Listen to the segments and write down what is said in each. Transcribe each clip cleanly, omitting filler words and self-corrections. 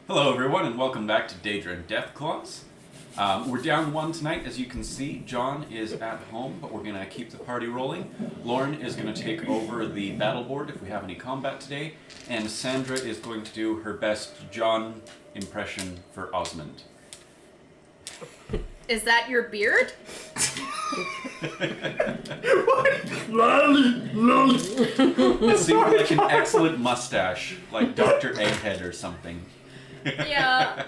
Hello everyone and welcome back to Daedra and Deathclaws. We're down one tonight, as you can see. John is at home, but we're going to keep the party rolling. Lauren is going to take over the battle board if we have any combat today, and Sandra is going to do her best John impression for Osmond. Is that your beard? It seems like an excellent mustache, like Dr. Egghead or something. Yeah.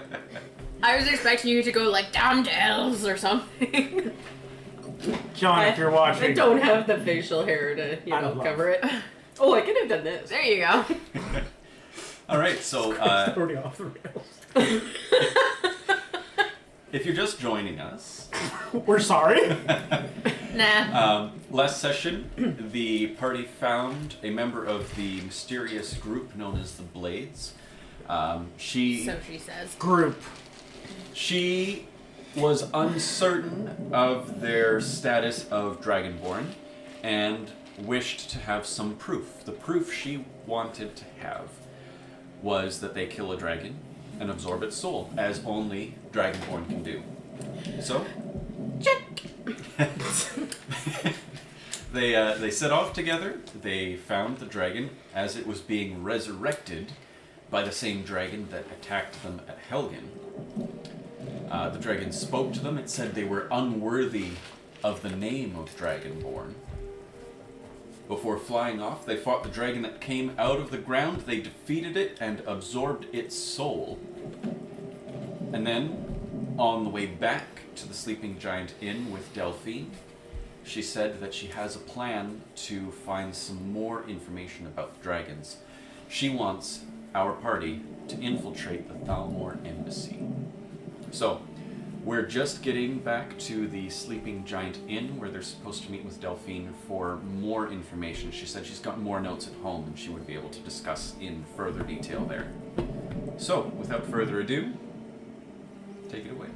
I was expecting you to go like, damn elves or something. John, if you're watching. I don't have the facial hair to, cover it. Oh, I could have done this. There you go. Alright, so It's already off the rails. if you're just joining us, We're sorry. Nah. last session, the party found a member of the mysterious group known as the Blades. So she says. Group. She was uncertain of their status of Dragonborn and wished to have some proof. The proof she wanted to have was that they kill a dragon and absorb its soul, as only Dragonborn can do. So, Check. they set off together. They found the dragon as it was being resurrected by the same dragon that attacked them at Helgen. The dragon spoke to them. It said they were unworthy of the name of Dragonborn. Before flying off, they fought the dragon that came out of the ground. They defeated it and absorbed its soul. And then, on the way back to the Sleeping Giant Inn with Delphine, she said that she has a plan to find some more information about the dragons. She wants our party to infiltrate the Thalmor Embassy. So, we're just getting back to the Sleeping Giant Inn where they're supposed to meet with Delphine for more information. She said she's got more notes at home and she would be able to discuss in further detail there. So, without further ado, take it away.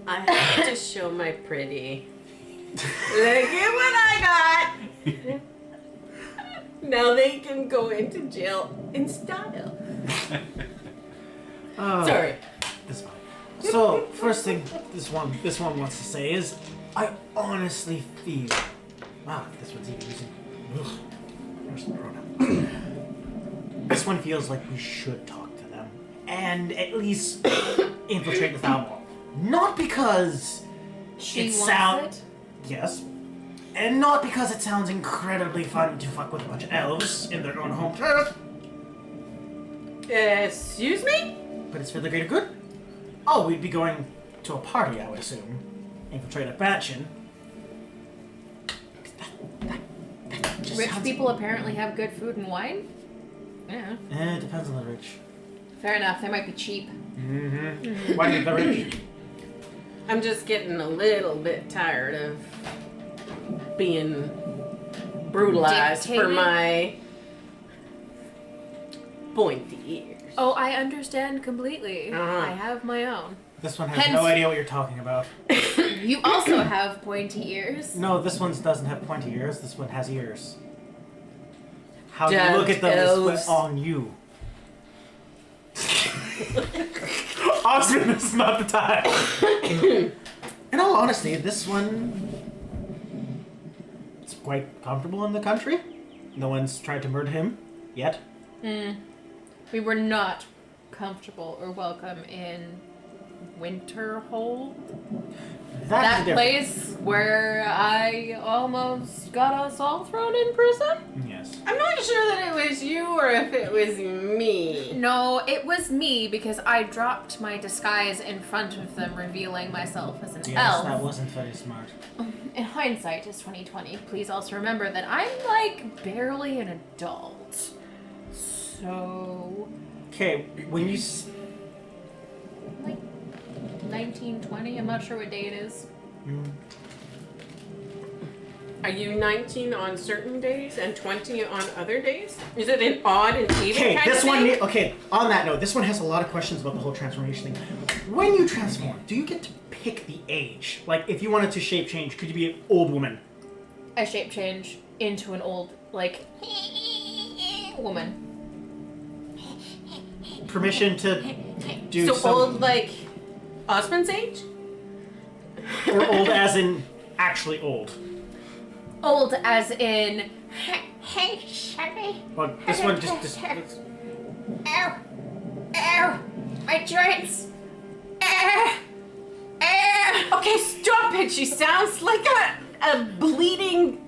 I have to show my pretty. Look at what I got! Now they can go into jail in style. Sorry. That's fine. So, first thing this one wants to say is, I honestly feel. Wow, this one's even using. Ugh, personal pronoun. This one feels like we should talk to them and at least infiltrate the Thalmor. Not because She it wants sounds. it? Yes. And not because it sounds incredibly fun to fuck with a bunch of elves in their own home turf, Excuse me? but it's for the greater good. Oh, we'd be going to a party, I would assume. Infiltrate a mansion. That just Rich sounds- people apparently have good food and wine? Yeah. It depends on the rich. Fair enough. They might be cheap. Mm-hmm. Why do the rich? I'm just getting a little bit tired of being brutalized for Dictated? my pointy ears. Oh, I understand completely. Uh-huh. I have my own. This one has Hence- no idea what you're talking about. You also have pointy ears. No, this one doesn't have pointy ears. This one has ears. How you Just look at them elves. is on you. Osmond, this is not the time. In all honesty, this one is quite comfortable in the country. No one's tried to murder him yet. We were not comfortable or welcome in Winterhold. That is different. Place where I almost got us all thrown in prison? Yes. I'm not sure that it was you or if it was me. No, it was me because I dropped my disguise in front of them, revealing myself as an Yes, elf. that wasn't very smart. In hindsight, it's 2020. Please also remember that I'm like barely an adult. So, Okay, when you like 1920. I'm not sure what day it is. Are you 19 on certain days and 20 on other days? Is it an odd and even Okay, kind this of one. thing? Okay, on that note, this one has a lot of questions about the whole transformation thing. When you transform, do you get to pick the age? Like, if you wanted to shape change, could you be an old woman? I shape change into an old, like, woman. permission to do So some... old, like Osmond's age? Or old as in actually old. Old as in. Hey, Shelly. Well, this one just Ow! Ow! My joints! Ow! Ow! Okay, stop it. She sounds like a bleeding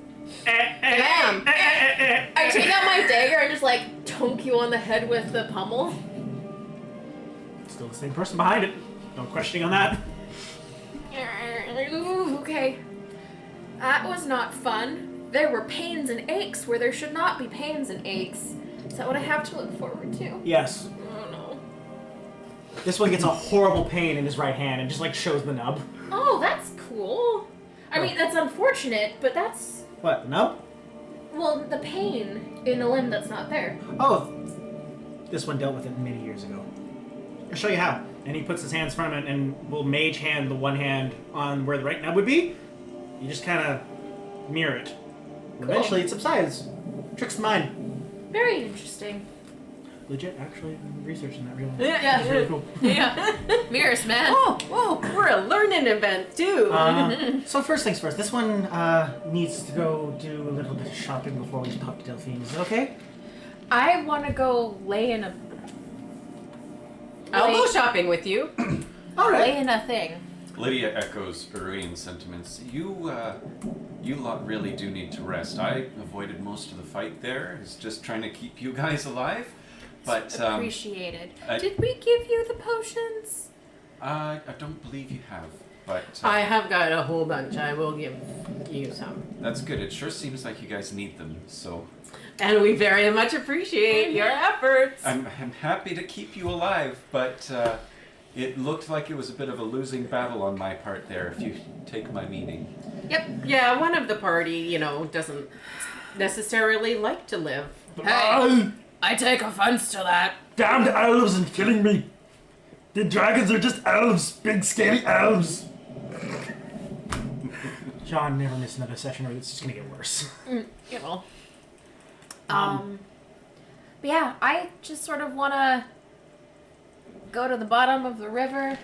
lamb. I take out my dagger and just like tonk you on the head with the pummel. Still the same person behind it. No questioning on that. Ooh, okay. That was not fun. There were pains and aches where there should not be pains and aches. Is that what I have to look forward to? Yes. Oh no. This one gets a horrible pain in his right hand and just like shows the nub. Oh, that's cool. I mean, that's unfortunate, but that's... What, the nub? Well, the pain in the limb that's not there. Oh, this one dealt with it many years ago. I'll show you how. And he puts his hands in front of it and will mage hand the one hand on where the right nub would be. You just kind of mirror it. Cool. Eventually it subsides. Tricks the mind. Very interesting. Legit, actually, I'm researching that real. Yeah. It's really cool. Yeah. Mirrors, man. Oh, we're a learning event too. So first things first, this one needs to go do a little bit of shopping before we pop to Delphine. Is that okay? I want to go lay in a... I'll go shopping with you. All right. Lay in a thing. Lydia echoes Urian's sentiments. You lot really do need to rest. I avoided most of the fight there. It's just trying to keep you guys alive. But Appreciated. Did we give you the potions? I don't believe you have. But I have got a whole bunch. I will give you some. that's good. It sure seems like you guys need them. So And we very much appreciate your efforts. I'm happy to keep you alive, but it looked like it was a bit of a losing battle on my part there, if you take my meaning. Yep. Yeah, one of the party, doesn't necessarily like to live. Hey, I take offense to that. Damned elves and killing me. The dragons are just elves, big scary elves. John, never miss another session or it's just gonna get worse. You know. But yeah, I just sort of want to go to the bottom of the river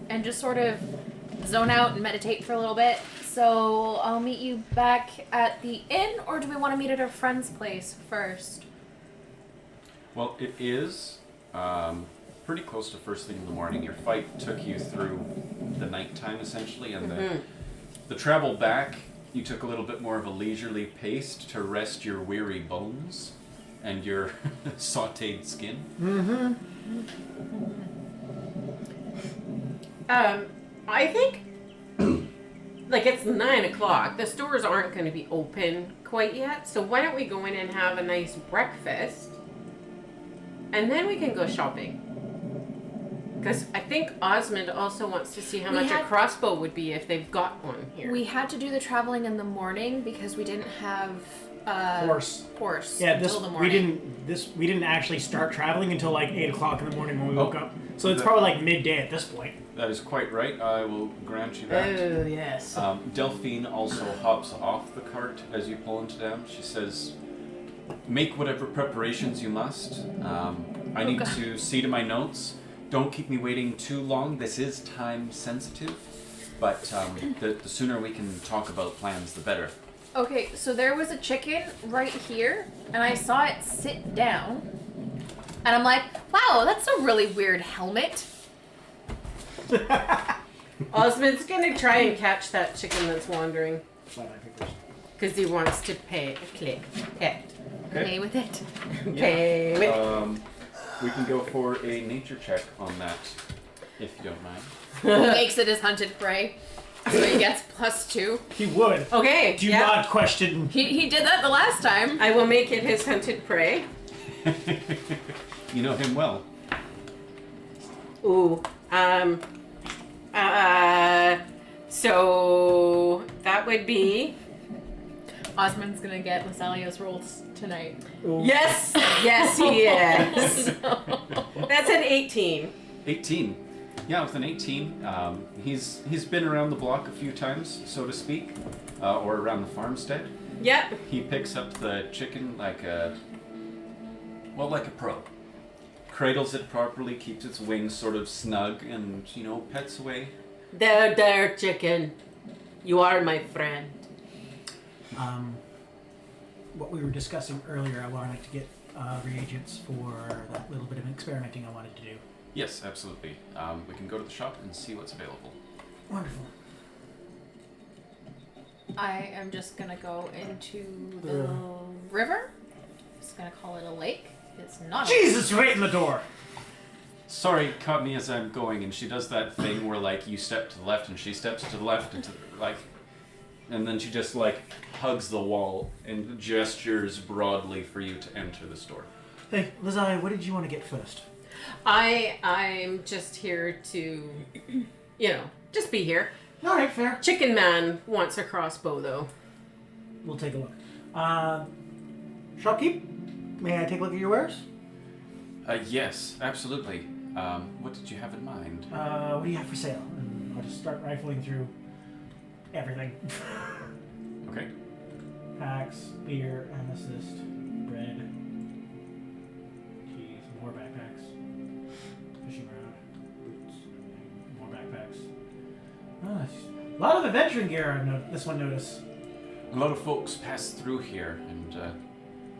and just sort of zone out and meditate for a little bit. So I'll meet you back at the inn, or do we want to meet at our friend's place first? Well, it is pretty close to first thing in the morning. Your fight took you through the nighttime, essentially, and the travel back, you took a little bit more of a leisurely pace to rest your weary bones and your sautéed skin. I think, like, it's 9 o'clock. The stores aren't going to be open quite yet, so why don't we go in and have a nice breakfast, and then we can go shopping. Because I think Osmond also wants to see how much a crossbow would be if they've got one here. We had to do the traveling in the morning because we didn't have horse Yeah, until the morning. we didn't actually start traveling until like 8 o'clock in the morning when we woke up. So it's that- probably like midday at this point. That is quite right. I will grant you that. Oh, yes. Delphine also hops off the cart as you pull into town. She says, make whatever preparations you must. I need to see to my notes. Don't keep me waiting too long. This is time sensitive, but the sooner we can talk about plans, the better. Okay, so there was a chicken right here, and I saw it sit down, and I'm like, wow, that's a really weird helmet. Osmond's going to try and catch that chicken that's wandering. Because he wants to pet. Play with it. Pay with it. We can go for a nature check on that, if you don't mind. Who makes it his hunted prey? So he gets +2. He would. Okay. Do not question. He did that the last time. I will make it his hunted prey. You know him well. Ooh. So that would be. Osmond's gonna get Masalio's rolls tonight. Ooh. Yes, he is. That's an 18. 18. Yeah, with an 18, he's been around the block a few times, so to speak, or around the farmstead. Yep. He picks up the chicken like a pro. cradles it properly, keeps its wings sort of snug, and, pets away. There, chicken. You are my friend. What we were discussing earlier, I wanted to get reagents for that little bit of experimenting I wanted to do. Yes, absolutely. We can go to the shop and see what's available. Wonderful. I am just gonna go into the river. Just gonna call it a lake. It's not. Jesus, right in the door. Sorry, caught me as I'm going, and she does that thing where, like, you step to the left and she steps to the left and and then she just, like, hugs the wall and gestures broadly for you to enter the store. Hey, Lizai, what did you want to get first? I'm just here to, just be here. All right, fair. Chicken Man wants a crossbow, though. We'll take a look. Shopkeep, may I take a look at your wares? Yes, absolutely. What did you have in mind? What do you have for sale? And I'll just start rifling through everything. Okay. Packs, beer, amethyst, bread. Jeez, more backpacks. Fishing rod, boots, more backpacks. A lot of adventuring gear, this one noticed. A lot of folks pass through here, and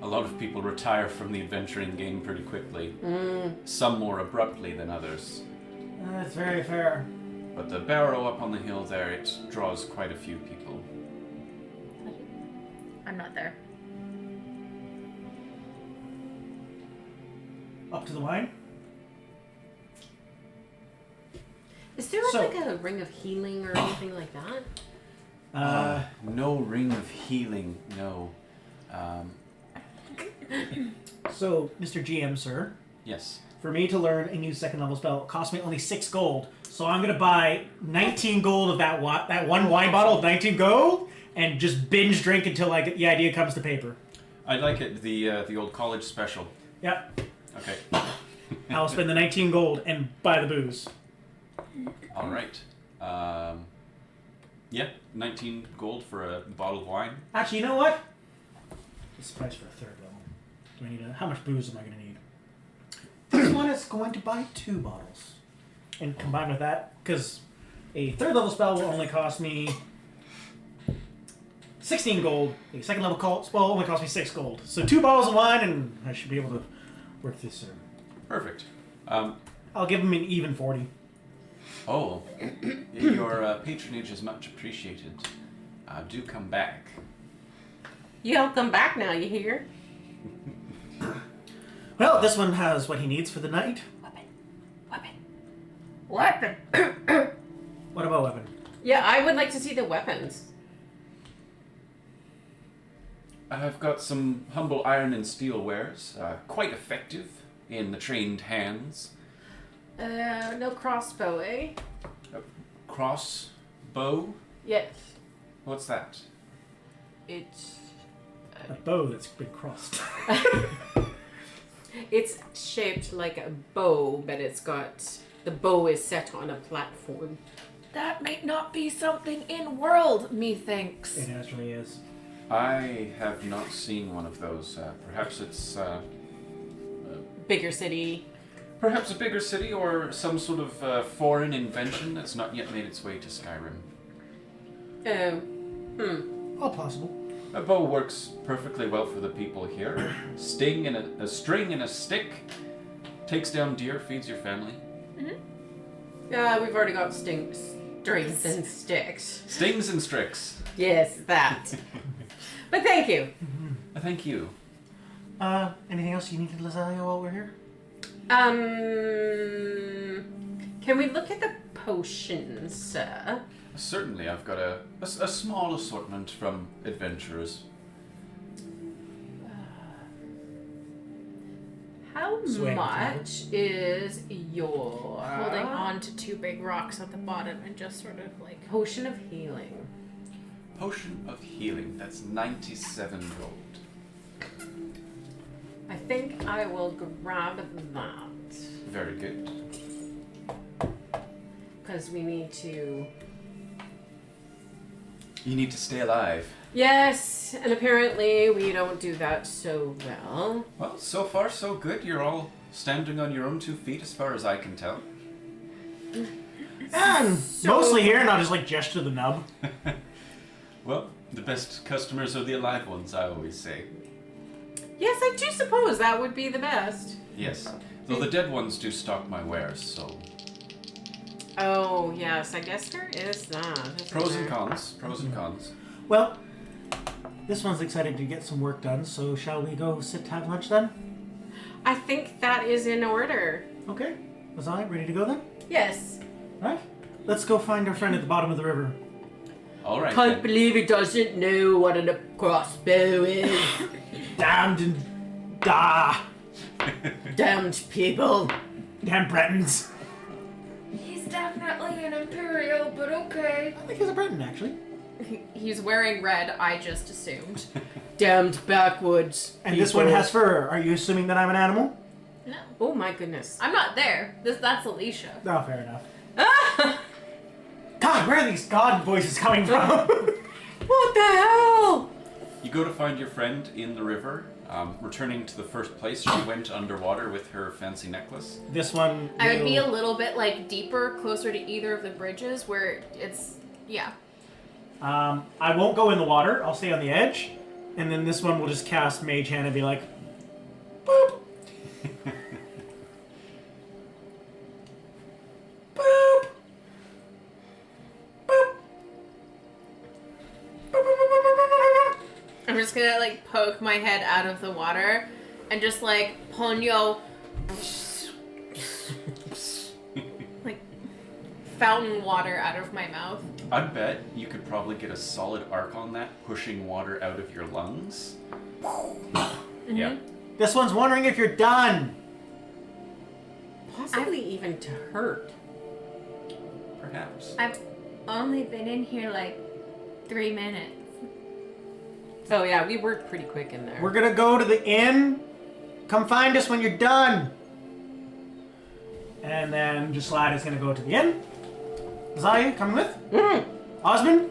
a lot of people retire from the adventuring game pretty quickly. Some more abruptly than others. That's very fair. But the barrow up on the hill there, it draws quite a few people. I'm not there. Up to the wine? Is there So- like a ring of healing or anything like that? No ring of healing, no. So, Mr. GM, sir, Yes. for me to learn a new second level spell, it cost me only 6 gold. So I'm going to buy 19 gold of that one wine bottle of 19 gold and just binge drink until the idea comes to paper. I like it, the old college special. Yep. Okay. I'll spend the 19 gold and buy the booze. All right. Yeah, 19 gold for a bottle of wine. Actually, you know what? This is price for a third level. Do I need how much booze am I going to need? This one is going to buy 2 bottles. And combined with that, because a third level spell will only cost me 16 gold. A second level spell will only cost me 6 gold. So 2 bottles of wine and I should be able to work this through. Perfect. I'll give him an even 40. Oh, your patronage is much appreciated. Do come back. You'll come back now, you hear? Well, this one has what he needs for the night. Weapon. What about weapon? Yeah, I would like to see the weapons. I've got some humble iron and steel wares, quite effective in the trained hands. No crossbow, eh? Crossbow? Yes. What's that? It's A bow that's been crossed. it's shaped like a bow, but the bow is set on a platform. That may not be something in world, methinks. It actually is. I have not seen one of those. Perhaps it's Bigger city. perhaps a bigger city or some sort of foreign invention that's not yet made its way to Skyrim. All possible. A bow works perfectly well for the people here. Sting and a string and a stick takes down deer, feeds your family. We've already got strings and sticks. Stings and stricks. Yes, that. But thank you. Thank you. Anything else you needed, Lazalia, while we're here? Can we look at the potions, sir? Certainly, I've got a small assortment from adventurers. How Swing much is your Holding on to 2 big rocks at the bottom and just sort of like potion of healing? Potion of healing. That's 97 gold. I think I will grab that. Very good. Because we need to... You need to stay alive. Yes, and apparently we don't do that so well. Well, so far so good. You're all standing on your own 2 feet as far as I can tell. And mostly here, and I'll just like gesture the nub. Well, the best customers are the alive ones, I always say. Yes, I do suppose that would be the best. Yes, though the dead ones do stock my wares, so... Oh, yes, I guess there is that. isn't Pros and there? cons, pros and cons. Well, this one's excited to get some work done, so shall we go sit to have lunch then? I think that is in order. Okay. Was I ready to go then? Yes. Right. Let's go find our friend at the bottom of the river. Alright Can't then. believe he doesn't know what a crossbow is. Damned and Damned people. damn Bretons. He's definitely an Imperial, but okay. I think he's a Breton, actually. He's wearing red, I just assumed. Damned backwoods. And this one has fur. Are you assuming that I'm an animal? No. Oh my goodness. I'm not there. That's Alicia. Oh, fair enough. God, where are these god voices coming from? What the hell? You go to find your friend in the river, returning to the first place she went underwater with her fancy necklace. This one. I would be will- a little bit like deeper, closer to either of the bridges where it's yeah. I won't go in the water. I'll stay on the edge. And then this one will just cast Mage Hand and be like, boop. Boop. Boop. I'm just gonna like poke my head out of the water and just like ponyo like fountain water out of my mouth. I bet you could probably get a solid arc on that, pushing water out of your lungs. Yeah. This one's wondering if you're done. Possibly even to hurt. Perhaps. I've only been in here like 3 minutes. Oh yeah, we worked pretty quick in there. We're gonna go to the inn. Come find us when you're done. And then Jaslad is gonna go to the inn. Zaya, coming with? Osmond?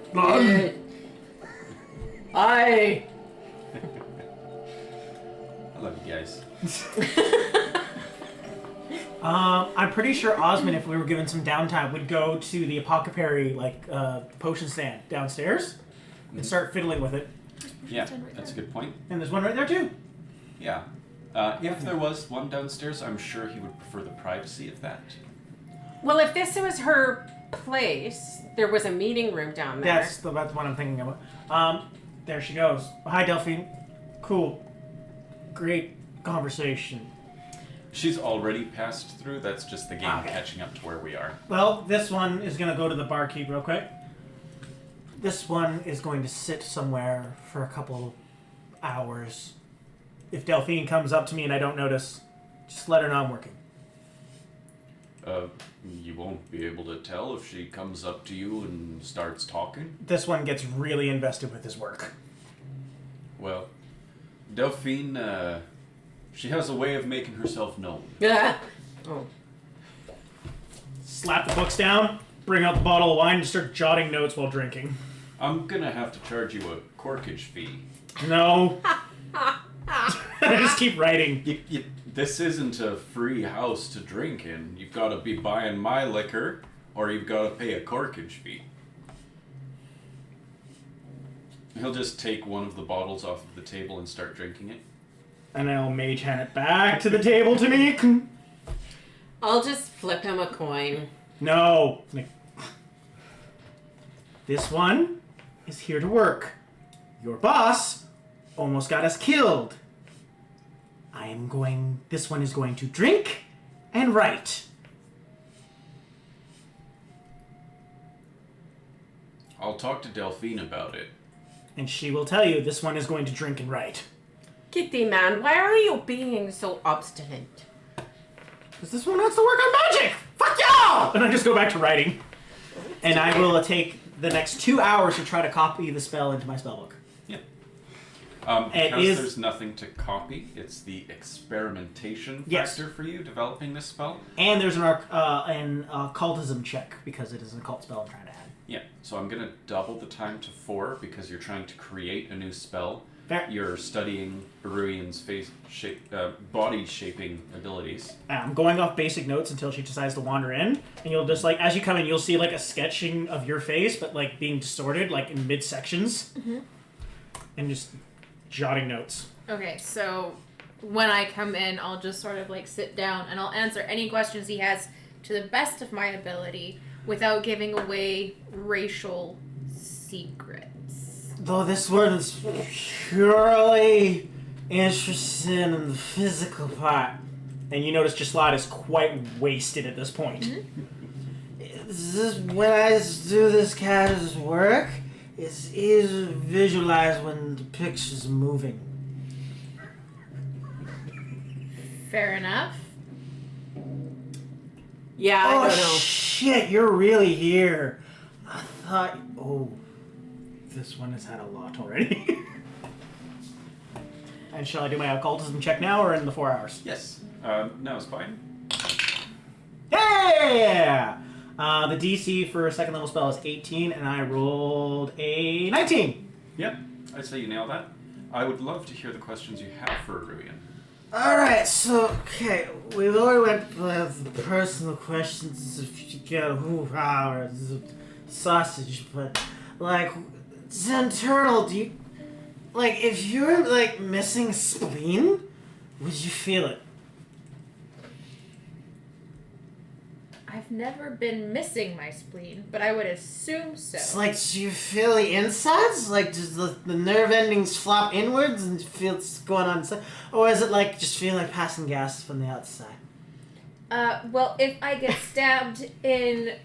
Aye. I love you guys. I'm pretty sure Osmond, if we were given some downtime, would go to the apothecary, potion stand downstairs and start fiddling with it. Yeah, that's a good point. And there's one right there too. Yeah. If there was one downstairs, I'm sure he would prefer the privacy of that. Well, if this was her place, there was a meeting room down there. That's what I'm thinking about. There she goes. Hi, Delphine. Cool. Great conversation. She's already passed through, that's just the game Okay. catching up to where we are. Well, this one is going to go to the barkeep real quick. This one is going to sit somewhere for a couple hours. If Delphine comes up to me and I don't notice, just let her know I'm working. You won't be able to tell if she comes up to you and starts talking? This one gets really invested with his work. Well, Delphine, she has a way of making herself known. Yeah. Oh. Slap the books down, bring out the bottle of wine, and start jotting notes while drinking. I'm gonna have to charge you a corkage fee. No. I just keep writing. This isn't a free house to drink in. You've got to be buying my liquor, or you've got to pay a corkage fee. He'll just take one of the bottles off of the table and start drinking it. And I'll mage hand it back to the table to me. I'll just flip him a coin. No. This one is here to work. Your boss almost got us killed. This one is going to drink and write. I'll talk to Delphine about it. And she will tell you this one is going to drink and write. Kitty man, why are you being so obstinate? Because this one wants to work on magic! Fuck y'all! And I just go back to writing. And I will take the next 2 hours to try to copy the spell into my spellbook. Yeah. It Because is- there's nothing to copy, it's the experimentation Yes. factor for you developing this spell. And there's an occultism check, because it is an occult spell I'm trying to add. Yeah, so I'm going to double the time to 4 because you're trying to create a new spell Fair. You're studying Iruian's body shaping abilities. I'm going off basic notes until she decides to wander in, and you'll just like as you come in, you'll see like a sketching of your face, but like being distorted, like in mid sections, and just jotting notes. Okay, so when I come in, I'll just sort of like sit down and I'll answer any questions he has to the best of my ability without giving away racial secrets. Though this one is purely interested in the physical part. And you notice Gislad is quite wasted at this point. Is this, when I do this character's work, it's easy to visualize when the picture's moving. Fair enough. Yeah, I don't know. Shit, you're really here. I thought... Oh, this one has had a lot already. And shall I do my occultism check now or in the 4 hours? Yes. No, it's fine. Yeah! The DC for a second level spell is 18, and I rolled a 19. Yep. I'd say you nailed that. I would love to hear the questions you have for Iruian. Alright, so, okay, we've already went with the personal questions if you get a hoo-ha or sausage, but, like, it's internal, do you, like, if you're, like, missing spleen, would you feel it? I've never been missing my spleen, but I would assume so. It's like, do you feel the insides? Like, does the nerve endings flop inwards and you feel it's going on inside? Or is it like, just feel like passing gas from the outside? Well, if I get stabbed in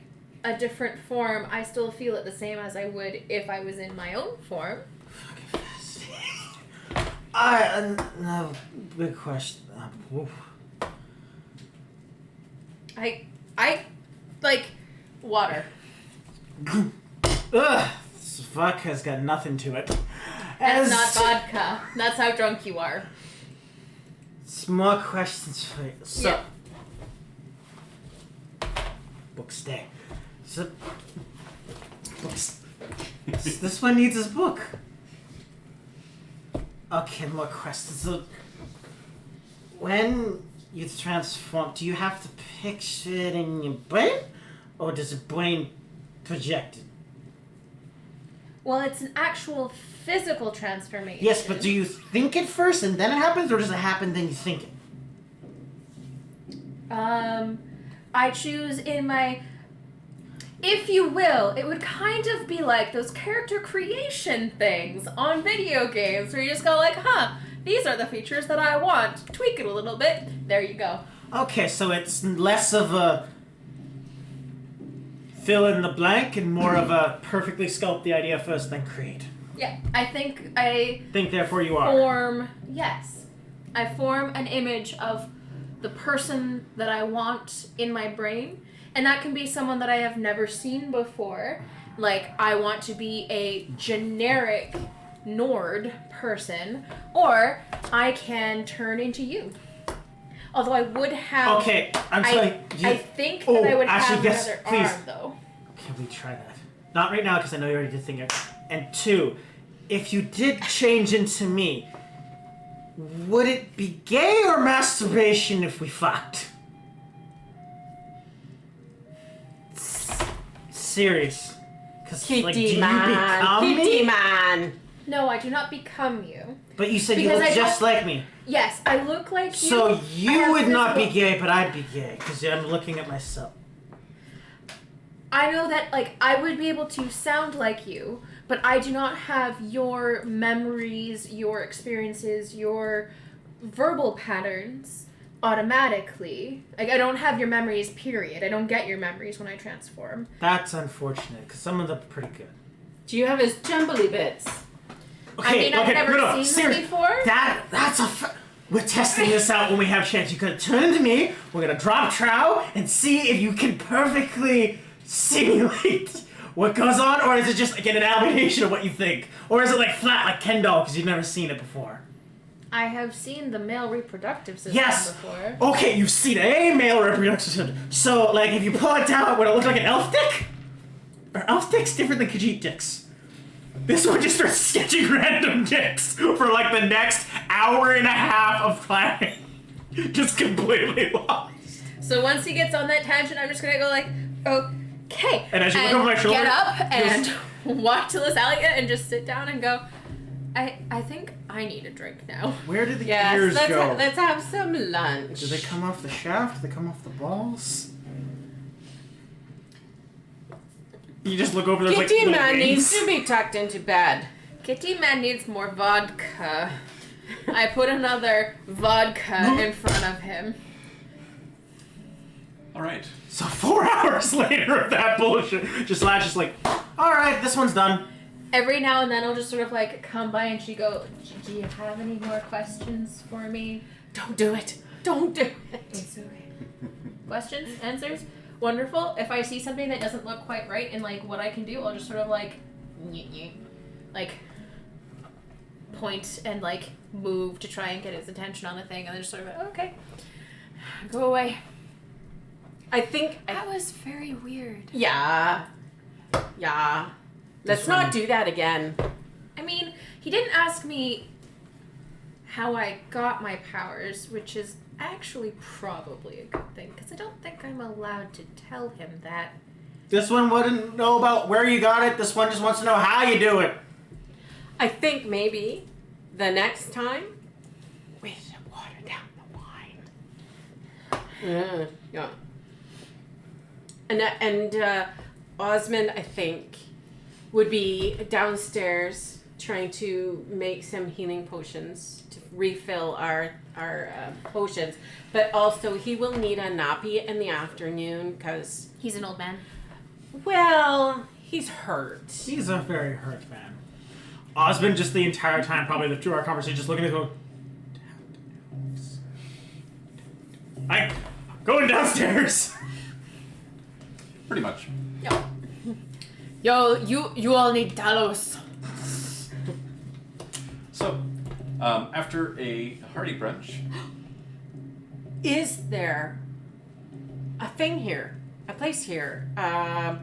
a different form, I still feel it the same as I would if I was in my own form. Fucking fascinating. Alright, another big question. I like water. Ugh, this vodka's got nothing to it. That's not vodka. That's how drunk you are. Some more questions for you. So, Yeah. book stay. So, books. This one needs his book. Okay, more questions. So, when you transform, do you have to picture it in your brain? Or does your brain project it? Well, it's an actual physical transformation. Yes, but do you think it first and then it happens? Or does it happen then you think it? I choose in my... If you will, it would kind of be like those character creation things on video games where you just go like, these are the features that I want. Tweak it a little bit. There you go. Okay, so it's less of a fill in the blank and more of a perfectly sculpt the idea first, then create. Yeah, I think I Think, therefore you are. form... Yes. I form an image of the person that I want in my brain. And that can be someone that I have never seen before. Like, I want to be a generic Nord person, or I can turn into you. Although I would have... Okay, I'm sorry. I think that I would actually, have yes, another please. arm, though. Can we try that? Not right now, because I know you already did think it. And 2, if you did change into me, would it be gay or masturbation if we fucked? Serious. Because, like, do you become Kitty me? man. No, I do not become you. But you said Because you I look just don't- like me. Yes, I look like you. So I you have would not be physical- gay, but I'd be gay, because I'm looking at myself. I know that, like, I would be able to sound like you, but I do not have your memories, your experiences, your verbal patterns automatically. Like, I don't have your memories, period. I don't get your memories when I transform. That's unfortunate, because some of them are pretty good. Do you have his jumbly bits? I mean, I've never seen serious. them before. That's we're testing this out when we have a chance. You could turn into me, we're gonna drop trow, and see if you can perfectly simulate what goes on, or is it just, again, an aberration of what you think? Or is it, like, flat, like Ken doll, because you've never seen it before? I have seen the male reproductive system Yes! before. Okay, you've seen a male reproductive system. So, like, if you pull it down, would it look like an elf dick? Or elf dick's different than Khajiit dicks. This one just starts sketching random dicks for like the next hour and a half of planning. Just completely lost. So once he gets on that tangent, I'm just gonna go like, okay. And as you look over my shoulder, get up and walk to Lysalia and just sit down and go, I think I need a drink now. Where did the Yes, ears let's, go? let's have some lunch. Do they come off the shaft? Do they come off the balls? You just look over there like Kitty little man wings. needs to be tucked into bed. Kitty man needs more vodka. I put another vodka in front of him. All right. So 4 hours later of that bullshit, just Latch is like, all right, this one's done. Every now and then I'll just sort of like come by and she go, do you have any more questions for me? Don't do it. Don't do it. It's okay. Questions? Answers? Wonderful. If I see something that doesn't look quite right in like what I can do, I'll just sort of like like point and like move to try and get his attention on the thing, and then just sort of like, okay, go away. I think. That was very weird. Yeah. Let's not do that again. I mean, he didn't ask me how I got my powers, which is actually probably a good thing, because I don't think I'm allowed to tell him that. This one wouldn't know about where you got it. This one just wants to know how you do it. I think maybe the next time we should water down the wine. Yeah. And Osmond, I think, would be downstairs trying to make some healing potions to refill our potions, but also he will need a nappy in the afternoon because He's an old man. well, he's hurt. He's a very hurt man. Osmond just the entire time, probably through our conversation, just looking at him. I'm going downstairs. Pretty much. Yo, you all need Talos. So, after a hearty brunch, Is there a thing here? A place here? That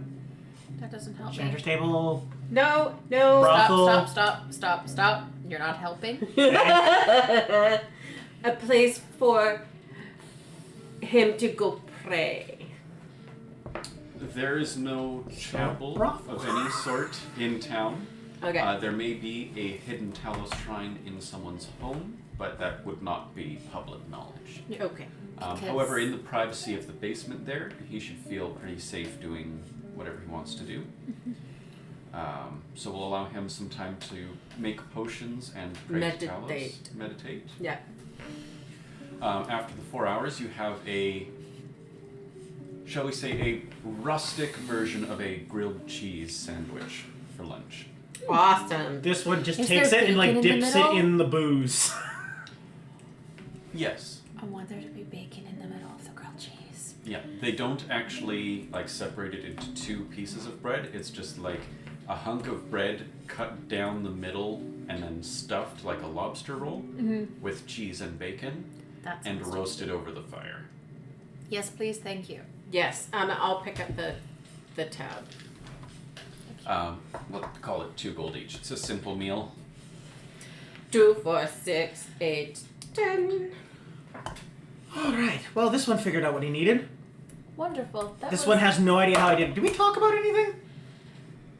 doesn't help me. Chanter's table. No. Brothel. Stop. You're not helping. A place for him to go pray. there is no chapel of any sort in town. Okay. There may be a hidden Talos shrine in someone's home, but that would not be public knowledge. Okay. However, in the privacy of the basement there, he should feel pretty safe doing whatever he wants to do. So we'll allow him some time to make potions and pray to Talos. Meditate. Yeah. After the 4 hours, you have a, shall we say, a rustic version of a grilled cheese sandwich for lunch. Awesome. This one just Is takes there it and like bacon in the dips it middle? in the booze. Yes. I want there to be bacon in the middle of the grilled cheese. Yeah. They don't actually like separate it into two pieces of bread. It's just like a hunk of bread cut down the middle and then stuffed like a lobster roll with cheese and bacon That's and roasted over the fire. Yes, please, thank you. Yes, I'll pick up the tab. We'll call it 2 gold each. It's a simple meal. 2, 4, 6, 8, 10. All right. Well, this one figured out what he needed. Wonderful. This one has no idea how he did it. Did we talk about anything?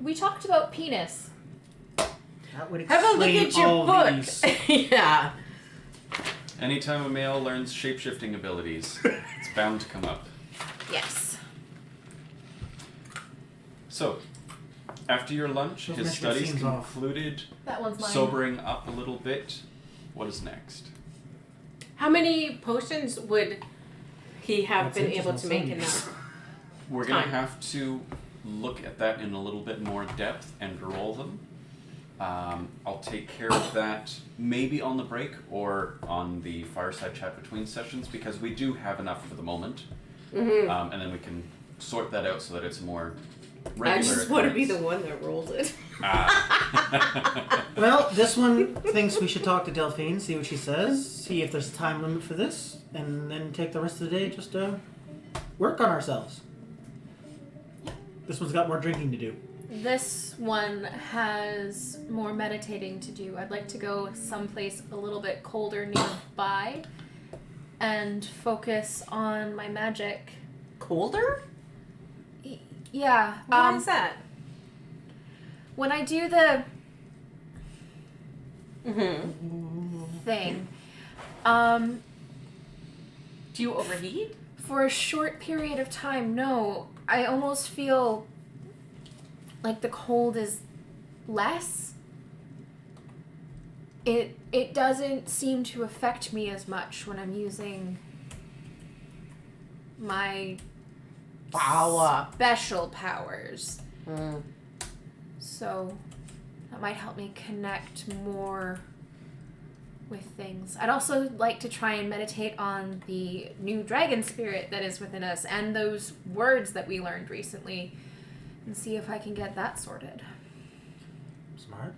We talked about penis. That would Have a look explain at your all book. these. Yeah. Anytime a male learns shape-shifting abilities, it's bound to come up. Yes. So, after your lunch, Those his metric studies seems off. concluded, That one's mine. sobering up a little bit. What is next? How many potions would he have That's been able to interesting. make in that? We're going to Time. have to look at that in a little bit more depth and roll them. I'll take care of that maybe on the break or on the fireside chat between sessions because we do have enough for the moment. Mm-hmm. And then we can sort that out so that it's more regular. I just want to be occurrence. the one that rolls it. Well, this one thinks we should talk to Delphine, see what she says, see if there's a time limit for this, and then take the rest of the day just to work on ourselves. This one's got more drinking to do. This one has more meditating to do. I'd like to go someplace a little bit colder nearby and focus on my magic. Colder? Yeah. Why is that? When I do the Mm-hmm. thing, Do you overheat? for a short period of time, no. I almost feel like the cold is less. It doesn't seem to affect me as much when I'm using my Power. special powers. Mm. So that might help me connect more with things. I'd also like to try and meditate on the new dragon spirit that is within us and those words that we learned recently and see if I can get that sorted. Smart.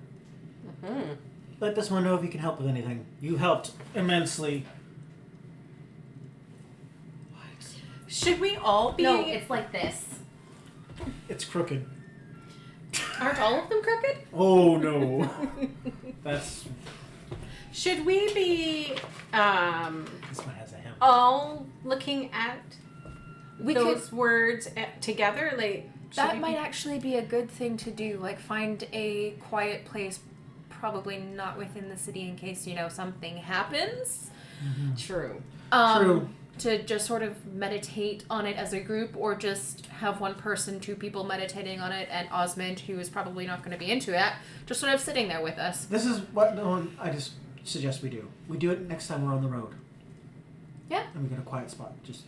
Mm-hmm. Let this one know if you can help with anything. You helped immensely. Should we all be? No, it's like this. It's crooked. Aren't all of them crooked? Oh no. That's. Should we be This one has a hem. all looking at We those could. words together? Like should That we might be- actually be a good thing to do. Like, find a quiet place, probably not within the city, in case something happens. True. True. To just sort of meditate on it as a group, or just have one person, two people meditating on it, and Osmond, who is probably not going to be into it, just sort of sitting there with us. This is what I just suggest we do. We do it next time we're on the road. Yeah. And we get a quiet spot, just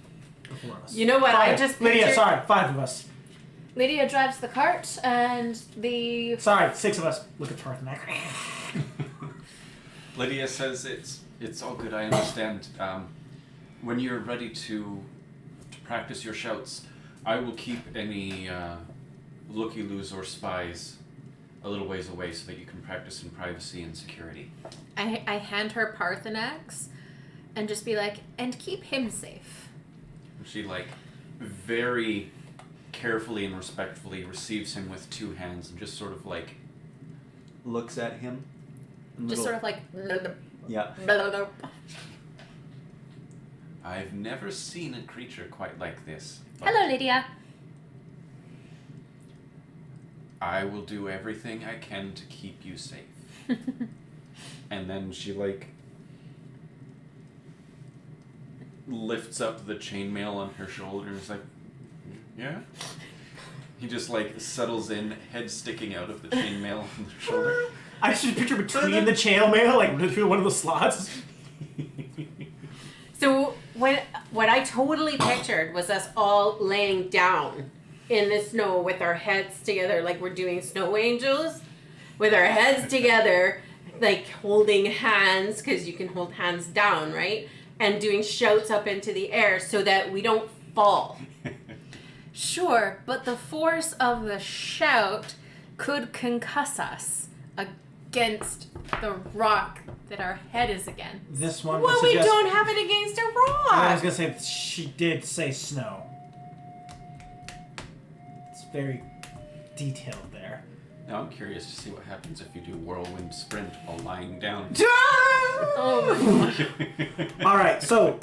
the four of us. You know what? I Five. just Lydia, pictured- sorry, 5 of us. Lydia drives the cart, and the... Sorry, 6 of us. Look at Tarthanac. Lydia says it's all good. I understand. When you're ready to practice your shouts, I will keep any looky-loos or spies a little ways away so that you can practice in privacy and security. I hand her Parthenax, and just be like, and keep him safe. She very carefully and respectfully receives him with 2 hands and just sort of looks at him. Just sort of like... Yeah. I've never seen a creature quite like this. but Hello, Lydia. I will do everything I can to keep you safe. And then she lifts up the chainmail on her shoulder and is like, yeah? He just settles in, head sticking out of the chainmail on the shoulder. I should picture between the chainmail, through one of the slots. So what I totally pictured was us all laying down in the snow with our heads together, like we're doing snow angels, with our heads together, holding hands, because you can hold hands down, right? And doing shouts up into the air so that we don't fall. Sure, but the force of the shout could concuss us against the rock that our head is against. This one Well, would we suggest... don't have it against a I was rock. going to say, she did say snow. It's very detailed there. Now I'm curious to see what happens if you do whirlwind sprint while lying down. Oh, Alright, so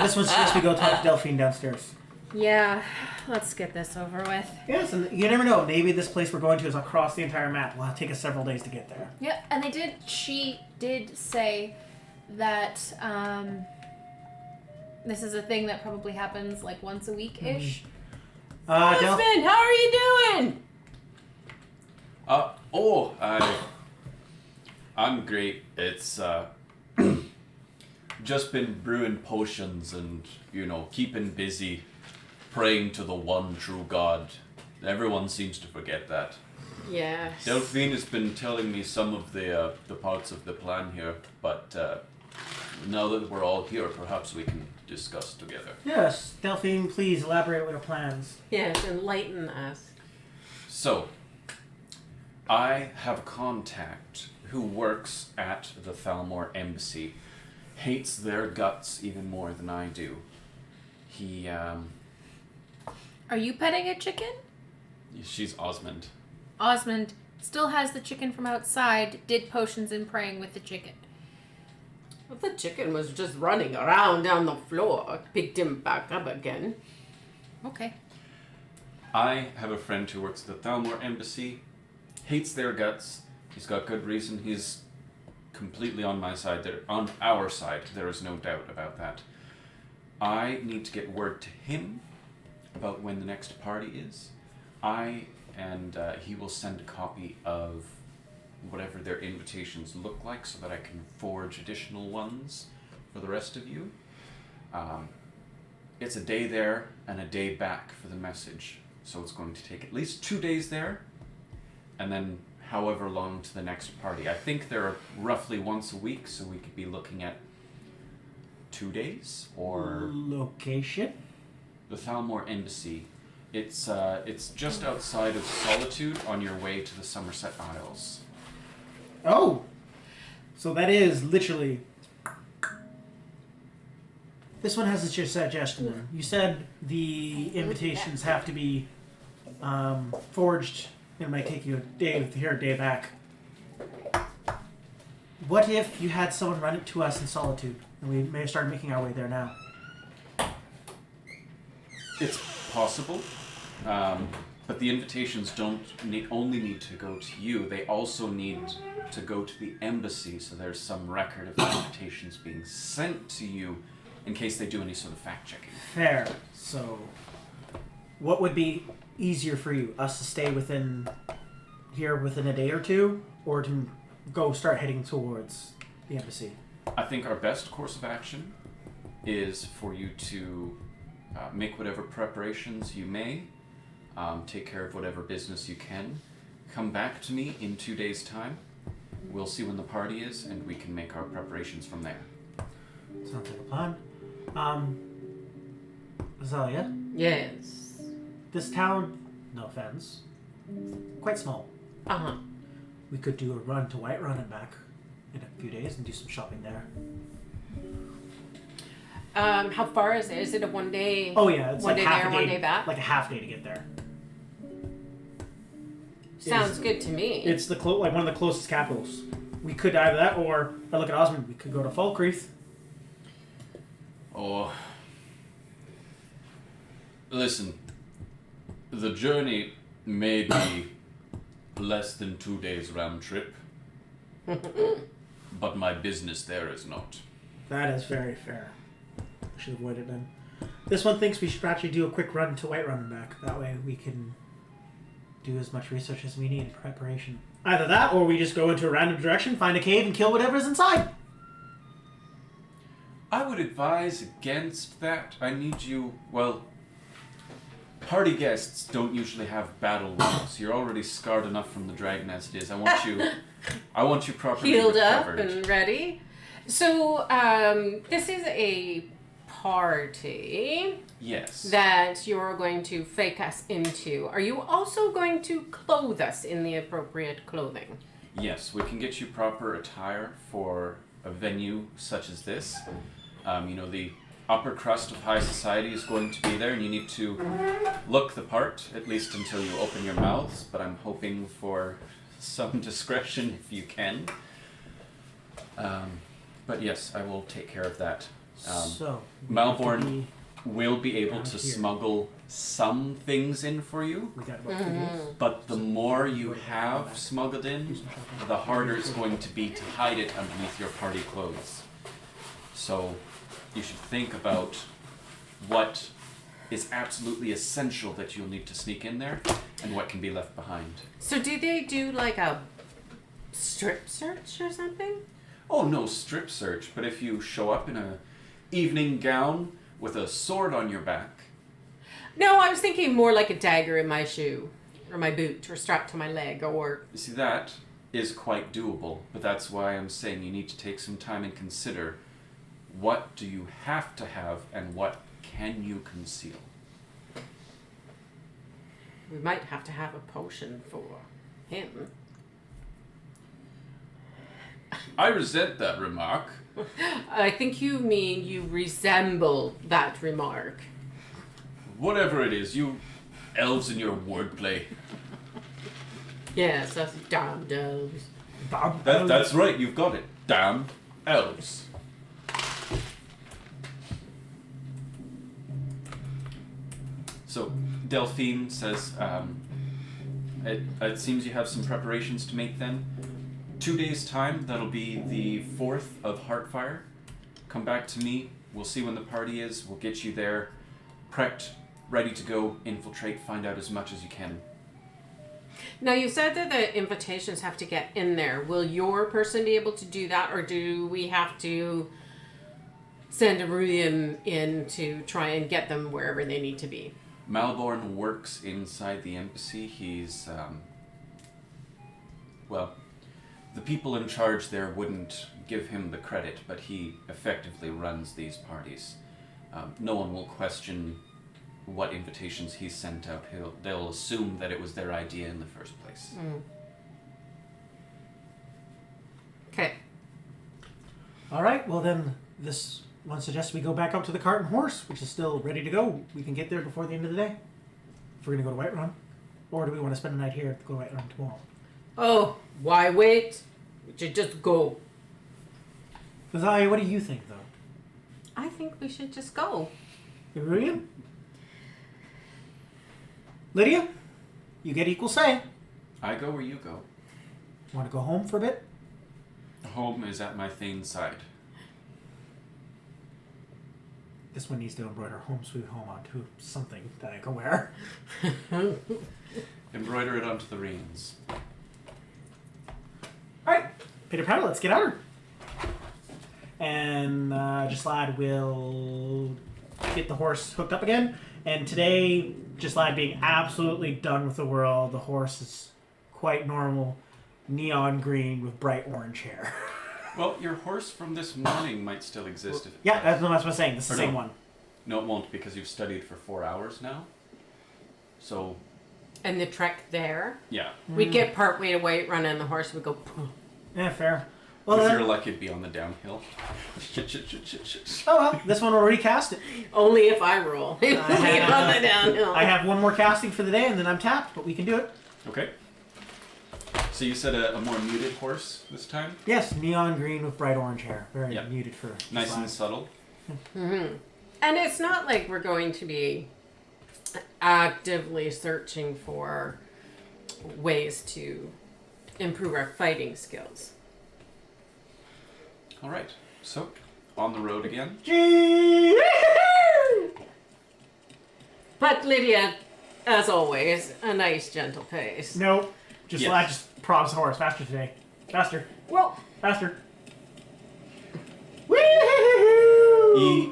this one suggests we go talk to Delphine downstairs. yeah, let's get this over with. Yes, and you never know. Maybe this place we're going to is across the entire map. We'll take us several days to get there. Yeah, and she did say that this is a thing that probably happens once a week-ish. Husband, how are you doing? I'm great. It's just been brewing potions and, keeping busy, praying to the one true God. Everyone seems to forget that. Yeah. Delphine has been telling me some of the parts of the plan here, but now that we're all here, perhaps we can discuss together. Yes, Delphine, please elaborate on your plans. Yes, enlighten us. So, I have a contact who works at the Thalmor Embassy. Hates their guts even more than I do. He, Are you petting a chicken? she's Osmond. Osmond still has the chicken from outside, did potions and praying with the chicken. Well, the chicken was just running around down the floor. Picked him back up again. Okay. I have a friend who works at the Thalmor Embassy. Hates their guts. He's got good reason. He's completely on my side. They're on our side. There is no doubt about that. I need to get word to him about when the next party is. He will send a copy of whatever their invitations look like so that I can forge additional ones for the rest of you. It's a day there and a day back for the message. So it's going to take at least 2 days there and then however long to the next party. I think they're roughly once a week, so we could be looking at 2 days or... Location? The Thalmor Embassy. It's just outside of Solitude on your way to the Somerset Isles. Oh! So that is literally... This one has a suggestion then. You said the invitations have to be forged. It might take you a day here, a day back. What if you had someone run it to us in Solitude, and we may start making our way there now? It's possible, but the invitations don't only need to go to you. They also need to go to the embassy, so there's some record of the invitations being sent to you in case they do any sort of fact-checking. Fair. So, what would be easier for you? Us to stay within a day or two, or to go start heading towards the embassy? I think our best course of action is for you to make whatever preparations you may, take care of whatever business you can, come back to me in 2 days' time. We'll see when the party is, and we can make our preparations from there. Sounds like a plan. Azalea, Yes. this town, no offense, quite small. Uh-huh. We could do a run to Whiterun and back in a few days and do some shopping there. How far is it? Is it a 1 day? Oh yeah, it's one like day half there, a day, 1 day back. like a half day to get there. Sounds good to me. It's the like one of the closest capitals. We could either that, or if I look at Osmond, we could go to Falkreath. Oh. Listen, the journey may be less than 2 days round trip, but my business there is not. That is very fair. I should avoid it then. This one thinks we should actually do a quick run to Whiterun and back. That way we can do as much research as we need in preparation. Either that, or we just go into a random direction, find a cave, and kill whatever's inside. I would advise against that. I need you, well, party guests don't usually have battle wounds. You're already scarred enough from the dragon as it is. I want you properly Healed up recovered. and ready. So, this is a party Yes. that you're going to fake us into. Are you also going to clothe us in the appropriate clothing? Yes, we can get you proper attire for a venue such as this. The upper crust of high society is going to be there, and you need to look the part, at least until you open your mouths, but I'm hoping for some discretion if you can. But yes, I will take care of that. So, Malborn will be able around to here. smuggle some things in for you, we got about 2 days. but the more you have smuggled in, the harder it's going to be to hide it underneath your party clothes. So you should think about what is absolutely essential that you'll need to sneak in there and what can be left behind. So do they do like a strip search or something? Oh, no strip search, but if you show up in a evening gown with a sword on your back, No, I was thinking more like a dagger in my shoe, or my boot, or strapped to my leg, or... you see, that is quite doable, but that's why I'm saying you need to take some time and consider what do you have to have and what can you conceal. We might have to have a potion for him. I resent that remark. I think you mean you resemble that remark. Whatever it is, you elves and your wordplay. Yes, that's damn elves. That's right, you've got it. Damn elves. So, Delphine says, it seems you have some preparations to make then. 2 days' time, that'll be the 4th of Heartfire. Come back to me, we'll see when the party is, we'll get you there, prepped, ready to go, infiltrate, find out as much as you can. Now, you said that the invitations have to get in there. Will your person be able to do that, or do we have to send a Rudian in to try and get them wherever they need to be? Malborn works inside the embassy. He's, well, the people in charge there wouldn't give him the credit, but he effectively runs these parties. No one will question what invitations he's sent out. They'll assume that it was their idea in the first place. Okay. All right. Well, then this one suggests we go back up to the cart and horse, which is still ready to go. We can get there before the end of the day. If we're gonna go to Whiterun, or do we want to spend the night here and go to Whiterun tomorrow? Oh, why wait? We should just go. Kazaia, what do you think, though? I think we should just go. Iruian? Lydia? You get equal say. I go where you go. Want to go home for a bit? Home is at my Thane's side. This one needs to embroider Home Sweet Home onto something that I can wear. Embroider it onto the reins. Alright, Peter Pan, let's get at her. And Gislad will get the horse hooked up again. And today, Gislad being absolutely done with the world, the horse is quite normal, neon green with bright orange hair. Well, your horse from this morning might still exist. Yeah, that's what I'm saying. It's the same one. No, it won't, because you've studied for 4 hours now. So, And the trek there, yeah. we'd get part way to Whiterun and the horse would go, poof. Yeah, fair. Well, If then, you're lucky, it'd be on the downhill. oh well, this one already cast it. Only if I roll. It'll be on the downhill. I have one more casting for the day, and then I'm tapped, but we can do it. Okay. So you said a more muted horse this time? Yes, neon green with bright orange hair. Very Yep. muted for Nice Gislad. and subtle. Mm-hmm. And it's not like we're going to be actively searching for ways to improve our fighting skills. All right. So, on the road again. But Lydia, as always, a nice gentle pace. Nope. Gislad Yes. just prods the horse faster today. Faster. Well, Faster.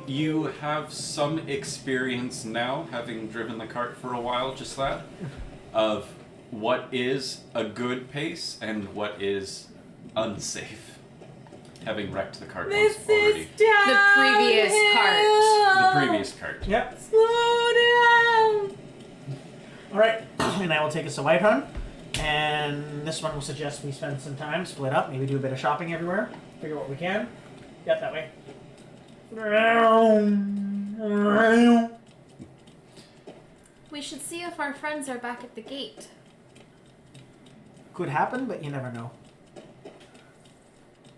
You have some experience now, having driven the cart for a while, just that, of what is a good pace and what is unsafe. Having wrecked the cart once already. The previous cart. The previous cart. Yep. Slow down. Alright, and I will take us to Whiterun. And this one will suggest we spend some time, split up, maybe do a bit of shopping everywhere. Figure what we can. Yep, that way. We should see if our friends are back at the gate. Could happen, but you never know.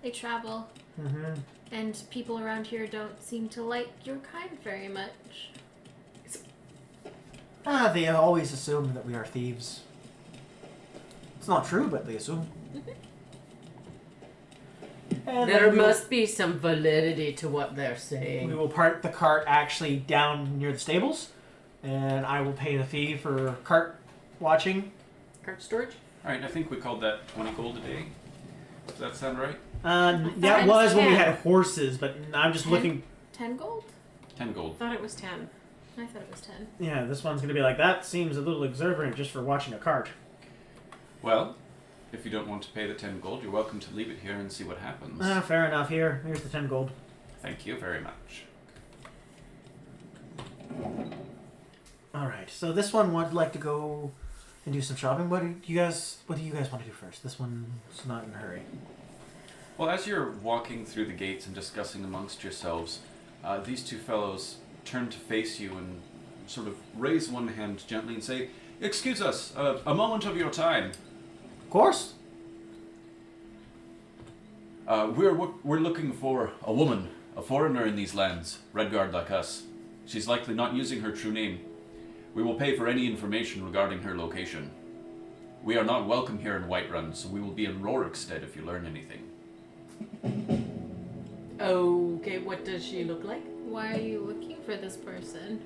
They travel, Mm-hmm. and people around here don't seem to like your kind very much. They always assume that we are thieves. It's not true, but they assume. And There then must be some validity to what they're we saying. will park the cart actually down near the stables, and I will pay the fee for cart watching. Cart storage? All right, I think we called that 20 gold a day. Does that sound right? That it was was when we 10. had horses, but I'm just 10? looking. 10 gold? 10 gold. I thought it was 10. I thought it was 10. Yeah, this one's gonna be like, that seems a little exorbitant just for watching a cart. Well, if you don't want to pay the 10 gold, you're welcome to leave it here and see what happens. Fair enough. Here's the 10 gold. Thank you very much. Alright, so this one would like to go and do some shopping. What do you guys want to do first? This one's not in a hurry. Well, as you're walking through the gates and discussing amongst yourselves, these two fellows turn to face you and sort of raise one hand gently and say, "Excuse us, a moment of your time." course. We're looking for a woman, a foreigner in these lands, Redguard like us. She's likely not using her true name. We will pay for any information regarding her location. We are not welcome here in Whiterun, so we will be in Rorikstead if you learn anything. Okay, what does she look like? Why are you looking for this person?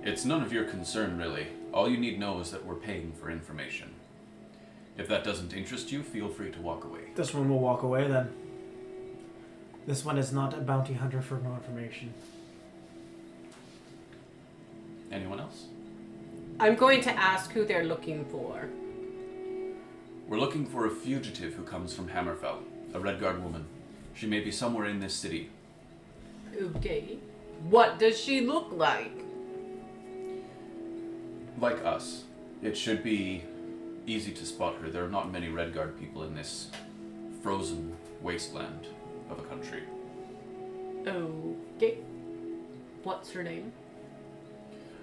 It's none of your concern, really. All you need know is that we're paying for information. If that doesn't interest you, feel free to walk away. This one will walk away then. This one is not a bounty hunter for no information. Anyone else? I'm going to ask who they're looking for. We're looking for a fugitive who comes from Hammerfell, a Redguard woman. She may be somewhere in this city. Okay. What does she look like? Like us. It should be easy to spot her. There are not many Redguard people in this frozen wasteland of a country. Okay. What's her name?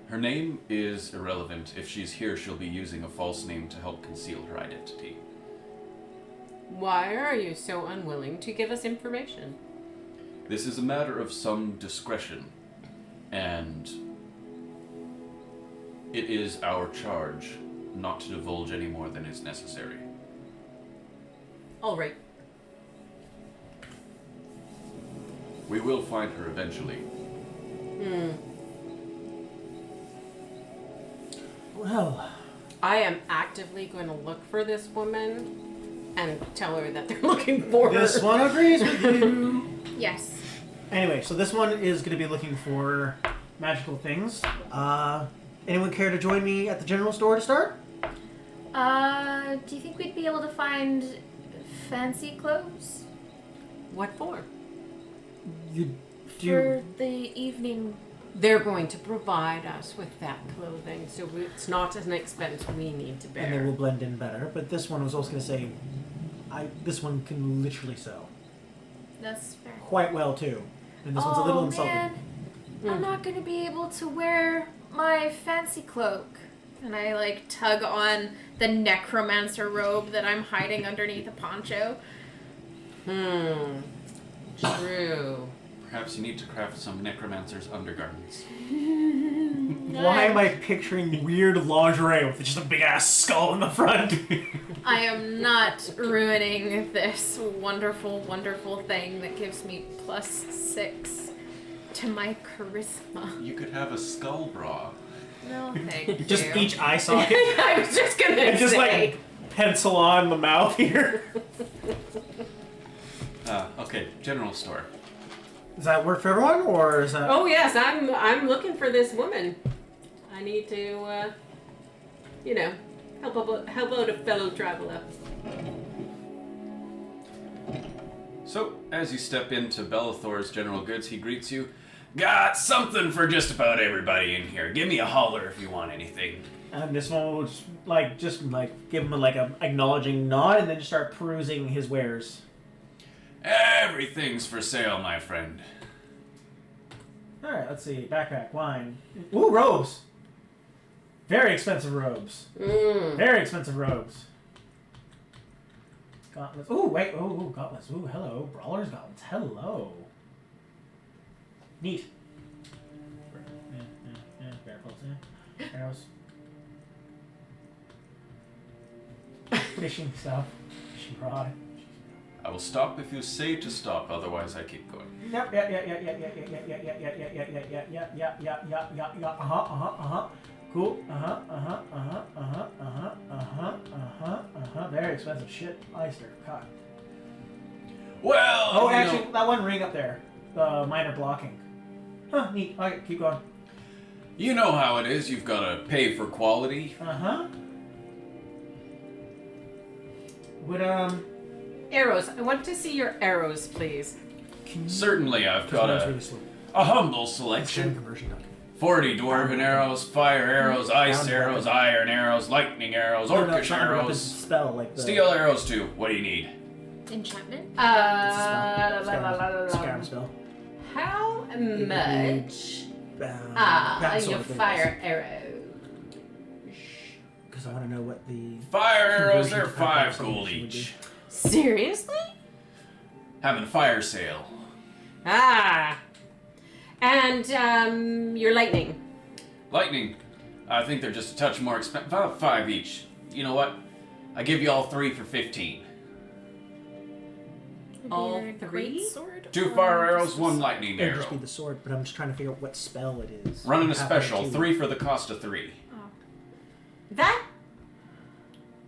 Her name is irrelevant. If she's here, she'll be using a false name to help conceal her identity. Why are you so unwilling to give us information? This is a matter of some discretion, and it is our charge not to divulge any more than is necessary. All right. We will find her eventually. Well, I am actively going to look for this woman and tell her that they're looking for her. this one agrees with you. Yes. Anyway, so this one is going to be looking for magical things. Anyone care to join me at the general store to start? Do you think we'd be able to find fancy clothes? What for? You For the evening. They're going to provide us with that clothing, so it's not an expense we need to and they will bear. blend in better. But this one was also going to say, this one can literally sew That's fair. quite well too. And this one's a little insulting. Man. I'm not going to be able to wear my fancy cloak. And I, tug on the necromancer robe that I'm hiding underneath a poncho. True. Perhaps you need to craft some necromancer's undergarments. Why am I picturing weird lingerie with just a big ass skull in the front? I am not ruining this wonderful, wonderful thing that gives me +6 to my charisma. You could have a skull bra. No, thank you. Just each eye socket I was just gonna and just say. pencil on the mouth here. Okay, general store. Does that work for everyone, or is that? Oh yes, I'm looking for this woman. I need to, help out a fellow traveler. So, as you step into Bellathor's general goods, he greets you. Got something for just about everybody in here. Give me a holler if you want anything. And this one will just give him a acknowledging nod, and then just start perusing his wares. Everything's for sale, my friend. All right, let's see. Backpack, wine. Ooh, robes. Very expensive robes. Very expensive robes. Gauntlets. Ooh, wait. Ooh, gauntlets. Ooh, hello. Brawler's gauntlets. Hello. Neat. Bear bolts, arrows. Fishing stuff. Fishing rod. I will stop if you say to stop, otherwise I keep going. Yep, Cool. Very expensive shit. Oyster. God. Well, Oh, actually, that one ring up there. The minor blocking. Huh, neat. Alright, keep going. you know how it is. You've got to pay for quality. Would, Arrows. I want to see your arrows, please. Certainly, I've got a humble selection. Conversion document. 40 dwarven arrows, fire arrows, ice arrows, iron arrows, lightning arrows, orcish arrows, Spell, like the steel arrows too. What do you need? Enchantment? Skyrim spell. How much That are sort your of thing. fire arrows? because I want to know what the Fire arrows, conversion they're to 5 conversation gold would be. each. Seriously? Having a fire sale. Ah. And your lightning. Lightning, I think they're just a touch more expensive. 5 each. You know what? I give you all 3 for 15. All Either a 3? great sword 2 or fire just arrows, a 1 sword. lightning It would arrow. just be the sword, but I'm just trying to figure out what spell it is. Running a I'm halfway special, to- 3 for the cost of 3. Oh. That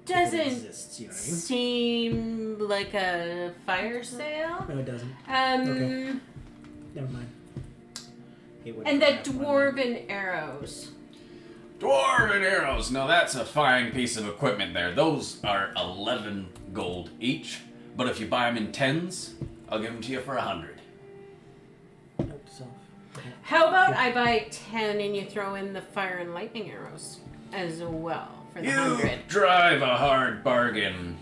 It doesn't exists, you know what I mean? seem like a fire sale. No, it doesn't. Um, Never mind. It wouldn't and the have one. dwarven arrows. Dwarven Arrows! Now that's a fine piece of equipment there. Those are 11 gold each. But if you buy them in 10s, I'll give them to you for 100. Note to self. Okay. How about I buy 10 and you throw in the fire and lightning arrows as well for the You 100? drive a hard bargain.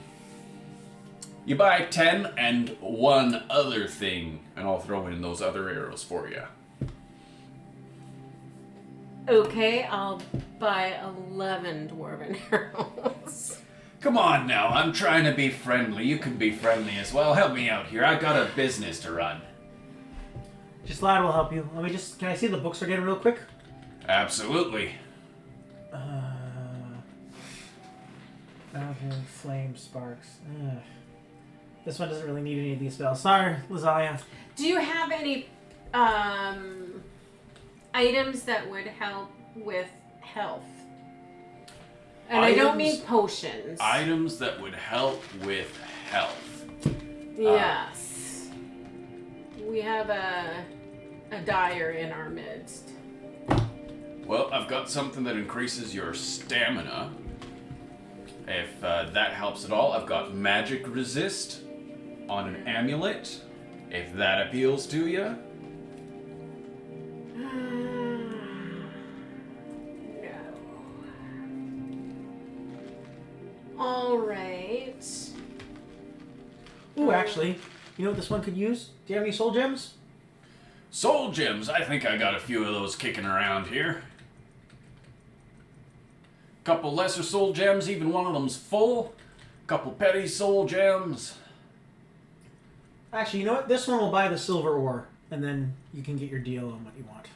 You buy 10 and 1 other thing, and I'll throw in those other arrows for you. Okay, I'll buy 11 dwarven arrows. Come on now, I'm trying to be friendly. You can be friendly as well. Help me out here. I got a business to run. Just Lad will help you. Let me just. Can I see the books again real quick? Absolutely. Mountain, flame, sparks. This one doesn't really need any of these spells. Sorry, Lazalia. Do you have any items that would help with health? And I don't mean Items- potions. Items that would help with health. Yes. We have a dyer in our midst. Well, I've got something that increases your stamina. If that helps at all, I've got magic resist on an amulet. If that appeals to you. All right. Ooh, actually, you know what this one could use? Do you have any soul gems? Soul gems, I think I got a few of those kicking around here. Couple lesser soul gems, even one of them's full. Couple petty soul gems. Actually, you know what? This one will buy the silver ore, and then you can get your deal on what you want.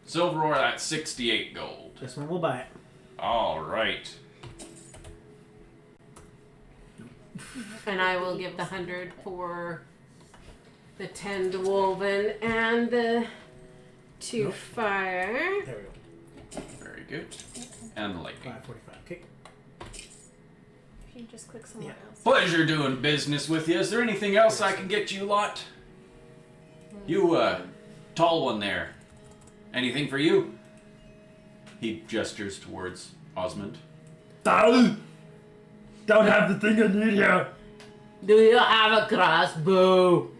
Silver ore at 68 gold. This one will buy it. All right. And I will give the 100 for the 10 dwarven and the 2 Nope. fire. There we go. Very good. And the lightning. 545. Okay. If you just click somewhere else. Pleasure doing business with you. Is there anything else I can get you lot? You, tall one there. Anything for you? He gestures towards Osmond. Don't have the thing I need here. Do you have a crossbow?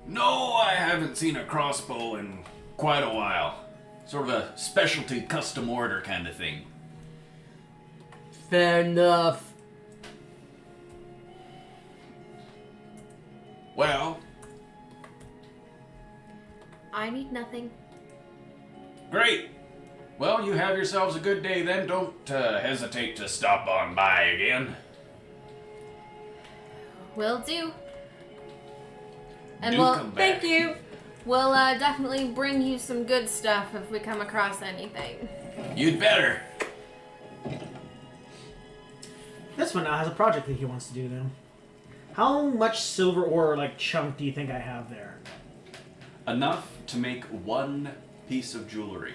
No, I haven't seen a crossbow in quite a while. Sort of a specialty custom order kind of thing. Fair enough. Well, I need nothing. great. Well, you have yourselves a good day then. Don't hesitate to stop on by again. Will do. And Do we'll come back. Thank you. we'll definitely bring you some good stuff if we come across anything. You'd better. This one now has a project that he wants to do now. How much silver ore, like, chunk do you think I have there? Enough to make 1 piece of jewelry.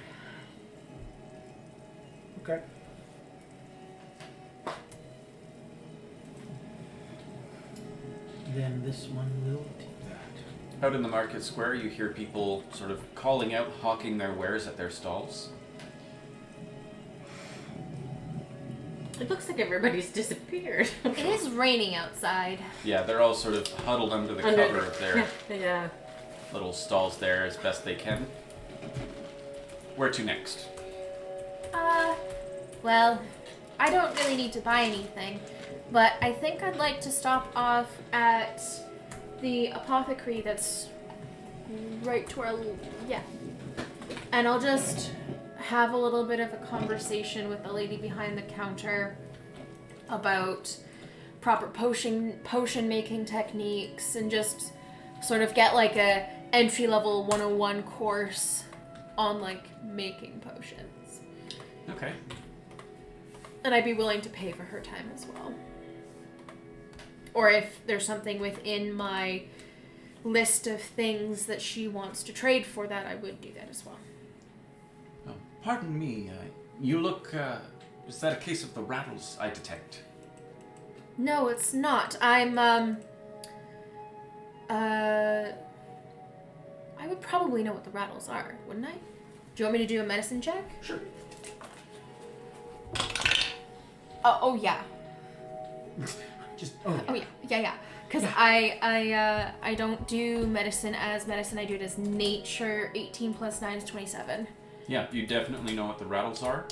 Okay. Then this one will do that. Out in the market square, you hear people sort of calling out, hawking their wares at their stalls. It looks like everybody's disappeared. It is raining outside. Yeah, they're all sort of huddled under the Under cover the- of their Yeah. little stalls there as best they can. Where to next? Well, I don't really need to buy anything, but I think I'd like to stop off at the apothecary that's right to our, yeah. And I'll just have a little bit of a conversation with the lady behind the counter about proper potion making techniques, and just sort of get like a entry-level 101 course on like making potions. Okay. And I'd be willing to pay for her time as well. Or if there's something within my list of things that she wants to trade for that, I would do that as well. Oh, pardon me, you look, is that a case of the rattles I detect? No, it's not. I would probably know what the rattles are, wouldn't I? Do you want me to do a medicine check? Sure. Oh yeah. Just Oh yeah. Because I don't do medicine as medicine. I do it as nature. 18 plus 9 is 27. Yeah, you definitely know what the rattles are.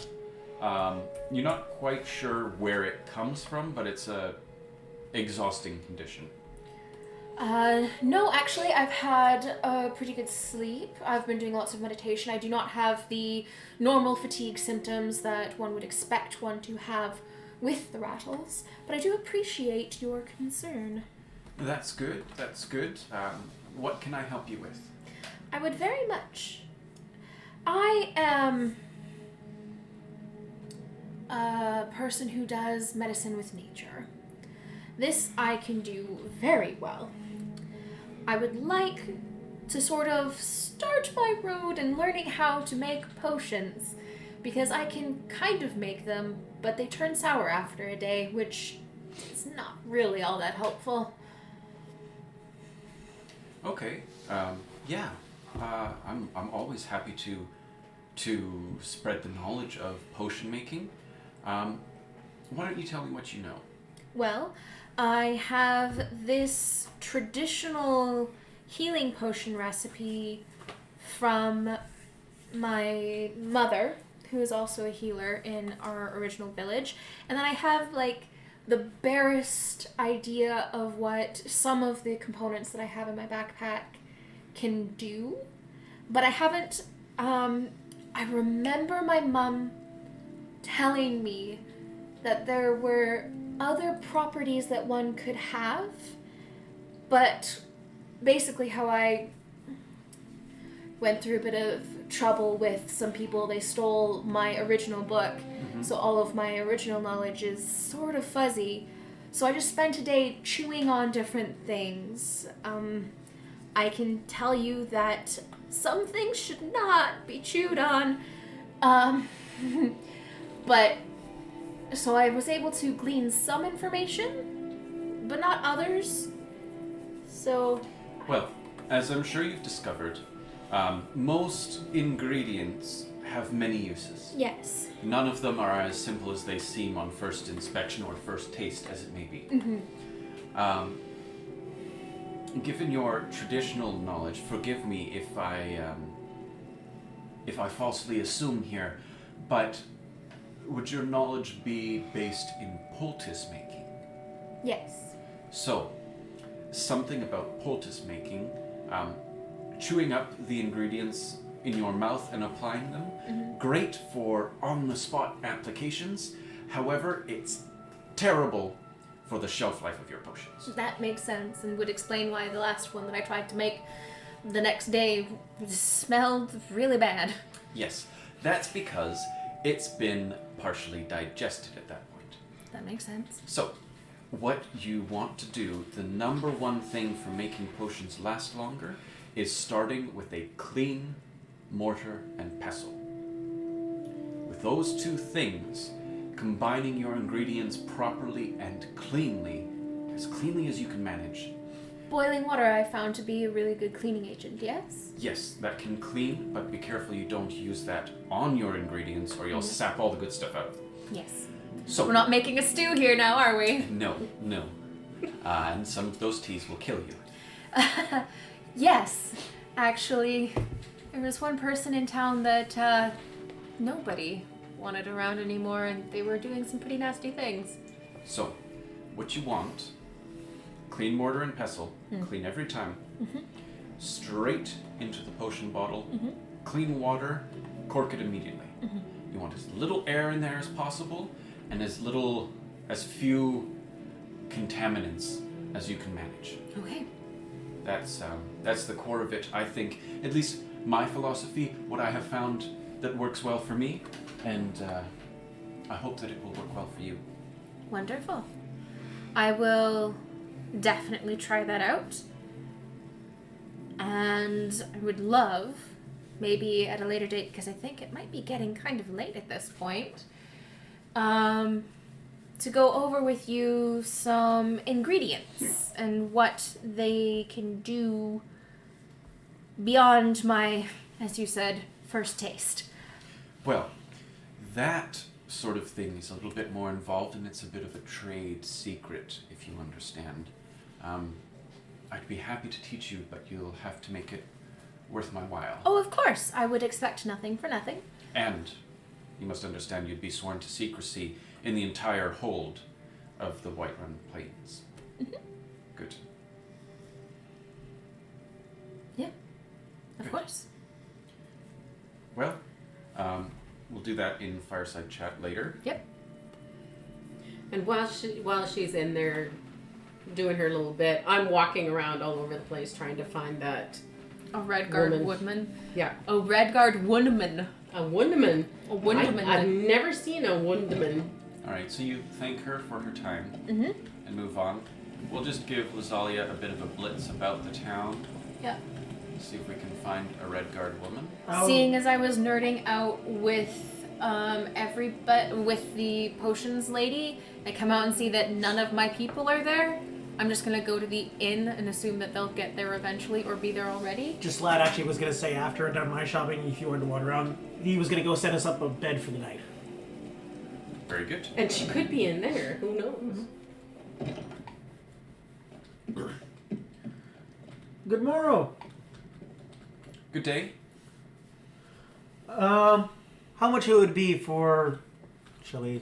You're not quite sure where it comes from, but it's a exhausting condition. No, actually, I've had a pretty good sleep. I've been doing lots of meditation. I do not have the normal fatigue symptoms that one would expect one to have with the rattles, but I do appreciate your concern. That's good. That's good. What can I help you with? I would very much. I am a person who does medicine with nature. This I can do very well. I would like to sort of start my road in learning how to make potions, because I can kind of make them, but they turn sour after a day, which is not really all that helpful. Okay. Yeah. I'm always happy to spread the knowledge of potion making. Why don't you tell me what you know? Well, I have this traditional healing potion recipe from my mother, who is also a healer in our original village. And then I have like the barest idea of what some of the components that I have in my backpack can do. But I haven't, I remember my mom telling me that there were other properties that one could have, but basically how I went through a bit of trouble with some people. They stole my original book, so all of my original knowledge is sort of fuzzy. So I just spent a day chewing on different things. I can tell you that some things should not be chewed on, but so I was able to glean some information, but not others. So... Well, as I'm sure you've discovered, most ingredients have many uses. Yes. None of them are as simple as they seem on first inspection or first taste, as it may be. Given your traditional knowledge, forgive me if I falsely assume here, but would your knowledge be based in poultice making? Yes. So, something about poultice making, chewing up the ingredients in your mouth and applying them, great for on-the-spot applications. However, it's terrible for the shelf life of your potions. That makes sense, and would explain why the last one that I tried to make the next day smelled really bad. Yes, that's because it's been partially digested at that point. That makes sense. So, what you want to do, the number one thing for making potions last longer, is starting with a clean mortar and pestle. With those two things, combining your ingredients properly and cleanly as you can manage. Boiling water I found to be a really good cleaning agent, yes? Yes, that can clean, but be careful you don't use that on your ingredients or you'll sap all the good stuff out of them. Yes. So, We're not making a stew here now, are we? No. And some of those teas will kill you. Yes. Actually, there was one person in town that nobody wanted around anymore, and they were doing some pretty nasty things. So, what you want, clean mortar and pestle, clean every time, straight into the potion bottle, clean water, cork it immediately. You want as little air in there as possible, and as few contaminants as you can manage. Okay. That's the core of it. I think, at least my philosophy, what I have found that works well for me, and I hope that it will work well for you. Wonderful. I will definitely try that out. And I would love, maybe at a later date, because I think it might be getting kind of late at this point, to go over with you some ingredients and what they can do beyond my, as you said, first taste. Well, that sort of thing is a little bit more involved, and it's a bit of a trade secret, if you understand. I'd be happy to teach you, but you'll have to make it worth my while. Oh, of course. I would expect nothing for nothing. And you must understand you'd be sworn to secrecy in the entire hold of the Whiterun Plains. Mm-hmm. Good. Yeah, of Good. course. Well, we'll do that in fireside chat later. Yep. And while she's in there doing her little bit, I'm walking around all over the place trying to find that A Redguard Woman. woodman. Yeah. A Redguard woodman. a wunderman. A wunderman. I've never seen a wunderman. Alright, so you thank her for her time Mm-hmm. and move on. We'll just give Lazalia a bit of a blitz about the town. Yeah. See if we can find a Redguard woman. Seeing as I was nerding out with with the potions lady, I come out and see that none of my people are there. I'm just gonna go to the inn and assume that they'll get there eventually or be there already. Just Lad actually was going to say after I'd done my shopping, if you wanted to wander around, he was going to go set us up a bed for the night. Very good. And she could be in there. Who knows? Good morrow. Good day. How much it would be for, shall we,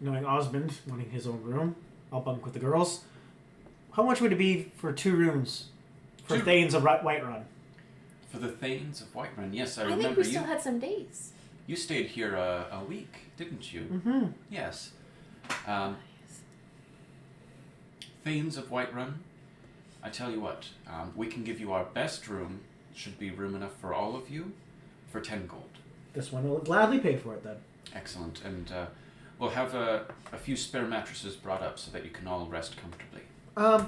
knowing Osmond wanting his own room, I'll bunk with the girls. How much would it be for 2 rooms for Two- Thanes of Whiterun? For the Thanes of Whiterun, yes, I I think remember we you. still had some days. You stayed here a week, didn't you? Mm-hmm. Yes. Thanes of Whiterun, I tell you what, we can give you our best room, should be room enough for all of you, for 10 gold. This one will gladly pay for it then. Excellent, and we'll have a few spare mattresses brought up so that you can all rest comfortably.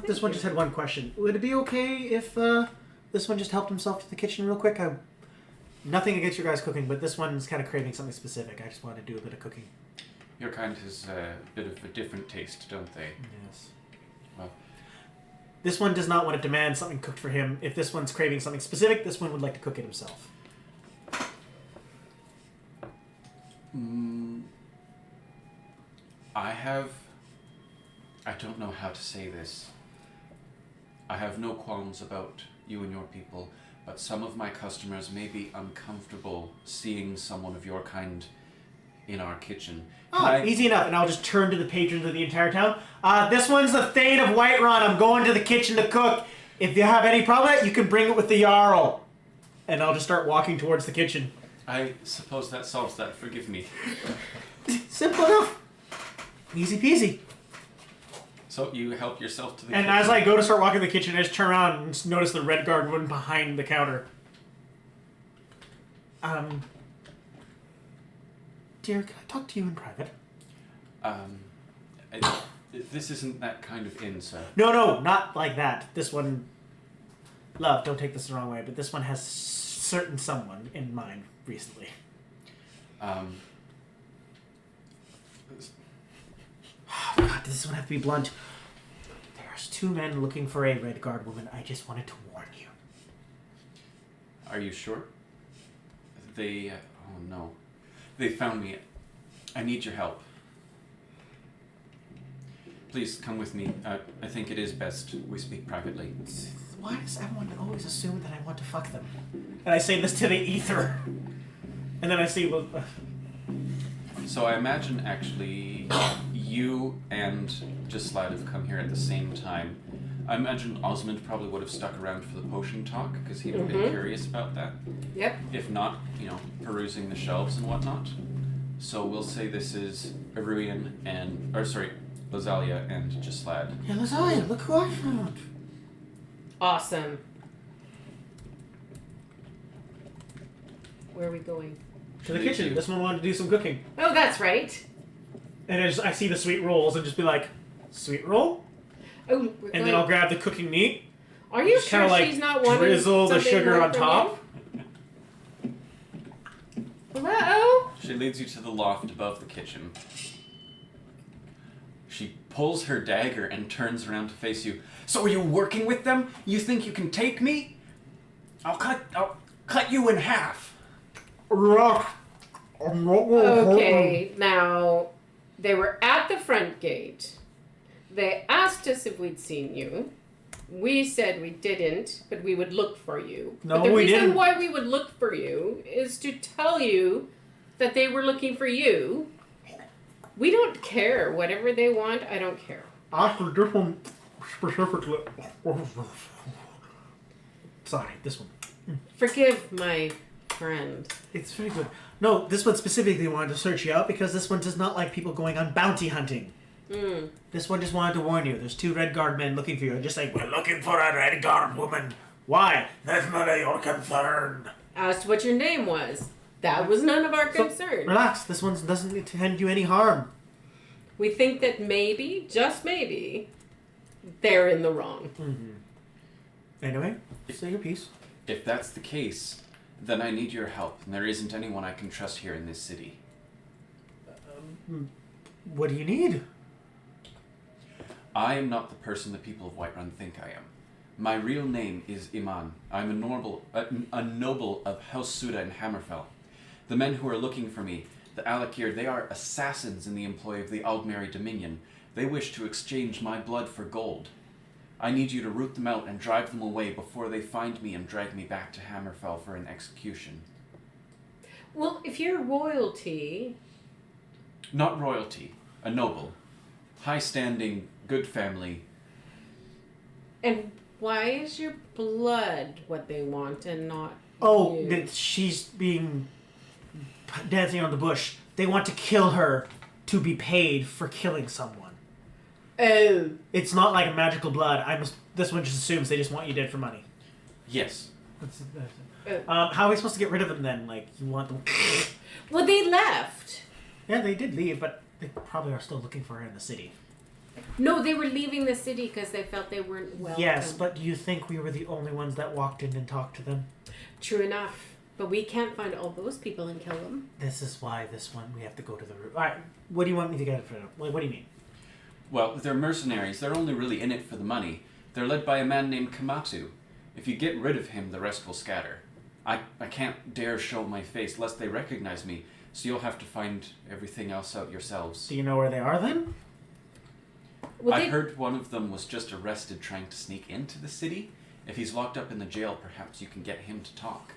This one just had one question. Would it be okay if this one just helped himself to the kitchen real quick? Nothing against your guys' cooking, but this one's kind of craving something specific. I just want to do a bit of cooking. Your kind has a bit of a different taste, don't they? Yes. Well, This one does not want to demand something cooked for him. If this one's craving something specific, this one would like to cook it himself. I don't know how to say this. I have no qualms about you and your people, but some of my customers may be uncomfortable seeing someone of your kind in our kitchen. Easy enough. And I'll just turn to the patrons of the entire town. This one's the Thane of Whiterun. I'm going to the kitchen to cook. If you have any problem with it, you can bring it with the Jarl. And I'll just start walking towards the kitchen. I suppose that solves that. Forgive me. Simple enough. Easy peasy. So you help yourself to the And kitchen. as I go to start walking the kitchen, I just turn around and notice the Redguard woman behind the counter. Dear, can I talk to you in private? This isn't that kind of inn, sir. No, not like that. This one... Love, don't take this the wrong way, but this one has certain someone in mind recently. Oh, God, does this one have to be blunt? There's 2 men looking for a Redguard woman. I just wanted to warn you. Are you sure? They... oh no. They found me. I need your help. Please, come with me. I think it is best we speak privately. Why does everyone always assume that I want to fuck them? And I say this to the ether. And then I see... Well, So I imagine, actually, you and Gislad have come here at the same time. I imagine Osmond probably would have stuck around for the potion talk, because he'd have been curious about that. Yep. If not, perusing the shelves and whatnot. So we'll say this is Aruian and... Lazalia and Gislad. Yeah, Lazalia, look who I found. Awesome. Where are we going? To the kitchen. This one wanted to do some cooking. Oh, that's right. And I see the sweet rolls and just be like, sweet roll? Oh, And then I'll grab the cooking meat. Are you just sure kinda, she's not wanting drizzle the something sugar more on from top. you? Hello? She leads you to the loft above the kitchen. She pulls her dagger and turns around to face you. So are you working with them? You think you can take me? I'll cut you in half. Rock. I'm not gonna hurt them. Okay, now, they were at the front gate. They asked us if we'd seen you. We said we didn't, but we would look for you. No, but the we reason didn't. why we would look for you is to tell you that they were looking for you. We don't care. Whatever they want, I don't care. Actually, this one specifically. Sorry, this one. Forgive my friend. It's very good. No, this one specifically wanted to search you out because this one does not like people going on bounty hunting. This one just wanted to warn you. There's 2 Red Guard men looking for you. Just like, we're looking for a Red Guard woman. Why? That's none of your concern. Asked what your name was. That was none of our concern. Relax. This one doesn't intend you any harm. We think that maybe, just maybe, they're in the wrong. Anyway, say your piece. If that's the case, then I need your help, and there isn't anyone I can trust here in this city. What do you need? I am not the person the people of Whiterun think I am. My real name is Iman. I'm a noble of House Suda in Hammerfell. The men who are looking for me, the Alakir, they are assassins in the employ of the Aldmeri Dominion. They wish to exchange my blood for gold. I need you to root them out and drive them away before they find me and drag me back to Hammerfell for an execution. Well, if you're royalty... Not royalty, a noble. High-standing, good family. And why is your blood what they want and not Oh, you? that she's being dancing on the bush. They want to kill her to be paid for killing someone. Oh. It's not like a magical blood. This one just assumes they just want you dead for money. Yes. How are we supposed to get rid of them then? Like, you want them... Well, they left. Yeah, they did leave, but they probably are still looking for her in the city. No, they were leaving the city because they felt they weren't welcome. Yes, but do you think we were the only ones that walked in and talked to them? True enough. But we can't find all those people and kill them. This is why this one, we have to go to the root. Alright, what do you want me to get for them? What do you mean? Well, they're mercenaries. They're only really in it for the money. They're led by a man named Kamatu. If you get rid of him, the rest will scatter. I can't dare show my face lest they recognize me, so you'll have to find everything else out yourselves. Do you know where they are then? Well, I heard one of them was just arrested trying to sneak into the city. If he's locked up in the jail, perhaps you can get him to talk.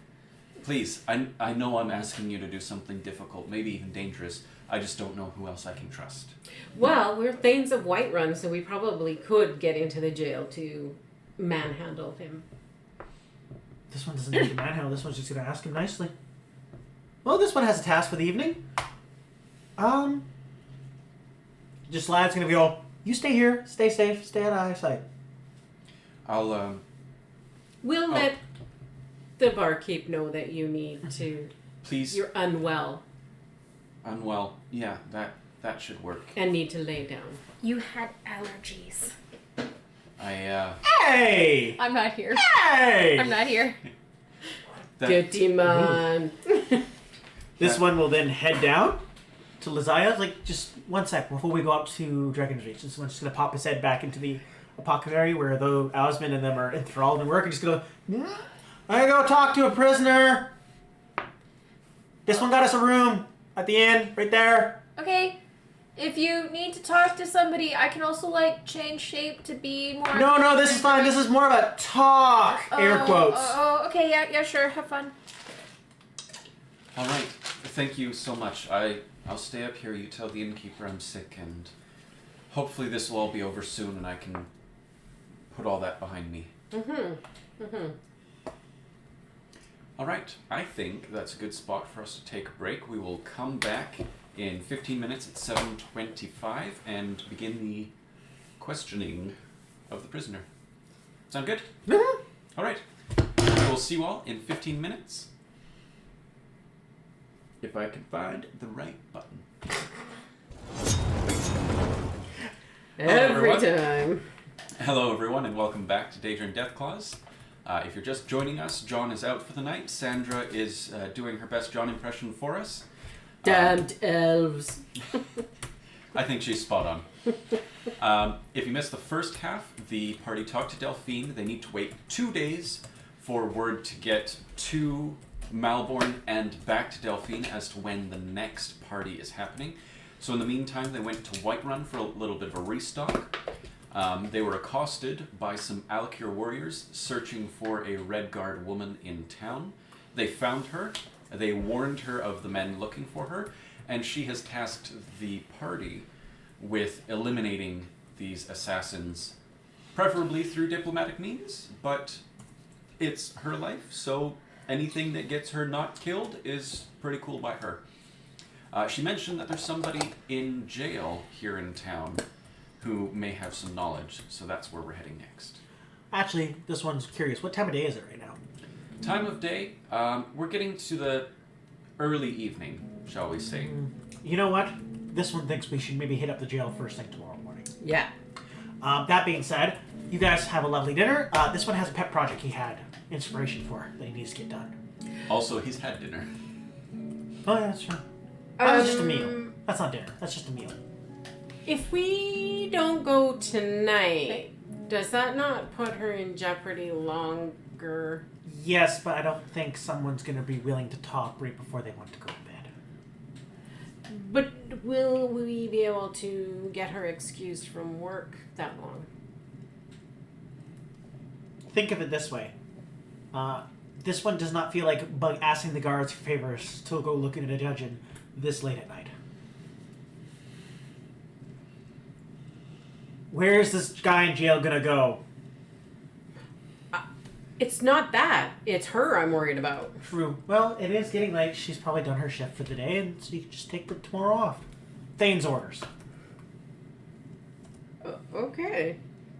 Please, I know I'm asking you to do something difficult, maybe even dangerous. I just don't know who else I can trust. Well, we're Thanes of Whiterun, so we probably could get into the jail to manhandle him. This one doesn't need to manhandle. This one's just going to ask him nicely. Well, this one has a task for the evening. Just lad's going to go, you stay here, stay safe, stay out of eyesight. I'll, We'll let the barkeep know that you need to... Please. You're unwell Unwell. Yeah, that should work. and need to lay down. You had allergies. Hey! I'm not here. Hey! I'm not here. Dirty man. This one will then head down to Lazalia. Like, just 1 sec before we go up to Dragon's Reach. This one's just going to pop his head back into the apothecary where though Osmond and them are enthralled in work. And just going to I gotta go talk to a prisoner. This one got us a room at the inn, right there. Okay. If you need to talk to somebody, I can also, like, change shape to be more... No, this is fine. This is more of a talk. Air quotes. Okay, yeah, sure. Have fun. All right. Thank you so much. I'll stay up here. You tell the innkeeper I'm sick, and hopefully this will all be over soon, and I can put all that behind me. All right, I think that's a good spot for us to take a break. We will come back in 15 minutes at 7:25 and begin the questioning of the prisoner. Sound good? All right. We'll see you all in 15 minutes. If I can find the right button. Every everyone. time. Hello, everyone, and welcome back to Daedra and Deathclaws. If you're just joining us, John is out for the night. Sandra is doing her best John impression for us. Damned elves. I think she's spot on. If you missed the first half, the party talked to Delphine. They need to wait 2 days for word to get to Malborn and back to Delphine as to when the next party is happening. So in the meantime, they went to Whiterun for a little bit of a restock. They were accosted by some Alkir warriors searching for a Redguard woman in town. They found her. They warned her of the men looking for her, and she has tasked the party with eliminating these assassins, preferably through diplomatic means, but it's her life, so anything that gets her not killed is pretty cool by her. She mentioned that there's somebody in jail here in town who may have some knowledge, so that's where we're heading next. Actually, this one's curious. What time of day is it right now? Time of day, we're getting to the early evening, shall we say. You know what? This one thinks we should maybe hit up the jail first thing tomorrow morning. Yeah. That being said, you guys have a lovely dinner. This one has a pet project he had inspiration for that he needs to get done. Also, he's had dinner. Oh, yeah, that's true. That's just a meal. That's not dinner. That's just a meal. If we don't go tonight, does that not put her in jeopardy longer? Yes, but I don't think someone's going to be willing to talk right before they want to go to bed. But will we be able to get her excused from work that long? Think of it this way. This one does not feel like asking the guards for favors to go look into a dungeon this late at night. Where is this guy in jail gonna go? It's not that. It's her I'm worried about. True. Well, it is getting late. She's probably done her shift for the day, and so you can just take tomorrow off. Thane's orders. Okay.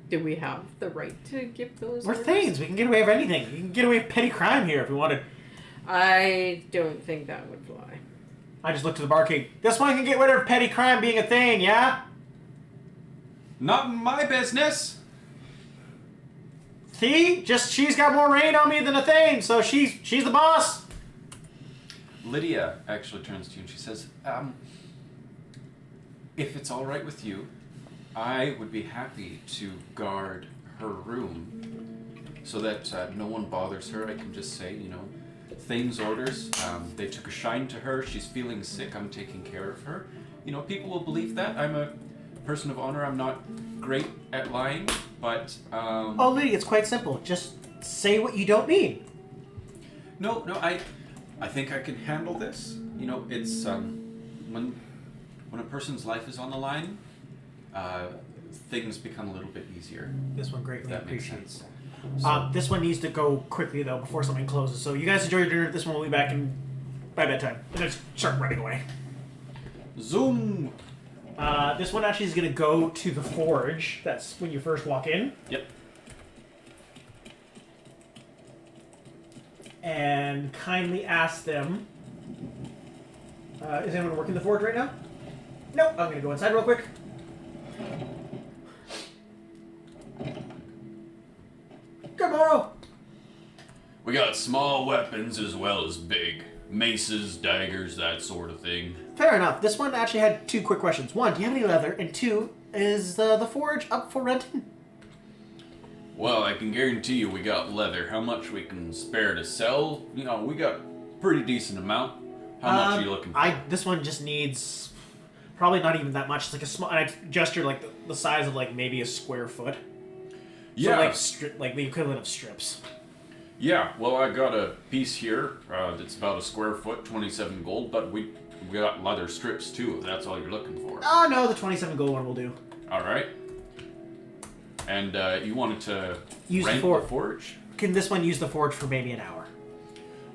Do we have the right to give those We're orders? Thanes. We can get away with anything. You can get away with petty crime here if we wanted. I don't think that would fly. I just looked to the barkeep. This one can get rid of petty crime being a thing, yeah? Not my business! See? Just she's got more reign on me than a thing, so she's the boss. Lydia actually turns to you and she says, if it's all right with you, I would be happy to guard her room so that no one bothers her. I can just say, Thane's orders, they took a shine to her. She's feeling sick. I'm taking care of her. People will believe that. I'm a person of honor. I'm not great at lying, but... Oh, Lydia, it's quite simple. Just say what you don't mean. No, I think I can handle this. It's, when a person's life is on the line, things become a little bit easier. This one greatly That makes appreciates. sense. So, This one needs to go quickly, though, before something closes. So you guys enjoy your dinner. This one will be back by bedtime. And then start running away. zoom! This one actually is going to go to the forge. That's when you first walk in. Yep. And kindly ask them... is anyone working the forge right now? Nope. I'm going to go inside real quick. Good morrow. We got small weapons as well as big. Maces, daggers, that sort of thing. Fair enough. This one actually had two quick questions. One, do you have any leather? And two, is the forge up for renting? Well, I can guarantee you we got leather. How much we can spare to sell? We got pretty decent amount. How much are you looking for? This one just needs probably not even that much. It's like a small. And I gestured like the size of like maybe a square foot. Yeah. So like the equivalent of strips. Yeah, well, I got a piece here that's about a square foot, 27 gold, but we got leather strips too, if that's all you're looking for. Oh no, the 27 gold one will do. All right. And you wanted to Use the rent forge. the forge? Can this one use the forge for maybe an hour?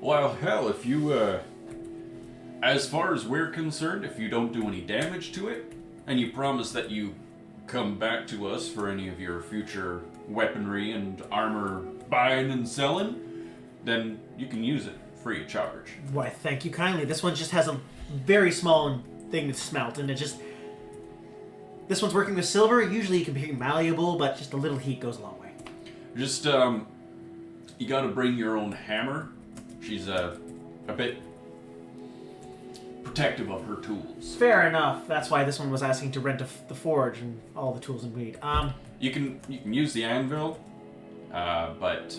Well, hell, if you, as far as we're concerned, if you don't do any damage to it, and you promise that you come back to us for any of your future weaponry and armor buying and selling, then you can use it free of charge. Why, thank you kindly. This one just has a very small thing to smelt, and it just... This one's working with silver. Usually it can be malleable, but just a little heat goes a long way. Just, you gotta bring your own hammer. She's, a bit protective of her tools. Fair enough. That's why this one was asking to rent the forge and all the tools and we need. You can use the anvil, but,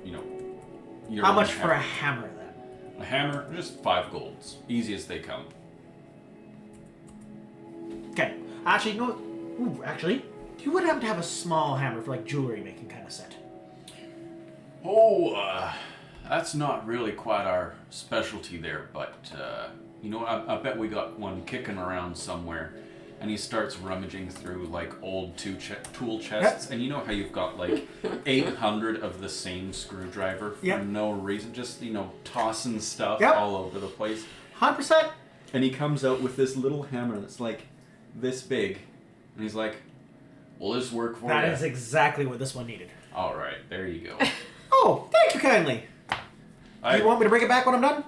you know... your How own much for a hammer. hammer, then? A hammer, just 5 golds. Easy as they come. Okay. Actually, you know what? Ooh, actually, you would happen to have a small hammer for, like, jewelry making kind of set. Oh, that's not really quite our specialty there, but, you know, I bet we got one kicking around somewhere. And he starts rummaging through, like, old tool chests. And you know how you've got, like, 800 of the same screwdriver for no reason? Just, you know, tossing stuff all over the place. 100%. And he comes out with this little hammer that's, like, this big. And he's like, will this work for you? That is exactly what this one needed. All right, there you go. Oh, thank you kindly. Do you want me to bring it back when I'm done?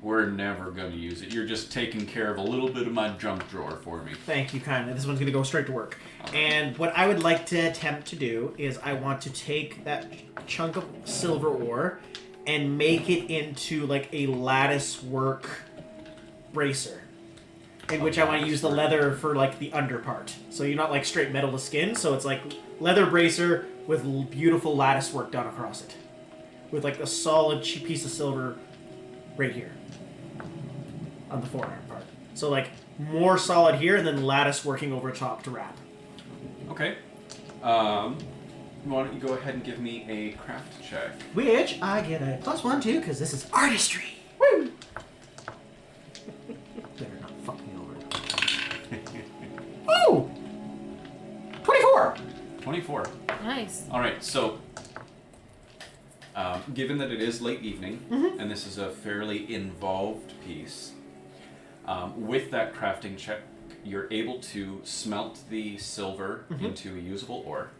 We're never going to use it. You're just taking care of a little bit of my junk drawer for me. Thank you kindly. This one's going to go straight to work. And what I would like to attempt to do is I want to take that chunk of silver ore and make it into like a lattice work bracer. In which I want to use the leather for like the under part. So you're not like straight metal to skin, so it's like leather bracer with beautiful lattice work done across it. With like a solid piece of silver right here. On the forearm part. So like more solid here and then lattice working over top to wrap. Okay. Why don't you go ahead and give me a craft check? Which I get a +1 too, because this is artistry. Woo! Better not fuck me over. Oh! 24! 24. Nice. All right, so given that it is late evening, and this is a fairly involved piece, with that crafting check, you're able to smelt the silver into a usable ore.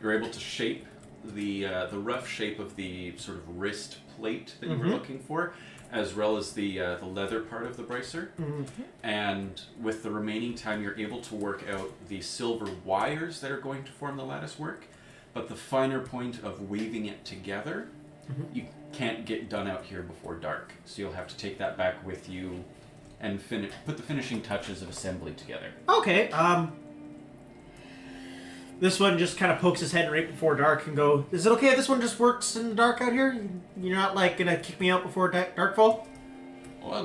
You're able to shape the rough shape of the sort of wrist plate that you were looking for, as well as the leather part of the bracer. And with the remaining time, you're able to work out the silver wires that are going to form the lattice work. But the finer point of weaving it together, you can't get done out here before dark. So you'll have to take that back with you and put the finishing touches of assembly together. Okay, this one just kind of pokes his head right before dark and go, is it okay if this one just works in the dark out here? You're not like gonna kick me out before darkfall? Well,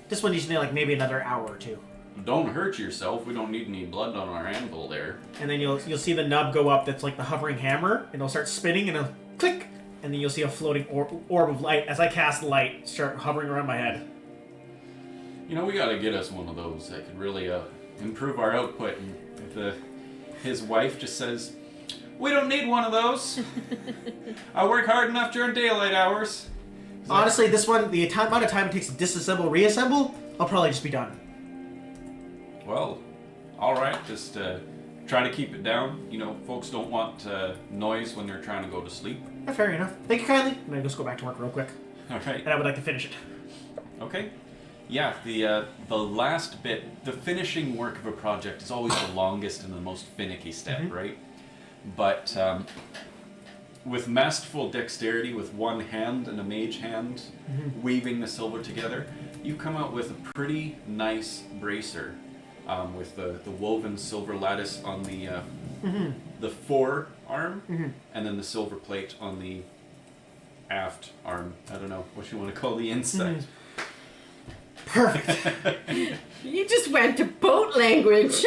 This one needs to be like maybe another hour or two. don't hurt yourself. We don't need any blood on our anvil there. And then you'll see the nub go up that's like the hovering hammer, and it'll start spinning and it'll click, and then you'll see a floating orb of light as I cast light start hovering around my head. You know, we gotta get us one of those that could really improve our output. And if his wife just says, we don't need one of those. I work hard enough during daylight hours. Honestly, this one, the amount of time it takes to disassemble, reassemble, I'll probably just be done. Well, all right. Just try to keep it down. You know, folks don't want noise when they're trying to go to sleep. Yeah, fair enough. Thank you kindly. I'm gonna just go back to work real quick. All right. And I would like to finish it. Okay. Yeah, the last bit, the finishing work of a project is always the longest and the most finicky step, right? But with masterful dexterity, with one hand and a mage hand, weaving the silver together, you come out with a pretty nice bracer with the woven silver lattice on the forearm, and then the silver plate on the aft arm. I don't know what you want to call the inside. Perfect. You just went to boat language.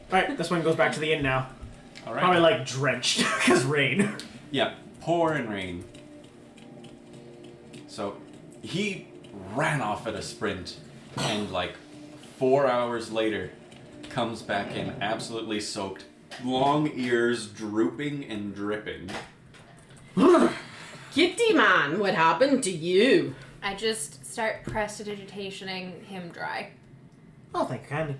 Alright, this one goes back to the inn now. All right. Probably like drenched, because rain. Yeah, pouring rain. So he ran off at a sprint, and like 4 hours later, comes back in absolutely soaked, long ears drooping and dripping. Kitty man, what happened to you? I just start prestidigitationing him dry. Oh, thank you kindly.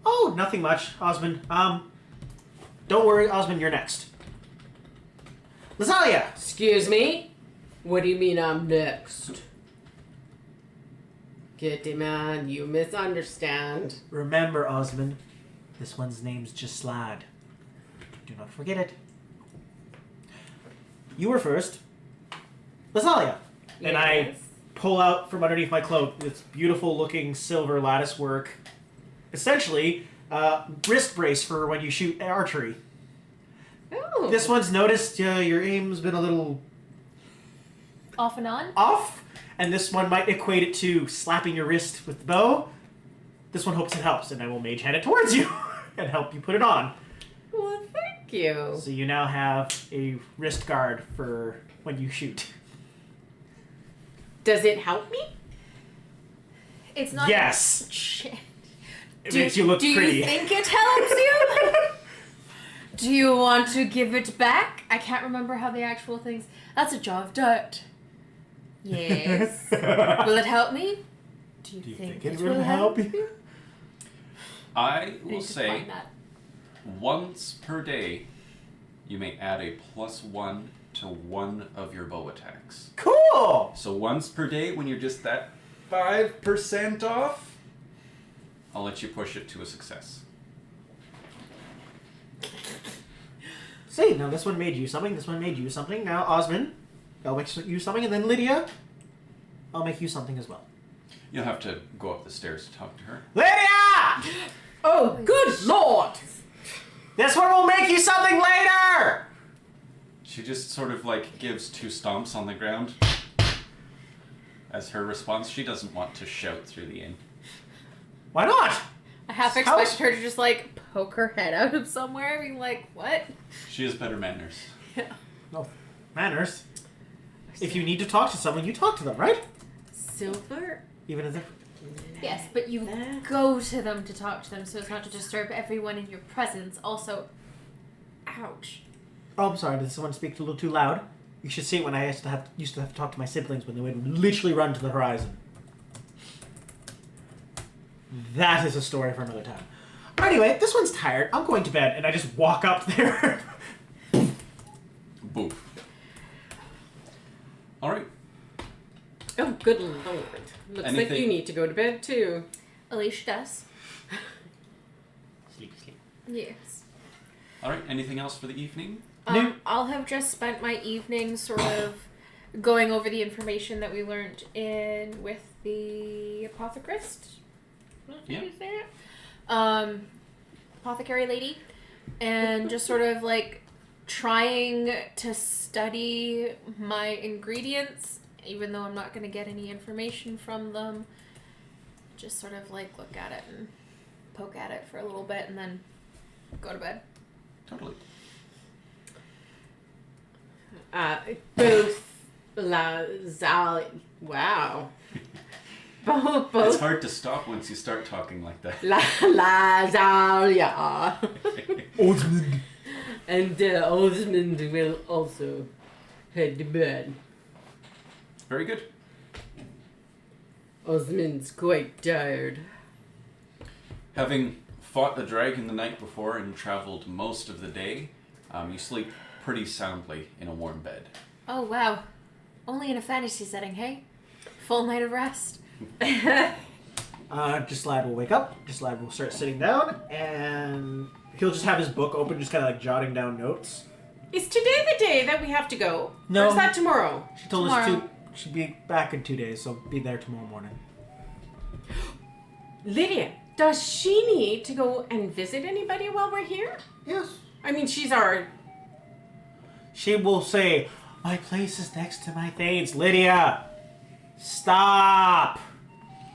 Oh, nothing much, Osmond. Don't worry, Osmond, you're next. Lazalia! Excuse me? What do you mean I'm next? Kitty man, you misunderstand. Remember, Osmond, this one's name's just Slad. Do not forget it. You were first. Lazalia! And I Yes. pull out from underneath my cloak this beautiful looking silver lattice work. Essentially, wrist brace for when you shoot archery. Oh. This one's noticed your aim's been a little Off and on? off, and this one might equate it to slapping your wrist with the bow. This one hopes it helps, and I will mage hand it towards you and help you put it on. Well, thank you. So you now have a wrist guard for when you shoot. Does it help me? It's not. Yes! Shit. It makes you look do pretty. you think it helps you? Do you want to give it back? I can't remember how the actual things. That's a jaw of dirt. Yes. Will it help me? Do you, think, it will help you? I I will need to say find that. once per day, you may add a +1 to one of your bow attacks. Cool! So once per day, when you're just that 5% off, I'll let you push it to a success. See, now this one made you something, this one made you something. Now, Osmond, I'll make you something, and then Lydia, I'll make you something as well. You'll have to go up the stairs to talk to her. Lydia! Oh, good lord! This one will make you something later! She just sort of like gives 2 stomps on the ground as her response. She doesn't want to shout through the inn. Why not? I half expected her to just like poke her head out of somewhere, being like, "What?" She has better manners. No, manners. If you need to talk to someone, you talk to them, right? Silver? Even if Yes, but you go to them to talk to them, so it's not to disturb everyone in your presence. Also, ouch. Oh, I'm sorry. Did someone speak a little too loud? You should see it when I used to have to talk to my siblings when they would literally run to the horizon. That is a story for another time. Anyway, this one's tired. I'm going to bed, and I just walk up there. Boof. All right. Oh, good lord. Looks like Anything- you need to go to bed too. Alicia does. Sleep, sleep. Yes. All right. Anything else for the evening? I'll have just spent my evening sort of going over the information that we learned in with the apothecarist. Yeah. Apothecary lady, and just sort of like trying to study my ingredients, even though I'm not going to get any information from them. Just sort of like look at it and poke at it for a little bit, and then go to bed. Totally. Both wow. Both. It's hard to stop once you start talking like that. Lazalia. Osmond. And Osmond will also head to bed. Very good. Osmond's quite tired. Having fought the dragon the night before and traveled most of the day, you sleep pretty soundly in a warm bed. Oh wow, only in a fantasy setting, hey? Full night of rest. Gislad will wake up. Gislad will start sitting down, and he'll just have his book open, just kind of like jotting down notes. Is today the day that we have to go? No. Or is that tomorrow? She told us Tomorrow. she'd be back in 2 days, so be there tomorrow morning. Lydia, does she need to go and visit anybody while we're here? Yes. I mean, she's our... She will say, "My place is next to my Thanes." Lydia, stop!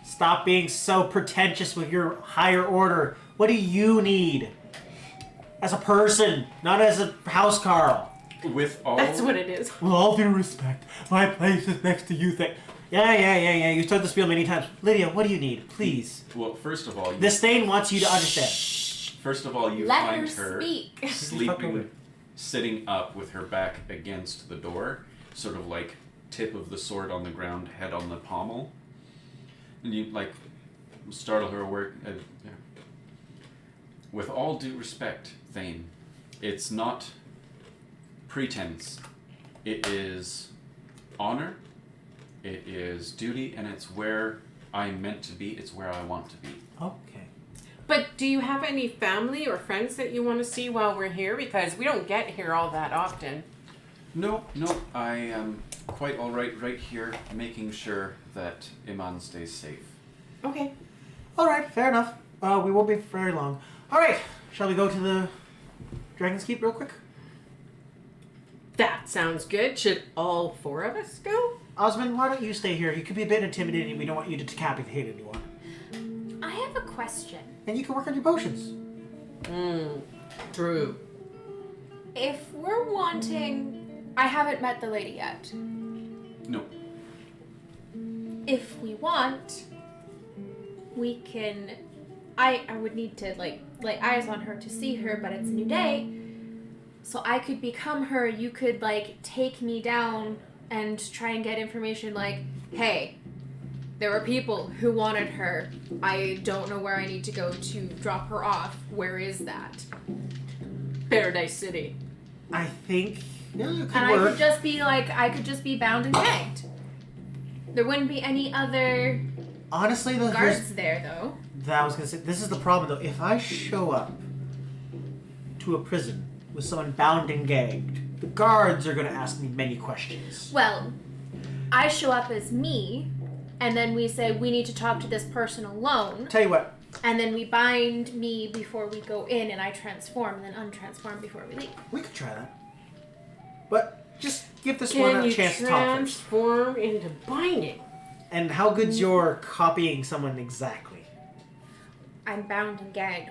Stop being so pretentious with your higher order. What do you need? As a person, not as a housecarl. With all That's what it is. With all due respect, my place is next to you. Yeah. You started the spiel many times. Lydia, what do you need? Please. Well, first of all, This Thane wants you to understand. First of all, you Let find her her speak. Fuck over sleeping, it. sitting up with her back against the door, sort of like tip of the sword on the ground, head on the pommel. And you, like, startle her awake. Yeah. With all due respect, Thane, it's not pretense. It is honor, it is duty, and it's where I'm meant to be, it's where I want to be. Okay. But do you have any family or friends that you want to see while we're here? Because we don't get here all that often. No, I am quite alright right here, making sure that Iman stays safe. Okay. Alright, fair enough. We won't be very long. Alright, shall we go to the Dragon's Keep real quick? That sounds good. Should all 4 of us go? Osmond, why don't you stay here? You could be a bit intimidating. We don't want you to decapitate anyone. I have a question. And you can work on your potions. True. If we're wanting... I haven't met the lady yet. No. If we want, we can... I would need to, like, lay eyes on her to see her, but it's a new day. So I could become her, you could, like, take me down and try and get information like, hey, there were people who wanted her. I don't know where I need to go to drop her off. Where is that? Paradise City. I think... Yeah, it could And work. I could just be, like, I could just be bound and gagged. There wouldn't be any other Honestly, though, guards there, though. I was going to say, this is the problem, though. If I show up to a prison with someone bound and gagged, the guards are going to ask me many questions. Well, I show up as me, and then we say we need to talk to this person alone, Tell you what, and then we bind me before we go in, and I transform, and then untransform before we leave. we could try that. But just give this one Can a you chance to talk first. transform into binding? And how good's your copying someone exactly? I'm bound and gagged.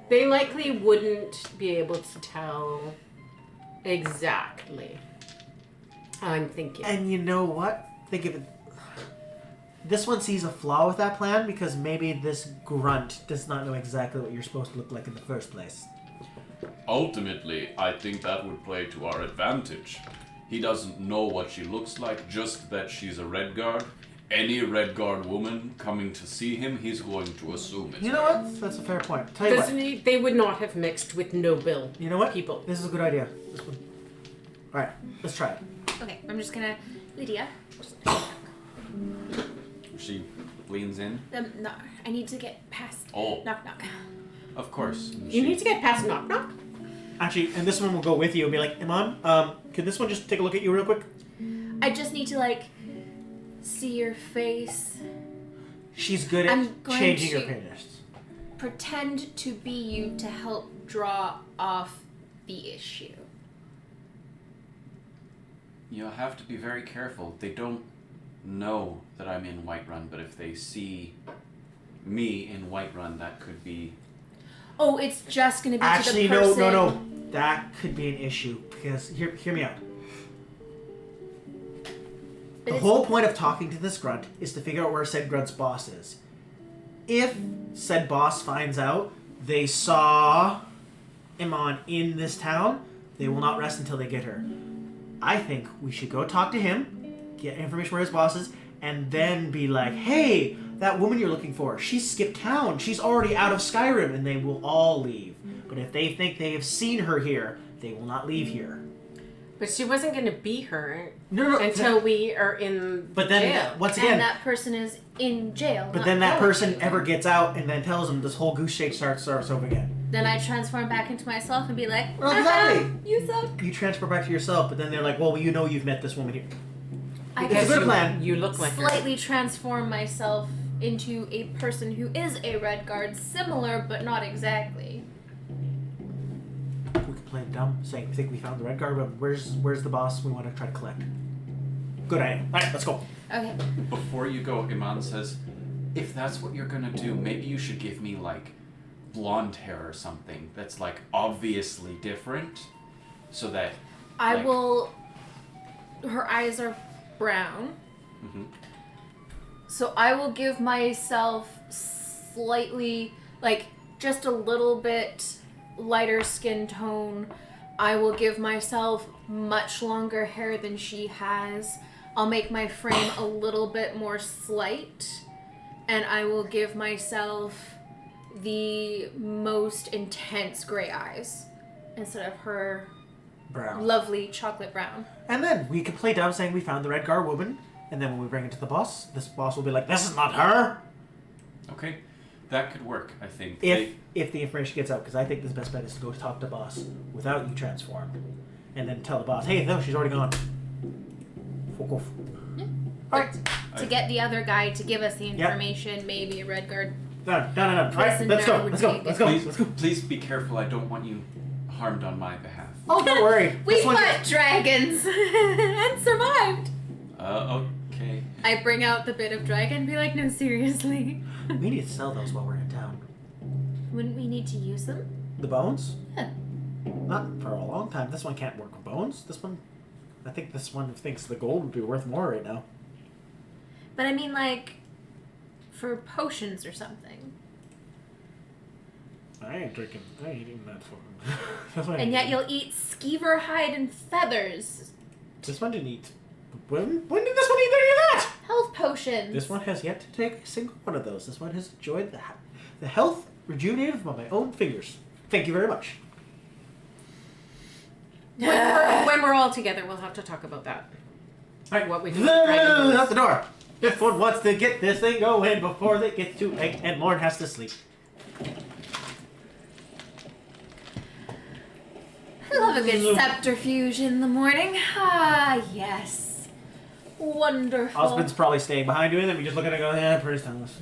They likely wouldn't be able to tell exactly. I'm thinking. And you know what? Think of it. This one sees a flaw with that plan because maybe this grunt does not know exactly what you're supposed to look like in the first place. Ultimately, I think that would play to our advantage. He doesn't know what she looks like, just that she's a Redguard. Any Redguard woman coming to see him, he's going to assume it's You know her. what? That's a fair point. Tell you Doesn't what. he? They would not have mixed with noble You know what? people. This is a good idea. This one. All right, let's try it. Okay, I'm just gonna... Lydia. She leans in. No, I need to get past... Oh, Knock, knock. of course. And You she- need to get past knock knock. Actually, and this one will go with you and be like, Iman, could this one just take a look at you real quick? I just need to, like, see your face. She's good I'm at going changing to- your appearance. Pretend to be you to help draw off the issue. You'll have to be very careful. They don't know that I'm in Whiterun, but if they see me in Whiterun, that could be... Oh, it's just gonna be Actually, to the person. no. That could be an issue because hear me out. But The it's- whole point of talking to this grunt is to figure out where said grunt's boss is. If said boss finds out they saw Iman in this town, they will not rest until they get her. I think we should go talk to him, get information where his boss is, and then be like, hey, that woman you're looking for, she skipped town. She's already out of Skyrim, and they will all leave. But if they think they have seen her here, they will not leave here. But she wasn't going to be her No. until we are in But then, jail. once And again, that person is in jail. but not then that going person to. ever gets out and then tells them this whole goose shake starts over again. Then I transform back into myself and be like, Well, "Haha, exactly. you suck. You transfer back to yourself, but then they're like, well, you know you've met this woman here. I It's a can good plan. You look like her. slightly transform myself into a person who is a Redguard, similar but not exactly. We could play it dumb, saying, I think we found the red guard, but where's the boss we want to try to collect? Good idea. Alright, let's go. Okay. Before you go, Iman says, if that's what you're gonna do, maybe you should give me, like, blonde hair or something that's, like, obviously different, so that... I like- will... Her eyes are brown. Mhm. So I will give myself slightly, like, just a little bit lighter skin tone. I will give myself much longer hair than she has. I'll make my frame a little bit more slight. And I will give myself the most intense gray eyes instead of her Brown. lovely chocolate brown. And then we can play dumb saying we found the Redgar woman. And then when we bring it to the boss, this boss will be like, this is not her! Okay, that could work, I think. If the information gets out, because I think the best bet is to go talk to boss without you transform. And then tell the boss, hey, no, she's already gone. Fuck off. Yeah. Alright. To get the other guy to give us the information, maybe a Redguard. No. Alright, let's go. Please be careful. I don't want you harmed on my behalf. Oh, don't worry. We fought dragons and survived. Okay. I bring out the bit of dragon and be like, no, seriously. We need to sell those while we're in town. Wouldn't we need to use them? The bones? Yeah. Not for a long time. This one can't work with bones. I think this one thinks the gold would be worth more right now. But I mean, like, for potions or something. I ain't eating that for And yet you'll eat skeever hide and feathers. This one didn't eat. When did this one eat any of that? Health potions. This one has yet to take a single one of those. This one has enjoyed the health rejuvenated by my own fingers. Thank you very much. When we're all together, we'll have to talk about that. Alright, What we do with dragons. out the door. This one wants to get this thing going before it gets too late and Lorne has to sleep. I love a good subterfuge in the morning. Ah, yes. Wonderful. Osmond's probably staying behind you and then we just look at it and go, yeah, pretty timeless.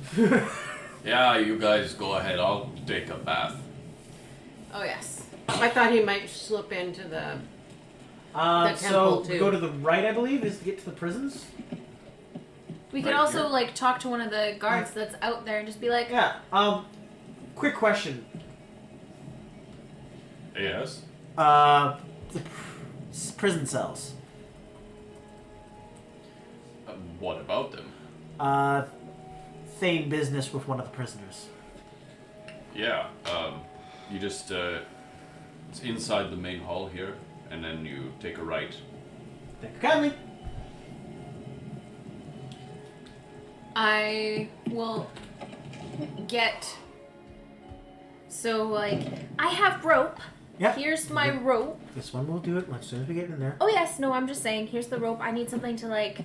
Yeah, you guys go ahead. I'll take a bath. Oh, yes. I thought he might slip into the So temple, we too. go to the right, I believe, is to get to the prisons. We could Right also, here. like, talk to one of the guards that's out there and just be like, Yeah. Quick question. Yes. The prison cells. What about them? Same business with one of the prisoners. Yeah. You just it's inside the main hall here, and then you take a right. Thank you kindly. I will get... So, like, I have rope. Yeah. Here's my rope. This one will do it as soon as we get in there. Oh, yes. No, I'm just saying. Here's the rope. I need something to, like,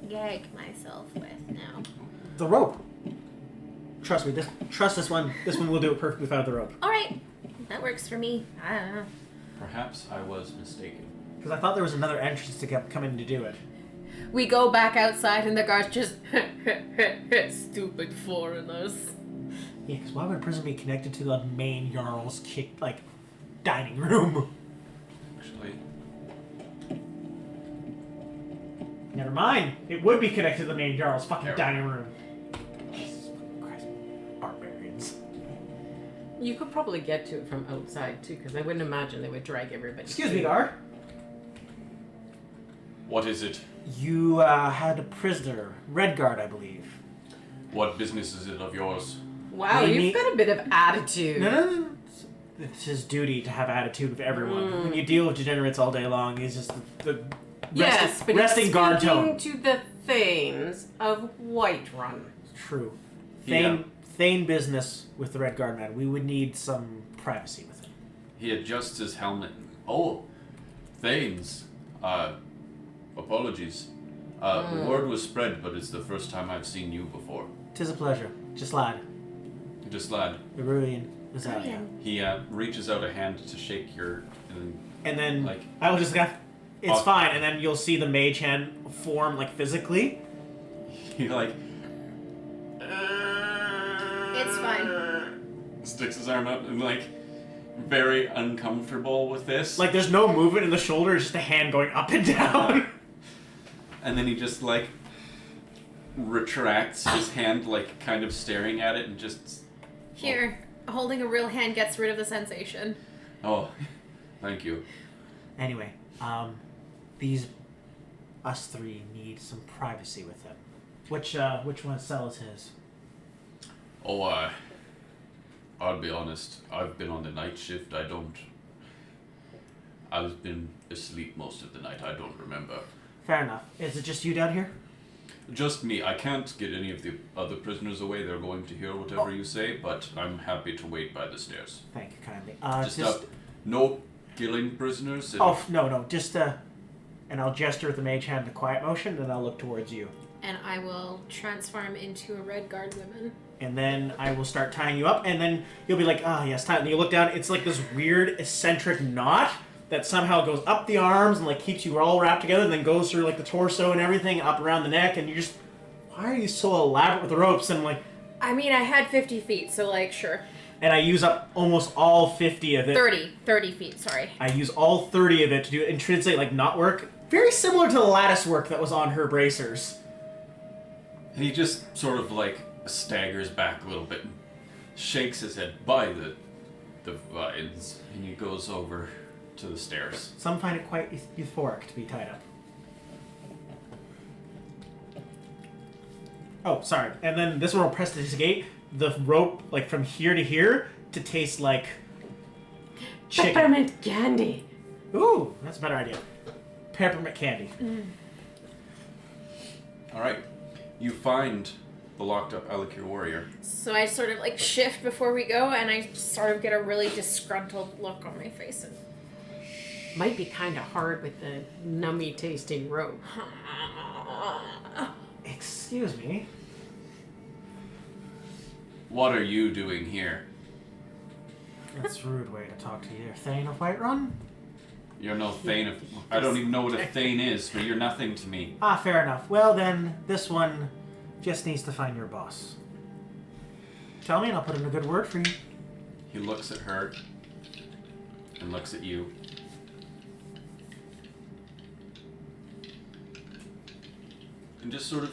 gag myself with now. The rope. Trust me. Trust this one. This one will do it perfectly without the rope. All right. That works for me. I don't know. Perhaps I was mistaken. Because I thought there was another entrance to come in to do it. We go back outside and the guards just... Stupid foreigners. Yeah, because why would a prison be connected to the main Jarl's dining room? Actually, Never mind. It would be connected to the main Jarl's fucking There. dining room. Jesus fucking Christ. Barbarians. You could probably get to it from outside too, because I wouldn't imagine they would drag everybody. Excuse to me, it. guard. what is it? You had a prisoner, Redguard, I believe. What business is it of yours? Wow, We you've need- got a bit of attitude. No. It's his duty to have attitude with everyone. When you deal with degenerates all day long, he's just the Yes, but resting he's guard speaking tone. to the Thanes of Whiterun. True. Yeah. Thane business with the Red Guard man. We would need some privacy with him. He adjusts his helmet. Oh, Thanes. Apologies. Word was spread, but it's the first time I've seen you before. 'Tis a pleasure. Just lad. Just lad. The Ruin Azalia. He reaches out a hand to shake your, and And then Like- I will just go, it's Oh. fine, and then you'll see the mage hand form physically. he It's fine. sticks his arm out and very uncomfortable with this. There's no movement in the shoulder, it's just a hand going up and down. And then he just retracts his hand, kind of staring at it, and just. Here, holding a real hand gets rid of the sensation. Oh, thank you. Anyway, us three need some privacy with him. Which one cell is his? Oh, I'll be honest. I've been on the night shift. I've been asleep most of the night. I don't remember. Fair enough. Is it just you down here? Just me. I can't get any of the other prisoners away. They're going to hear whatever you say, but I'm happy to wait by the stairs. Thank you kindly. No killing prisoners. Oh, no. Just, and I'll gesture with the mage hand in a quiet motion, and I'll look towards you. And I will transform into a red guard woman. And then I will start tying you up, and then you'll be like, yes, time. And you look down, it's like this weird, eccentric knot that somehow goes up the arms and, like, keeps you all wrapped together, and then goes through, like, the torso and everything, up around the neck, and you just, why are you so elaborate with the ropes? And, like... I mean, I had 50 feet, so, like, sure. And I use up almost all 50 of it. 30 feet, sorry. I use all 30 of it to do intrinsic, like, knot work. Very similar to the lattice work that was on her bracers. He just sort of, like, staggers back a little bit and shakes his head by the vines, and he goes over to the stairs. Some find it quite euphoric to be tied up. Oh, sorry. And then this one will press his gate, the rope, like, from here to here, to taste like chicken. Peppermint candy. Ooh, that's a better idea. Peppermint candy. Alright. You find the locked up Alikir warrior. So I sort of, like, shift before we go, and I sort of get a really disgruntled look on my face. Might be kind of hard with the nummy tasting rope. Excuse me. What are you doing here? That's a rude way to talk to you. Thane of Whiterun? You're no Thane of... I don't even know what a Thane is, but you're nothing to me. Ah, fair enough. Well then, this one just needs to find your boss. Tell me and I'll put in a good word for you. He looks at her and looks at you. And just sort of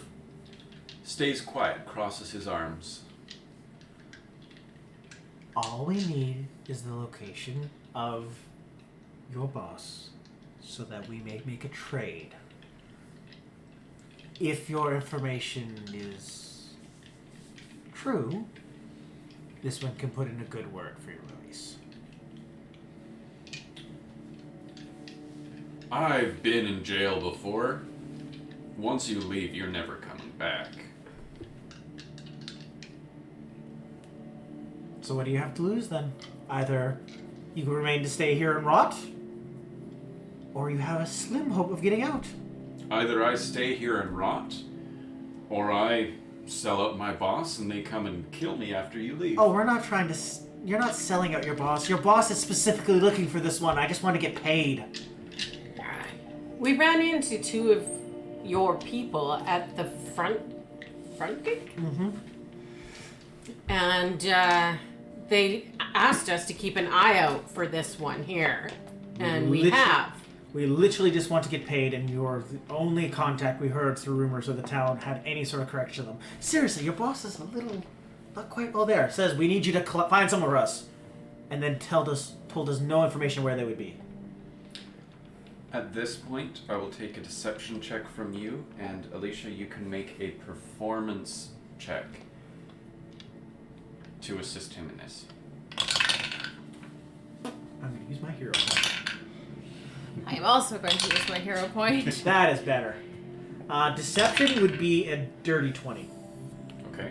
stays quiet, crosses his arms. All we need is the location of your boss so that we may make a trade. If your information is true, this one can put in a good word for your release. I've been in jail before. Once you leave, you're never coming back. So what do you have to lose then? Either you can remain to stay here and rot, or you have a slim hope of getting out. Either I stay here and rot, or I sell out my boss and they come and kill me after you leave. Oh, we're not trying to... You're not selling out your boss. Your boss is specifically looking for this one. I just want to get paid. We ran into two of your people at the front gate? Mm-hmm. And they asked us to keep an eye out for this one here. And we have. We literally just want to get paid, and you're the only contact we heard through rumors of the town had any sort of correction to them. Seriously, your boss is a little... not quite all there. Says, we need you to find someone for us. And then told us no information where they would be. At this point, I will take a deception check from you, and Alicia, you can make a performance check to assist him in this. I'm going to use my hero point. I am also going to use my hero point. That is better. Deception would be a dirty 20. Okay.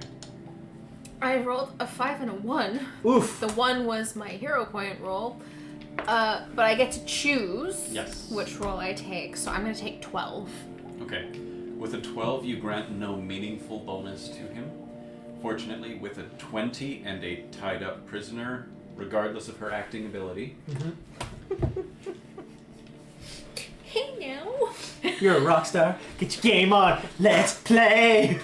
I rolled a 5 and a 1. Oof. The 1 was my hero point roll. But I get to choose which roll I take, so I'm going to take 12. Okay. With a 12, you grant no meaningful bonus to him. Fortunately, with a 20 and a tied-up prisoner, regardless of her acting ability... Hey now! You're a rock star. Get your game on. Let's play!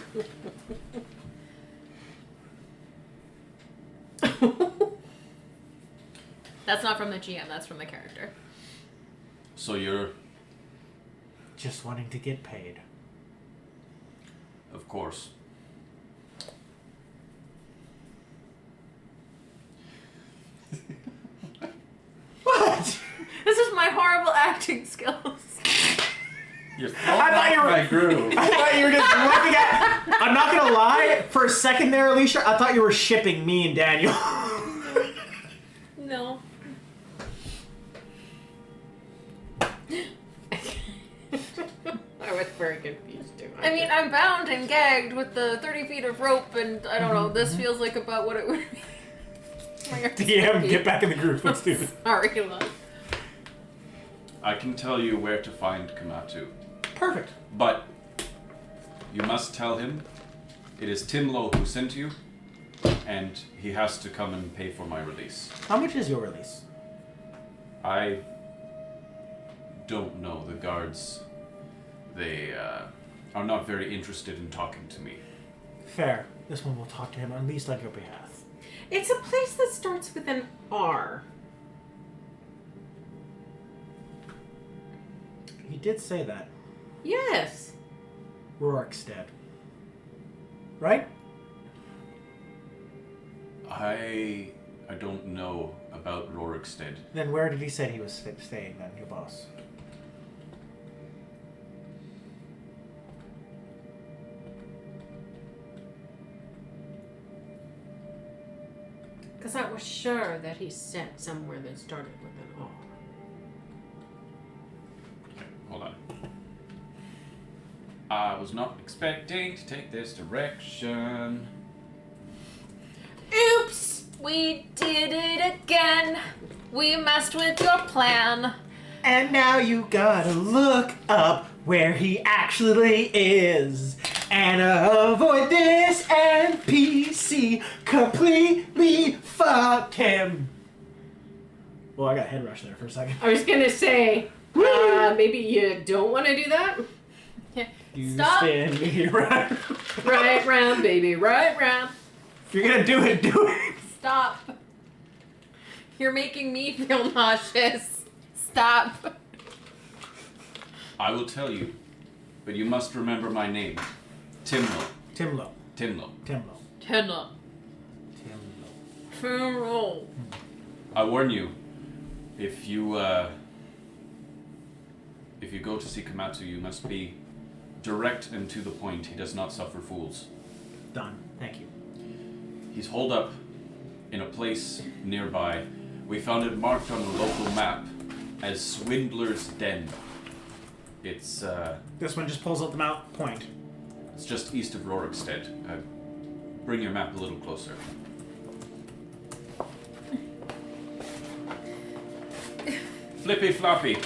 That's not from the GM, that's from the character. So you're... just wanting to get paid. Of course. What? This is my horrible acting skills. You're I thought you were... my groove. I thought you were just looking at... I'm not gonna lie, for a second there, Alicia, I thought you were shipping me and Daniel. very confused too. I mean, I'm bound and gagged with the 30 feet of rope, and I don't know, this feels like about what it would be. DM, get back in the group. Let's do it. Sorry, love. I can tell you where to find Kamatu, Perfect. but you must tell him it is Timlo who sent you, and he has to come and pay for my release. How much is your release? I don't know. The guards, they are not very interested in talking to me. Fair. This one will talk to him, at least on your behalf. It's a place that starts with an R. He did say that. Yes. Rorikstead. Right? I don't know about Rorikstead. Then where did he say he was staying then, your boss? Because I was sure that he said somewhere that started with an R. Hold on. I was not expecting to take this direction. Oops! We did it again. We messed with your plan. And now you gotta look up where he actually is. And avoid this NPC completely fucked him. Well, I got head rush there for a second. I was going to say, maybe you don't want to do that? You Stop. stand me right. Right round, baby, right round. If you're gonna do it, do it. Stop. You're making me feel nauseous. Stop. I will tell you, but you must remember my name. Timlo. Timlo. Timlo. Timlo. Tenna. Timlo. I warn you, if you go to see Kamatu, you must be direct and to the point. He does not suffer fools. Done. Thank you. He's holed up in a place nearby. We found it marked on the local map as Swindler's Den. It's This one just pulls out the mount point. it's just east of Rorikstead. Bring your map a little closer. Flippy floppy.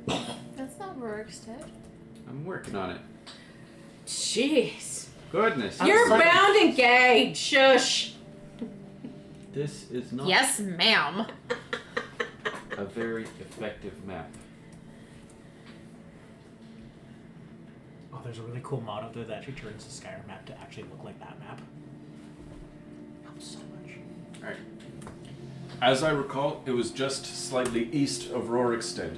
That's not Rorikstead. I'm working on it. Jeez. Goodness. You're like- bound and gagged. Shush. This is not Yes, ma'am. a very effective map. Oh, there's a really cool mod out there that actually turns the Skyrim map to actually look like that map. Helps so much. Alright. As I recall, it was just slightly east of Rorikstead.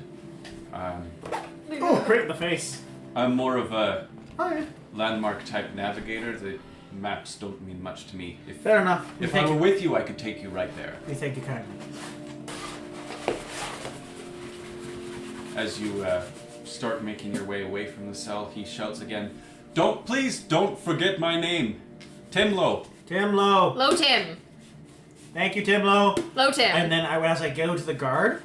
Oh, great in the face. I'm more of a Hi. landmark type navigator. The maps don't mean much to me. Fair enough. If I were with you, I could take you right there. We thank you kindly. As you start making your way away from the cell, he shouts again, Please don't forget my name. Timlo. Timlo. Low Tim. Thank you, Timlo. Low Tim. And then as I go to the guard,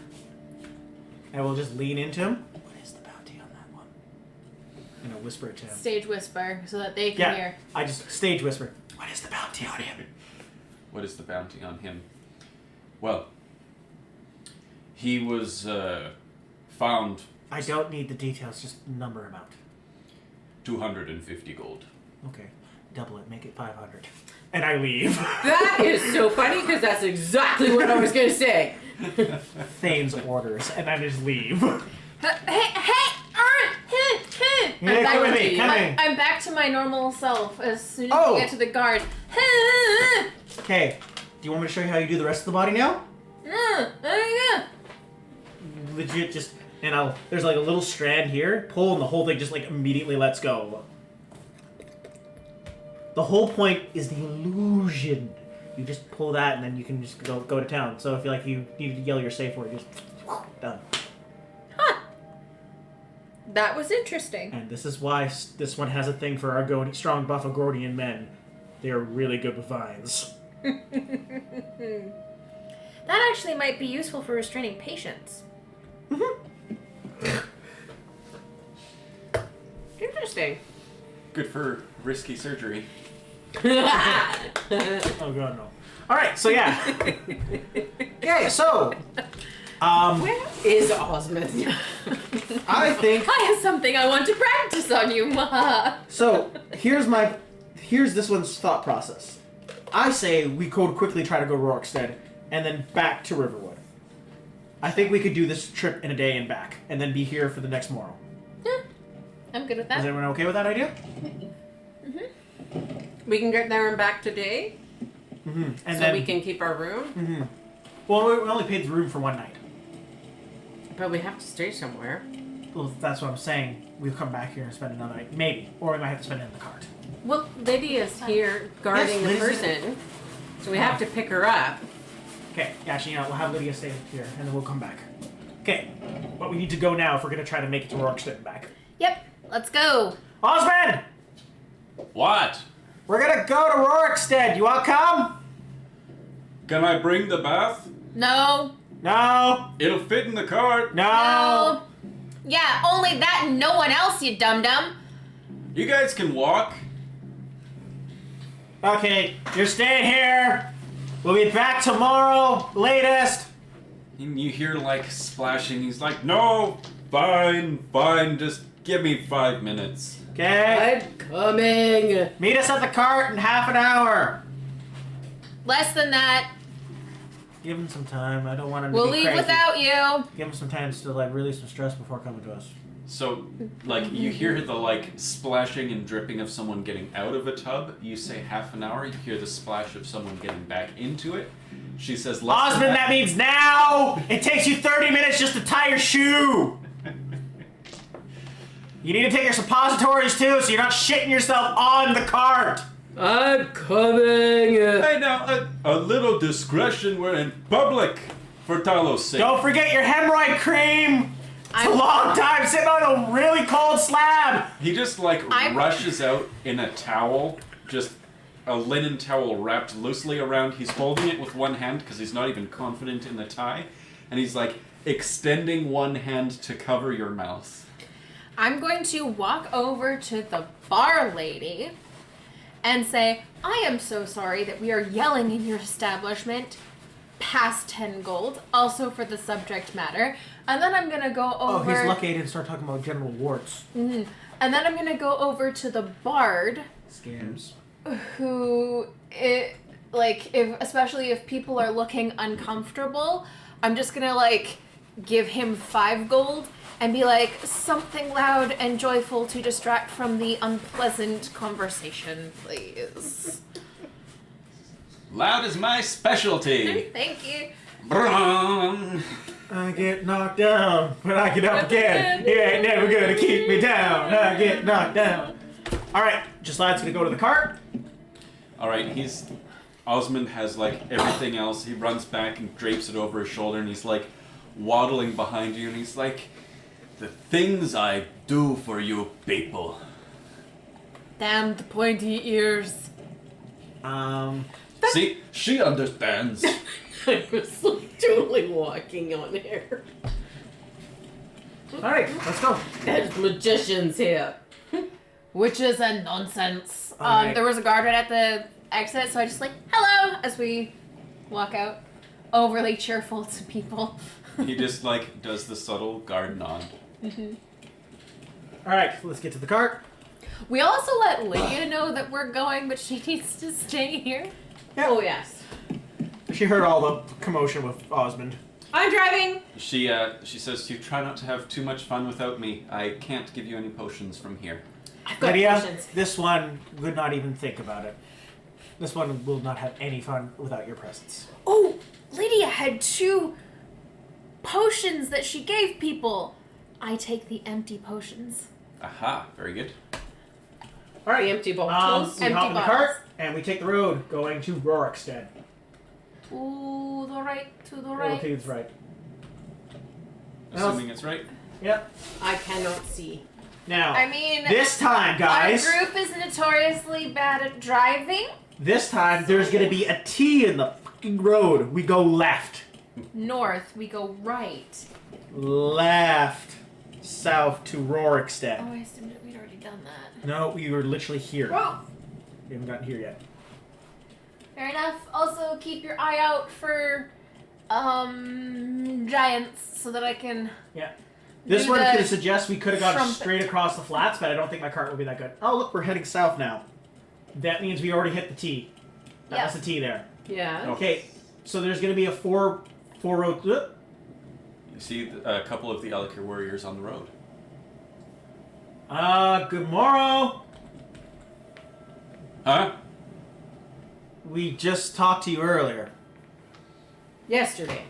I will just lean into him. What is the bounty on that one? And I'll whisper it to him. Stage whisper so that they can Yeah, hear. I just stage whisper. What is the bounty on him? What is the bounty on him? Well, he was found I don't need the details, just number him out. 250 gold. Okay, double it, make it 500. And I leave. That is so funny because that's exactly what I was going to say. Thane's orders, and I just leave. I'm back come with to me, you. come in. I'm back to my normal self as soon as Oh. we get to the guard. Okay, do you want me to show you how you do the rest of the body now? Legit, just, there's like a little strand here, pull, and the whole thing just like immediately lets go. The whole point is the illusion. You just pull that, and then you can just go to town. So if you needed to yell your safe word, just done. That was interesting. And this is why this one has a thing for our strong buff Agordian men. They are really good with vines. That actually might be useful for restraining patients. Interesting. Good for risky surgery. Oh god, no. Alright, so yeah. Okay, so Where is Osmond? I think I have something I want to practice on you, Ma. so here's this one's thought process. I say we could quickly try to go Rorikstead and then back to Riverwood. I think we could do this trip in a day and back, and then be here for the next morrow. Yeah, I'm good with Is that. everyone okay with that idea? We can get there and back today, And so then we can keep our room. Well, we only paid the room for one night. But we have to stay somewhere. Well, that's what I'm saying. We'll come back here and spend another night, maybe, or we might have to spend it in the cart. Well, Lydia's here guarding Yes, the Lydia's person, so we have to pick her up. Okay, actually, we'll have Lydia stay here, and then we'll come back. Okay, but we need to go now if we're gonna try to make it to Rorikstead and back. Yep, let's go. Osmond! What? We're gonna go to Rorikstead. You wanna come? Can I bring the bath? No. No. It'll fit in the cart. No. Yeah, only that and no one else, you dum-dum. You guys can walk. Okay, you're staying here. We'll be back tomorrow, latest. And you hear like splashing. He's like, no, fine, just give me 5 minutes. Okay. I'm coming. Meet us at the cart in half an hour. Less than that. Give him some time. I don't want him to We'll be leave crazy. without you. Give him some time to like release some stress before coming to us. So, like, you hear the like splashing and dripping of someone getting out of a tub. You say half an hour. You hear the splash of someone getting back into it. She says, less than Osmond, that means now. It takes you 30 minutes just to tie your shoe. You need to take your suppositories too, so you're not shitting yourself on the cart. I'm coming. Hey, now, a little discretion. We're in public, for Talos' sake. Don't forget your hemorrhoid cream. It's a long time sitting on a really cold slab. He just like I'm- rushes out in a towel, just a linen towel wrapped loosely around. He's holding it with one hand because he's not even confident in the tie, and he's like extending one hand to cover your mouth. I'm going to walk over to the bar lady and say, I am so sorry that we are yelling in your establishment past 10 gold, also for the subject matter. And then I'm going to go over... Oh, he's lucky I didn't start talking about general warts. And then I'm going to go over to the bard, Scams. who, especially if people are looking uncomfortable, I'm just going to, like, give him 5 gold and be like, something loud and joyful to distract from the unpleasant conversation, please. Loud is my specialty. Thank you. Brrrr. I get knocked down, but I get up again. You ain't never gonna keep me down. I get knocked down. Alright, Jaslad's gonna go to the cart. All right, Osmond has like everything else. He runs back and drapes it over his shoulder, and he's like waddling behind you, and he's like, the things I do for you people. Damn the pointy ears. See, she understands. I was like totally walking on air. Alright, let's go. There's magicians here. Witches and nonsense. Alright. There was a guard right at the exit, so I just like, hello, as we walk out. Overly cheerful to people. He just like does the subtle guard nod. Alright, let's get to the cart. We also let Lydia know that we're going, but she needs to stay here. Oh, yes. She heard all the commotion with Osmond. I'm driving. She says to you, try not to have too much fun without me. I can't give you any potions from here. I've got Lydia, potions. this one would not even think about it. This one will not have any fun without your presence. Oh, Lydia had 2 potions that she gave people. I take the empty potions. Aha, very good. Alright, The empty bottles. we hop in the bottles. cart, and we take the road going to Rorikstead. To the right, to the Okay, right. it's right. Assuming it's right. Yep. I cannot see. Now, I mean, this time, guys, our group is notoriously bad at driving. this time there's going to be a T in the fucking road. We go left. North, we go right. Left. South to Rorikstead. Oh, I assumed that we'd already done that. No, we were literally here. Whoa! We haven't gotten here yet. Fair enough. Also, keep your eye out for, giants so that I can... Yeah. This do one the could suggest we could have gone trumpet. straight across the flats, but I don't think my cart will be that good. Oh, look, we're heading south now. That means we already hit the T. That Yeah. was the T there. Yeah. Okay, so there's going to be a four road... You see a couple of the Alikir warriors on the road. Good morrow. Huh? We just talked to you earlier. Yesterday.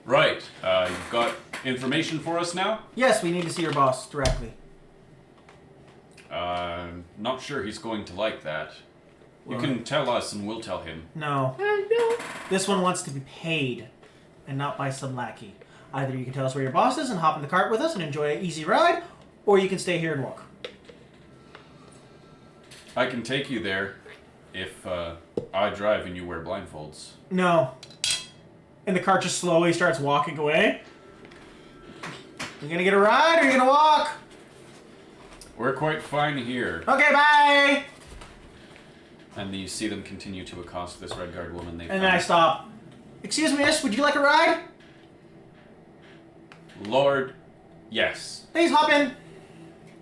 Right. You've got information for us now? Yes, we need to see your boss directly. Not sure he's going to like that. You Well- can tell us and we'll tell him. No. No. This one wants to be paid, and not by some lackey. Either you can tell us where your boss is and hop in the cart with us and enjoy an easy ride, or you can stay here and walk. I can take you there if I drive and you wear blindfolds. No. And the cart just slowly starts walking away. You gonna get a ride, or you gonna walk? We're quite fine here. Okay, bye! And then you see them continue to accost this Red Guard woman they And then I found. stop. Excuse me, miss, would you like a ride? Lord, yes. Please hop in.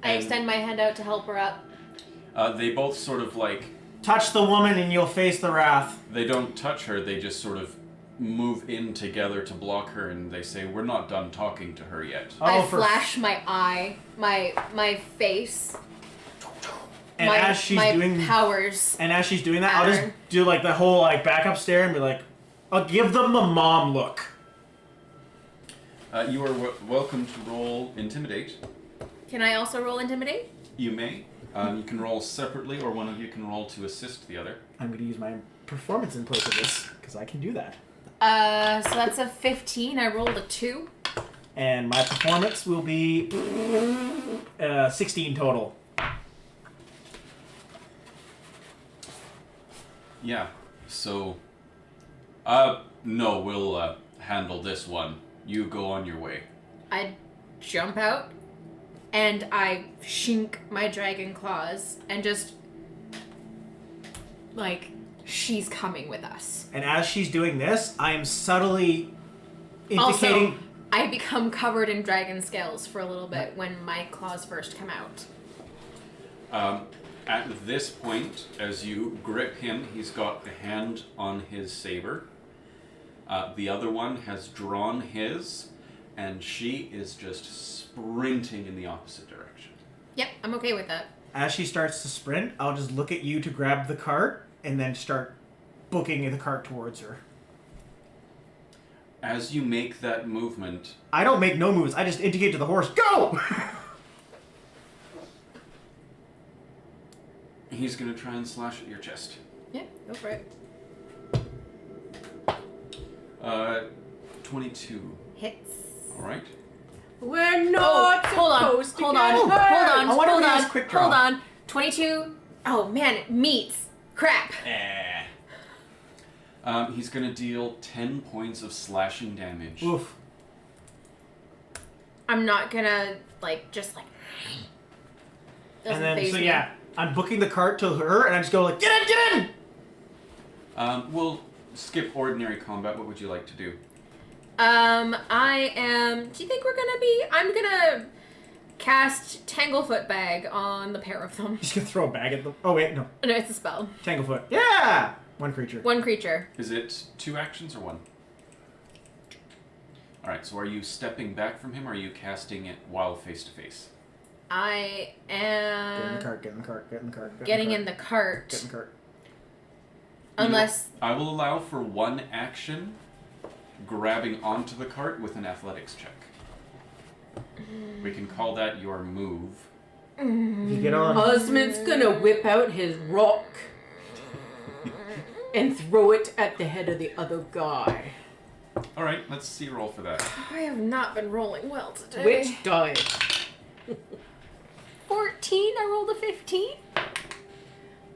I extend my hand out to help her up. They both sort of like, Touch the woman and you'll face the wrath. they don't touch her, they just sort of move in together to block her and they say, we're not done talking to her yet. I for flash my eye, my face, and my, as she's my doing powers. and as she's doing that, I'll just pattern. do like the whole like back up stare and be like, I'll give them the mom look. You are welcome to roll Intimidate. Can I also roll intimidate? You may. You can roll separately, or one of you can roll to assist the other. I'm going to use my performance in place of this because I can do that. So that's a 15. I rolled a 2. And my performance will be 16 total. Yeah. So, no, we'll handle this one. You go on your way. I jump out and I shink my dragon claws and just like she's coming with us. And as she's doing this, I am subtly Also, indicating. I become covered in dragon scales for a little bit when my claws first come out. At this point, as you grip him, he's got a hand on his saber. The other one has drawn his, and she is just sprinting in the opposite direction. Yep, I'm okay with that. As she starts to sprint, I'll just look at you to grab the cart and then start booking the cart towards her. As you make that movement, I don't make no moves. I just indicate to the horse, go! he's going to try and slash at your chest. Yeah, go for it. 22. Hits. All right. We're not hold on, supposed to hold get on, hurt. I wonder if hold he has on, quick draw. hold on. 22. Oh man, it meets. Crap. He's going to deal 10 points of slashing damage. Oof. I'm not gonna just doesn't And then, faze so me. yeah, I'm booking the cart to her and I just go like, get in, get in! We'll skip ordinary combat. What would you like to do? I am. Do you think we're gonna be? I'm gonna cast Tanglefoot Bag on the pair of them. Just gonna throw a bag at them. Oh wait, no. No, it's a spell. Tanglefoot. Yeah! One creature. One creature. Is it 2 actions or 1? Alright, so are you stepping back from him or are you casting it while face to face? I Get in the am cart, get in the cart, get in the cart. getting in the cart. Get in the cart. Unless I will allow for 1 action grabbing onto the cart with an athletics check. We can call that your move. You get on. Husband's gonna whip out his rock and throw it at the head of the other guy. All right, let's see a roll for that. I have not been rolling well today. Which die? 14. I rolled a 15.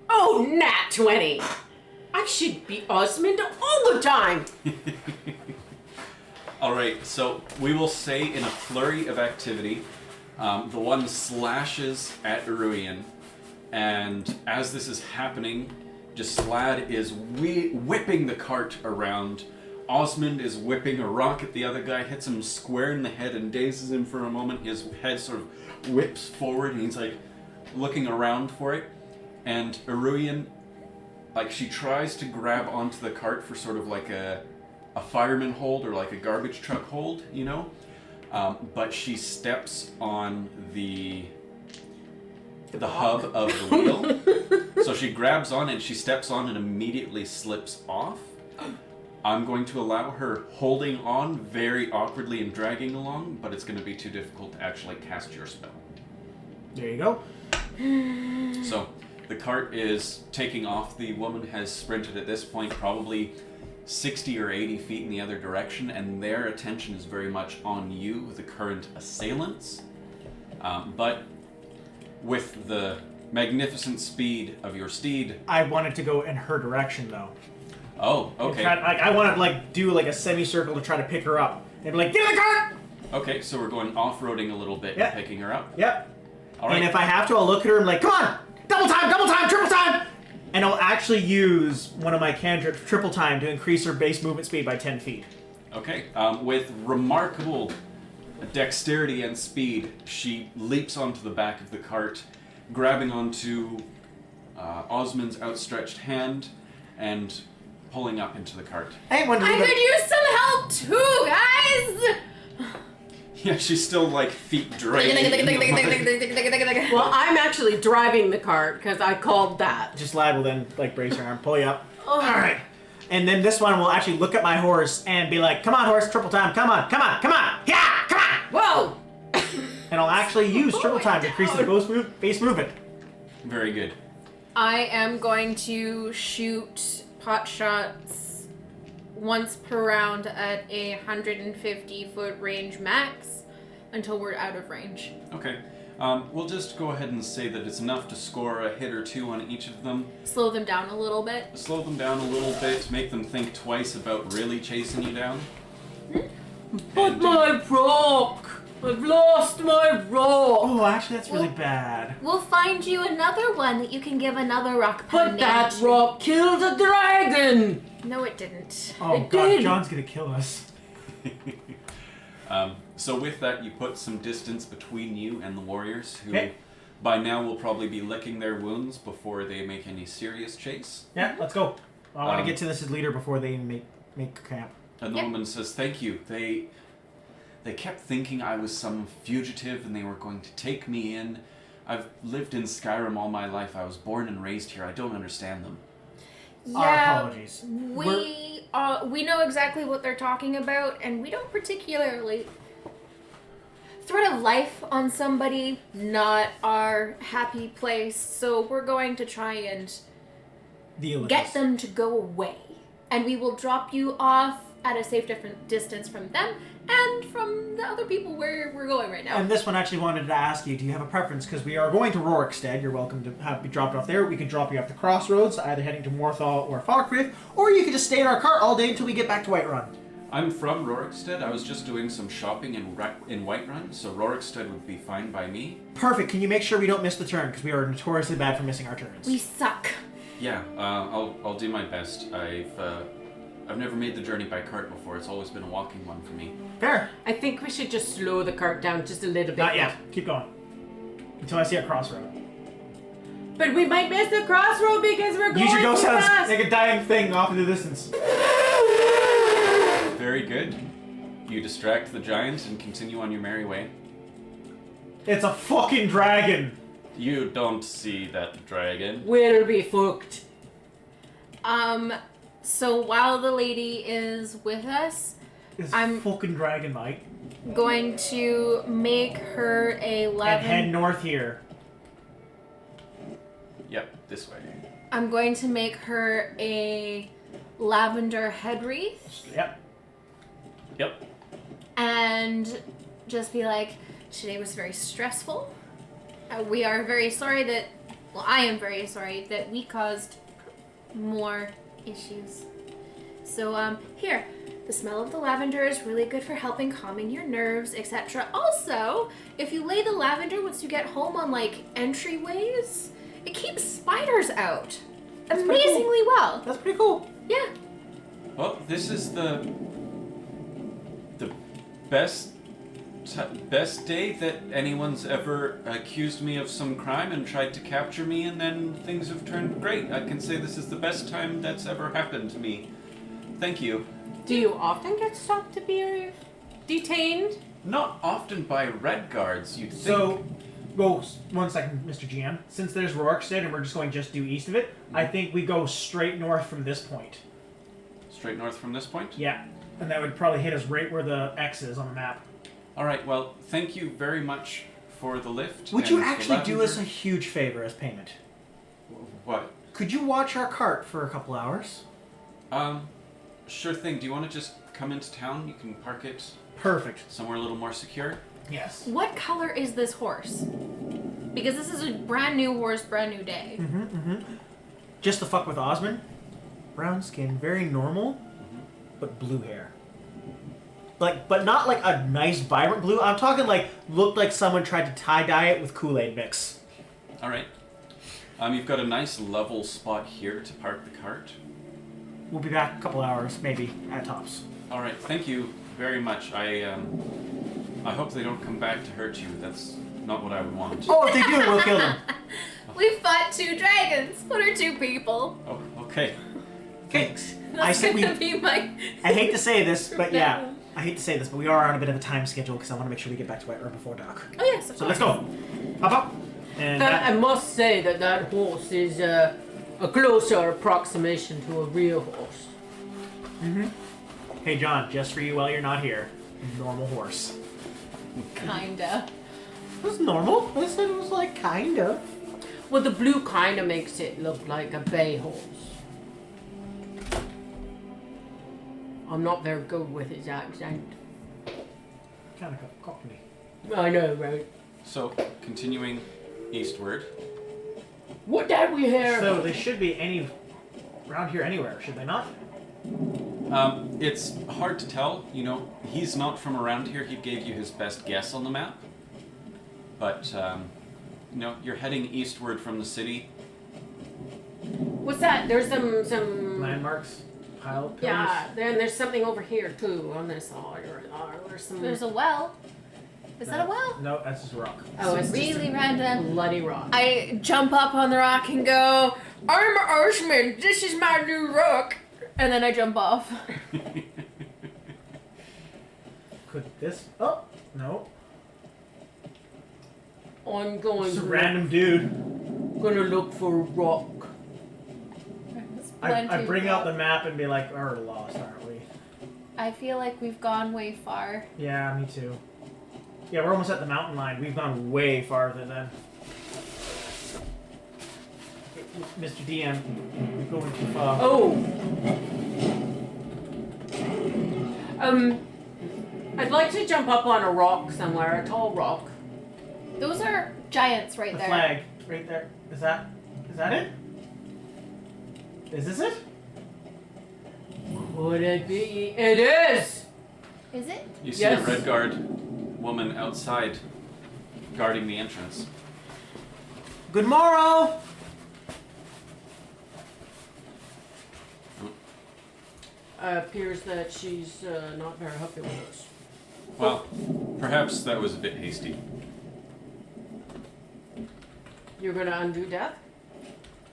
Oh, nat 20. I should be Osmond all the time. All right, so we will say in a flurry of activity, the one slashes at Iruian, and as this is happening, Gislad is whipping the cart around. Osmond is whipping a rock at the other guy, hits him square in the head and dazes him for a moment. His head sort of whips forward and he's like looking around for it. And Iruian, like, she tries to grab onto the cart for sort of like a fireman hold or like a garbage truck hold, you know? But she steps on the hub of the wheel. So she grabs on and she steps on and immediately slips off. I'm going to allow her holding on very awkwardly and dragging along, but it's going to be too difficult to actually cast your spell. There you go. So the cart is taking off. The woman has sprinted at this point probably 60 or 80 feet in the other direction, and their attention is very much on you, the current assailants. But with the magnificent speed of your steed... I wanted to go in her direction, though. Oh, okay. I want to do like a semicircle to try to pick her up. And be like, get in the cart! Okay, so we're going off-roading a little bit Yep. and picking her up. Yep. All right. And if I have to, I'll look at her and like, come on! Double time, triple time! And I'll actually use one of my cantrips, triple time, to increase her base movement speed by 10 feet. Okay, with remarkable dexterity and speed, she leaps onto the back of the cart, grabbing onto Osmond's outstretched hand and pulling up into the cart. Hey, one I could use some help too, guys! Yeah, she's still like feet dragging. Well, I'm actually driving the cart because I called that. Just Lad will then like brace her arm, pull you up. All right. And then this one will actually look at my horse and be like, come on, horse, triple time, come on, yeah, come on! Whoa! And I'll actually use triple time to increase the base movement. Very good. I am going to shoot pot shots once per round at a 150-foot range max until we're out of range. Okay. We'll just go ahead and say that it's enough to score a hit or two on each of them. Slow them down a little bit. Slow them down a little bit, make them think twice about really chasing you down. But my rock! I've lost my rock! Oh, actually, that's really bad. We'll find you another one that you can give another rock But name that to. rock killed a dragon! No, it didn't. Oh, It God, did. John's gonna kill us. So with that, you put some distance between you and the warriors, who Okay. by now will probably be licking their wounds before they make any serious chase. Yeah, let's go. I want to Um, get to this as leader before they make camp. And the Yep. woman says, "Thank you. They kept thinking I was some fugitive and they were going to take me in. I've lived in Skyrim all my life. I was born and raised here. I don't understand them." Our Yeah, apologies. we know exactly what they're talking about, and we don't particularly threat of life on somebody, not our happy place. So we're going to try and Deal with get this. them to go away, and we will drop you off at a safe different distance from them and from the other people where we're going right now. And this one actually wanted to ask you, do you have a preference? Because we are going to Rorikstead. You're welcome to be dropped off there. We can drop you off the crossroads, either heading to Morthal or Falkreath, or you can just stay in our cart all day until we get back to Whiterun. I'm from Rorikstead. I was just doing some shopping in Whiterun, so Rorikstead would be fine by me. Perfect. Can you make sure we don't miss the turn? Because we are notoriously bad for missing our turns. We suck. Yeah, I'll do my best. I've never made the journey by cart before. It's always been a walking one for me. Fair. I think we should just slow the cart down just a little bit. Not yet. Keep going. Until I see a crossroad. But we might miss the crossroad because we're going Use your too ghost sounds. fast. Make a dying thing off in the distance. Very good. You distract the giant and continue on your merry way. It's a fucking dragon. You don't see that dragon. We'll be fucked. So while the lady is with us, It's I'm- a fucking dragon, Mike. going to make her a And head lavender. north here. Yep, this way. I'm going to make her a lavender head wreath. Yep. Yep. And just be like, today was very stressful. We are very sorry that, well, I am very sorry that we caused more issues. So, here, the smell of the lavender is really good for helping calming your nerves, etc. Also, if you lay the lavender once you get home on, like, entryways, it keeps spiders out. That's pretty cool. Amazingly well. That's pretty cool. Yeah. Well, this is the best day that anyone's ever accused me of some crime and tried to capture me, and then things have turned great. I can say this is the best time that's ever happened to me. Thank you. Do you often get stopped to be detained? Not often by red guards, you'd think. So, go 1 second, Mr. GM. Since there's Rorikstead and we're just going just due east of it, I think we go straight north from this point. Straight north from this point? Yeah, and that would probably hit us right where the X is on the map. Alright, well, thank you very much for the lift. Would and you the actually do us a lavender. huge favor as payment? What? Could you watch our cart for a couple hours? Sure thing. Do you want to just come into town? You can park it Perfect. somewhere a little more secure. Yes. What color is this horse? Because this is a brand new horse, brand new day. Just to fuck with Osmond. Brown skin, very normal, but blue hair. Like, but not like a nice, vibrant blue. I'm talking like looked like someone tried to tie-dye it with Kool-Aid mix. Alright. You've got a nice level spot here to park the cart. We'll be back a couple hours, maybe, at tops. Alright, thank you very much. I hope they don't come back to hurt you. That's not what I would want. Oh, if they do, we'll kill them. We fought 2 dragons. What are 2 people? Oh, okay. Thanks. That's I said gonna be my. I hate to say this, but yeah. I hate to say this, but we are on a bit of a time schedule because I want to make sure we get back to White River before dark. Oh yes, of So course. let's go. Hop up. And I must say that horse is a closer approximation to a real horse. hey, John, just for you while you're not here, normal horse. Kinda. It was normal. I said it was like kind of. Well, the blue kind of makes it look like a bay horse. I'm not very good with his accent. Kind of cockney. I know, right? So, continuing eastward. What did we hear? So they should be any around here anywhere, should they not? It's hard to tell. You know, he's not from around here. He gave you his best guess on the map. But, you know, you're heading eastward from the city. What's that? There's some Landmarks, pile pillars. yeah. Then there's something over here too on this side, or there's some. There's a well. Is that a well? No, that's just a rock. Oh, it's Really just random. bloody rock. I jump up on the rock and go, I'm Arshman, this is my new rock. And then I jump off. Could this? Oh no! I'm going Just a to random dude. gonna look for a rock. I bring out the map and be like, "We're lost, aren't we?" I feel like we've gone way far. Yeah, me too. Yeah, we're almost at the mountain line. We've gone way farther than. Mr. DM, you're going too far. Oh. I'd like to jump up on a rock somewhere, a tall rock. Those are giants right The there. flag, right there. Is that it? Is this it? Could it be? It is! Is it? You see Yes. a red guard woman outside guarding the entrance. Good morrow! Appears that she's not very happy with us. Well, perhaps that was a bit hasty. You're gonna undo death?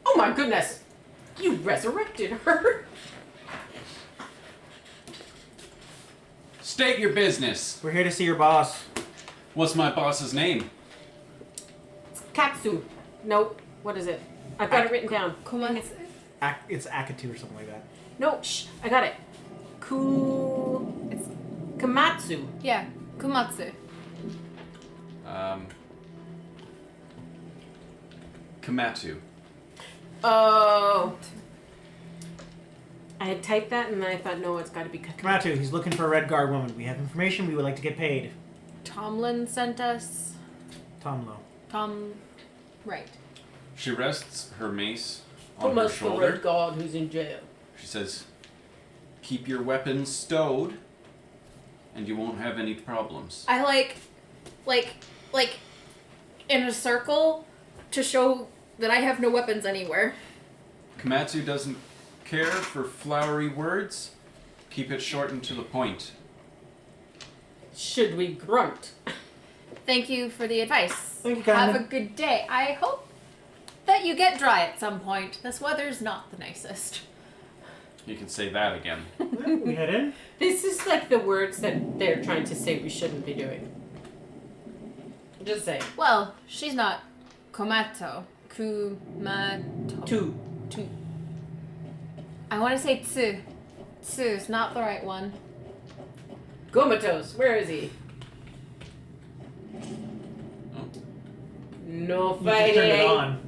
Oh my goodness! You resurrected her! State your business. We're here to see your boss. What's my boss's name? Katsu. Nope. What is it? I've got it written down. Kumatsu. It's Akatu or something like that. No, shh. I got it. It's Kamatsu. yeah, Kumatsu. Kamatu. Oh. I had typed that and then I thought, no, it's got to be cut. Kamatu, he's looking for a red guard woman. We have information. We would like to get paid. Tomlin sent us. Tomlo. Right. She rests her mace on her Almost the shoulder. red god who's in jail. She says, keep your weapons stowed, and you won't have any problems. I like in a circle to show that I have no weapons anywhere. Komatsu doesn't care for flowery words. Keep it short and to the point. Should we grunt? Thank you for the advice. Thank you, Have Kinda. a good day. I hope that you get dry at some point. This weather's not the nicest. You can say that again. We head in. This is like the words that they're trying to say we shouldn't be doing. Just saying. Well, she's not Komato. Kumato. Two. I want to say tsu. Tsu is not the right one. Comatose, where is he? Oh. You No just fighting. turned it on.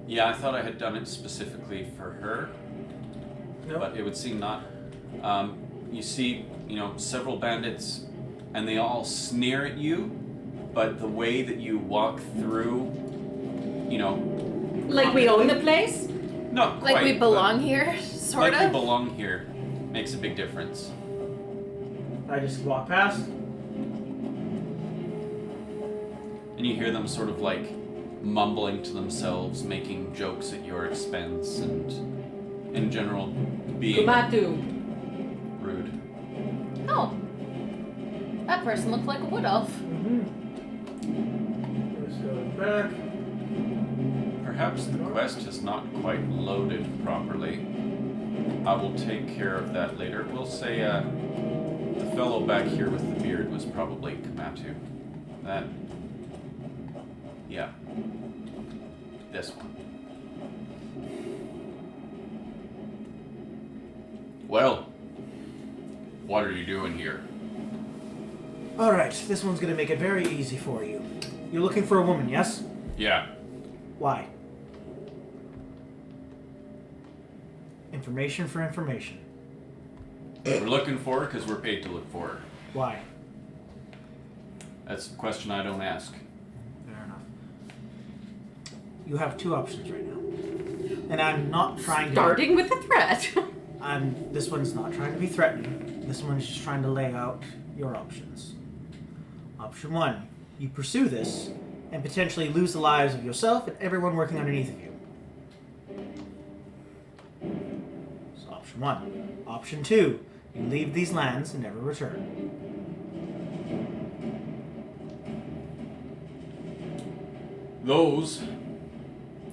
Yeah, I thought I had done it specifically for her, Nope. but it would seem not. You see, several bandits, and they all sneer at you, but the way that you walk through, Like we own the place? not quite, Like we but belong here, sort like we of. belong here, makes a big difference. I just walk past. And you hear them sort of like mumbling to themselves, making jokes at your expense, and in general being Kumatu. rude. Oh. That person looked like a wood elf. Let's go back. Perhaps the quest is not quite loaded properly. I will take care of that later. We'll say the fellow back here with the beard was probably Kamatu. Yeah. This one. Well, what are you doing here? Alright, this one's gonna make it very easy for you. You're looking for a woman, yes? Yeah. Why? Information for information. We're looking for her because we're paid to look for her. Why? That's a question I don't ask. Fair enough. You have two options right now. And I'm not trying to... Starting with a threat. This one's not trying to be threatening. This one's just trying to lay out your options. Option one, you pursue this and potentially lose the lives of yourself and everyone working underneath of you. So option one. Option two, you leave these lands and never return. Those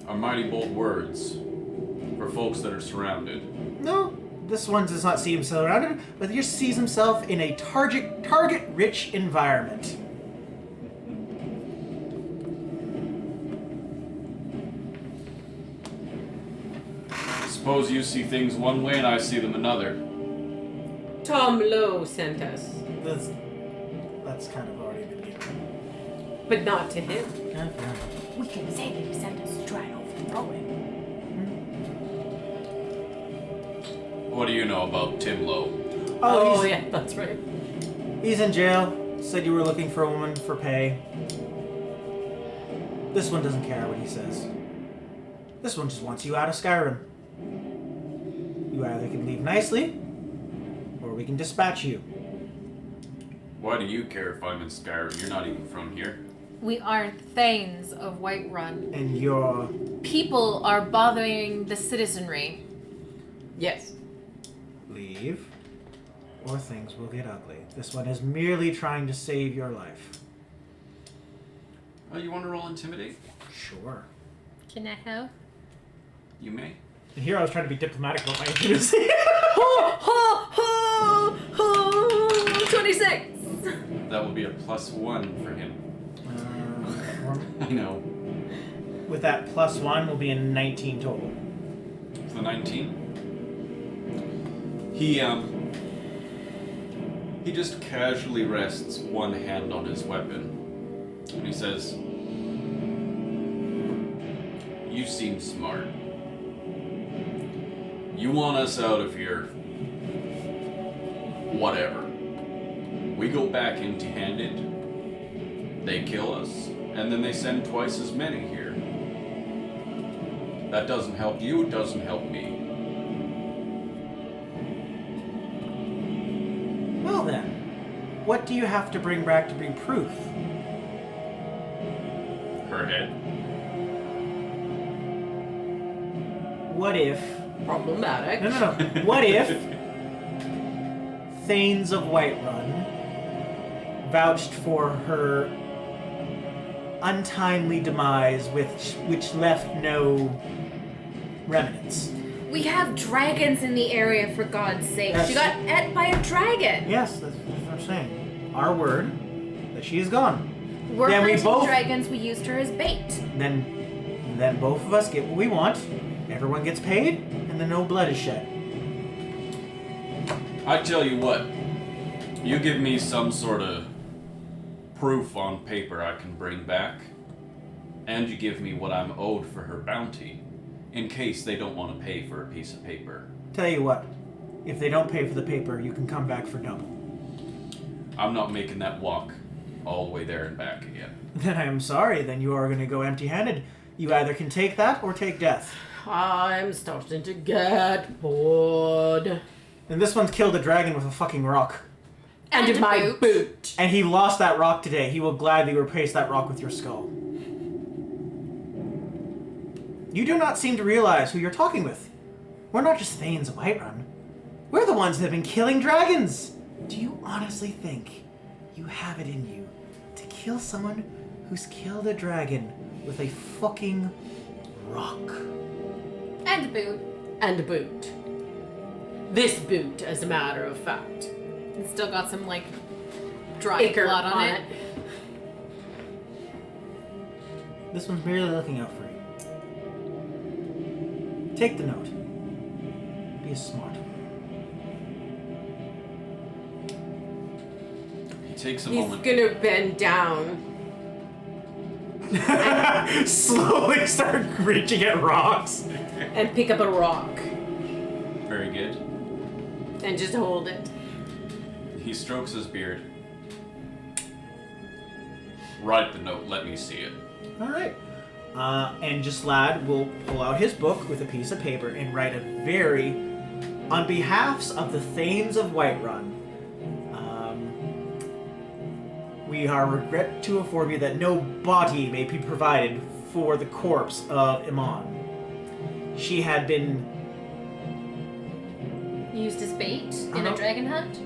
are mighty bold words for folks that are surrounded. No, this one does not see himself surrounded, but he just sees himself in a target-rich environment. Suppose you see things one way and I see them another. Tom Lowe sent us. That's kind of already been given. But not to him. Yeah, fair enough. We can say that he sent us to try and overthrow him. What do you know about Tim Lowe? Oh, yeah, that's right. He's in jail. Said you were looking for a woman for pay. This one doesn't care what he says. This one just wants you out of Skyrim. You either can leave nicely, or we can dispatch you. Why do you care if I'm in Skyrim? You're not even from here. We are Thanes of Whiterun. And you're... People are bothering the citizenry. Yes. leave, or things will get ugly. This one is merely trying to save your life. Oh, you want to roll Intimidate? Sure. Can I help? You may. And here I was trying to be diplomatic about my intimacy. 26! That will be a +1 for him. I know. With that +1 will be a 19 total. For the 19. He just casually rests one hand on his weapon. And he says, "You seem smart. You want us out of here. Whatever. We go back empty-handed. They kill us, and then they send twice as many here. That doesn't help you, doesn't help me. Well then, what do you have to bring back to be proof? Her head. What if... Problematic. No. What if Thanes of Whiterun vouched for her untimely demise, which left no remnants? We have dragons in the area, for God's sake. Yes. She got ate by a dragon. Yes, that's what I'm saying. Our word that she is gone. We're Then we hunting both- dragons. We used her as bait. Then both of us get what we want. Everyone gets paid, and then no blood is shed. I tell you what, you give me some sort of proof on paper I can bring back, and you give me what I'm owed for her bounty, in case they don't want to pay for a piece of paper. Tell you what, if they don't pay for the paper, you can come back for double. I'm not making that walk all the way there and back again. Then I am sorry, then you are going to go empty-handed. You either can take that or take death. I'm starting to get bored. And this one's killed a dragon with a fucking rock. And And a my boot. boot. And he lost that rock today. He will gladly replace that rock with your skull. You do not seem to realize who you're talking with. We're not just Thanes of Whiterun. We're the ones that have been killing dragons. Do you honestly think you have it in you to kill someone who's killed a dragon with a fucking rock? And a boot. And a boot. This boot, as a matter of fact. It's still got some, like, dry Ichor blood on it. This one's merely looking out for you. Take the note. Be smart. He takes a He's moment. gonna bend down. Slowly start reaching at rocks. And pick up a rock. Very good. And just hold it. He strokes his beard. Write the note, let me see it. All right. And Gislad will pull out his book with a piece of paper and write a very, on behalf of the Thanes of Whiterun, we are regret to inform you that no body may be provided for the corpse of Iman. She had been... Used as bait in Uh-huh. a dragon hunt.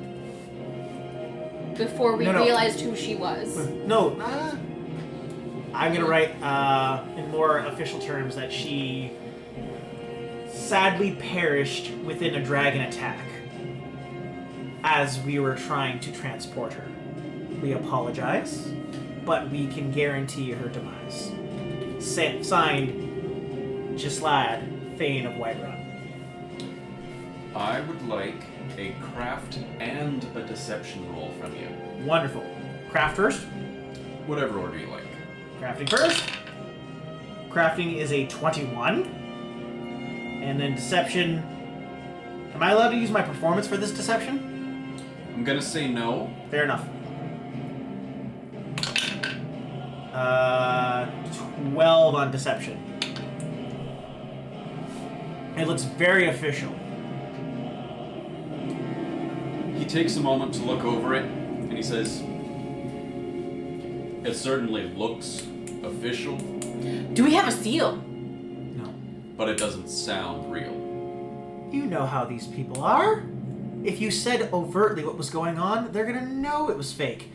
Before we No. realized who she was. No. I'm going to write in more official terms that she sadly perished within a dragon attack as we were trying to transport her. We apologize, but we can guarantee her demise. Signed, Gislad, Thane of Whiterun. I would like a craft and a deception roll from you. Wonderful. Craft first. Whatever order you like. Crafting first. Crafting is a 21. And then deception. Am I allowed to use my performance for this deception? I'm gonna say no. Fair enough. 12 on deception. It looks very official. He takes a moment to look over it, and he says, "It certainly looks official, Do we have a seal? No. but it doesn't sound real." You know how these people are. If you said overtly what was going on, they're gonna know it was fake.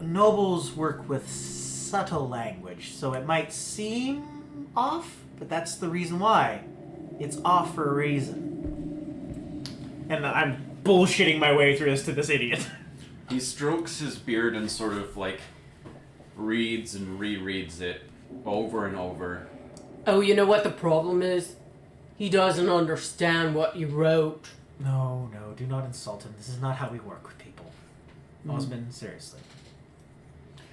Nobles work with subtle language, so it might seem off, but that's the reason why. It's off for a reason. And I'm bullshitting my way through this to this idiot. He strokes his beard and sort of like reads and rereads it over and over. Oh, you know what the problem is? He doesn't understand what you wrote. No, do not insult him. This is not how we work with people. Osmond, seriously.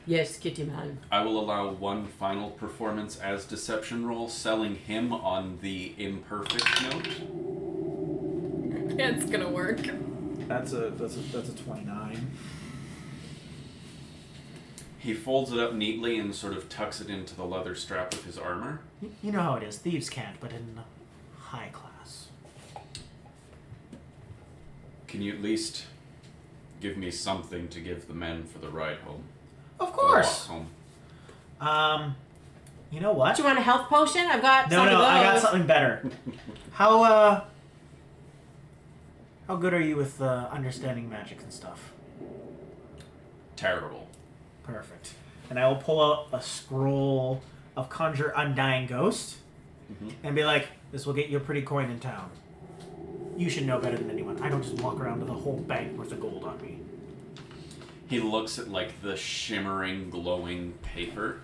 Yes, Kitty Man. I will allow one final performance as deception roll, selling him on the imperfect note. Yeah, it's gonna work. That's a 29. He folds it up neatly and sort of tucks it into the leather strap of his armor. You know how it is. Thieves can't, but in high class. Can you at least give me something to give the men for the ride home? Of For the walk course. home. You know what? Do you want a health potion? I've got some of those. I got something better. How good are you with understanding magic and stuff? Terrible. Perfect. And I will pull out a scroll of Conjure Undying Ghost and be like, this will get you a pretty coin in town. You should know better than anyone. I don't just walk around with a whole bank worth of gold on me. He looks at like the shimmering, glowing paper.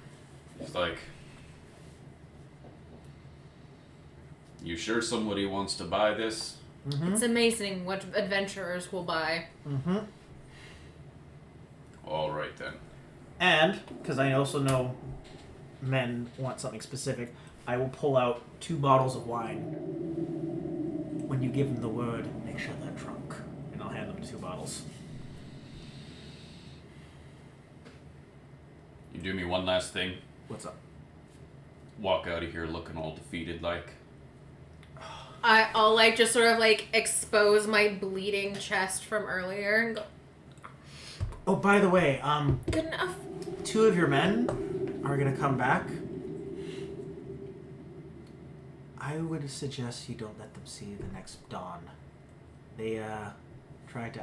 He's like, "You sure somebody wants to buy this?" It's amazing what adventurers will buy. All right then. And, because I also know men want something specific, I will pull out 2 bottles of wine. When you give them the word, make sure they're drunk. And I'll hand them 2 bottles. You do me one last thing. What's up? Walk out of here looking all defeated like. I'll like just sort of like expose my bleeding chest from earlier and go, Oh, by the way, good enough. 2 of your men are gonna come back. I would suggest you don't let them see the next dawn. They try to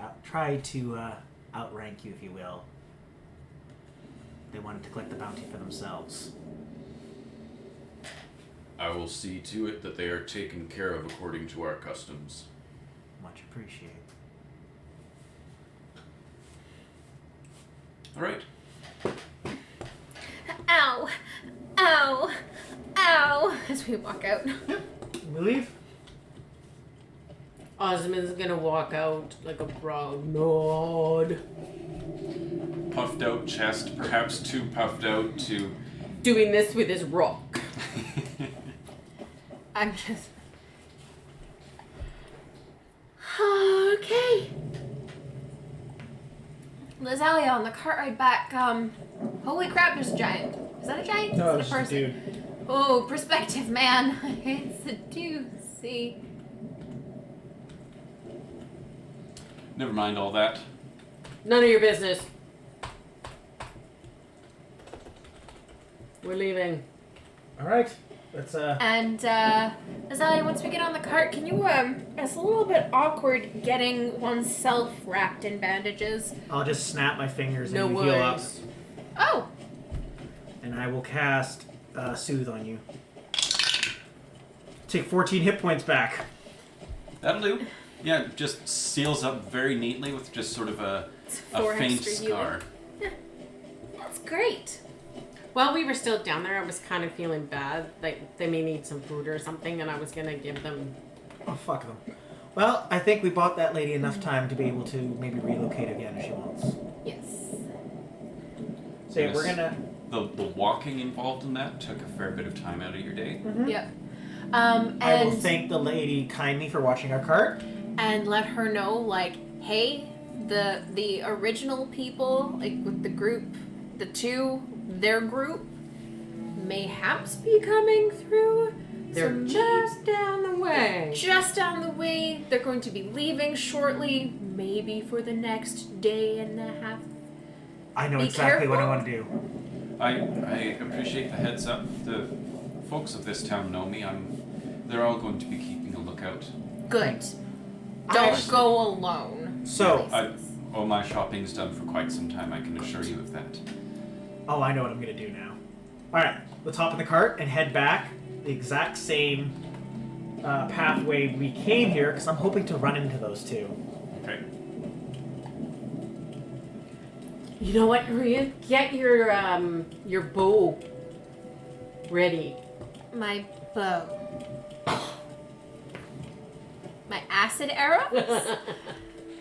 outrank you, if you will. They wanted to collect the bounty for themselves. I will see to it that they are taken care of according to our customs. Much appreciated. All right. Ow! Ow! Ow! As we walk out. We leave? Osmond's gonna walk out like a promenade. Puffed out chest, perhaps too puffed out to... Doing this with his rock. I'm just... Okay. Lazalia on the cart ride back, holy crap, there's a giant. Is that a giant? No, Is it's it a just a person? dude. Oh, perspective, man. It's a doozy. Never mind all that. None of your business. We're leaving. Alright. Let's And, Lazalia, once we get on the cart, can you, it's a little bit awkward getting oneself wrapped in bandages. I'll just snap my fingers No and you heal up. worries. Oh, And I will cast Soothe on you. Take 14 hit points back. That'll do. Yeah, it just seals up very neatly with just sort of a four faint extra scar. that's great. While we were still down there, I was kind of feeling bad. Like, they may need some food or something, and I was gonna give them... Oh, fuck them. Well, I think we bought that lady enough time to be able to maybe relocate again if she wants. Yes. So yeah, Yes. we're gonna... The walking involved in that took a fair bit of time out of your day. Yep. I will And thank the lady kindly for watching our cart. and let her know, like, hey, the original people, like with the group, their group, mayhaps be coming through. They're So just down the way. just down the way. They're going to be leaving shortly, maybe for the next day and a half. I know Be exactly what I careful. want to do. I appreciate the heads up. The folks of this town know me. They're all going to be keeping a lookout. Good. I Don't actually- go alone. So, All my shopping's done for quite some time, I can assure you of that. oh, I know what I'm gonna do now. Alright, let's hop in the cart and head back the exact same pathway we came here, because I'm hoping to run into those two. Okay. You know what, Maria? Get your bow ready. My bow. My acid arrows?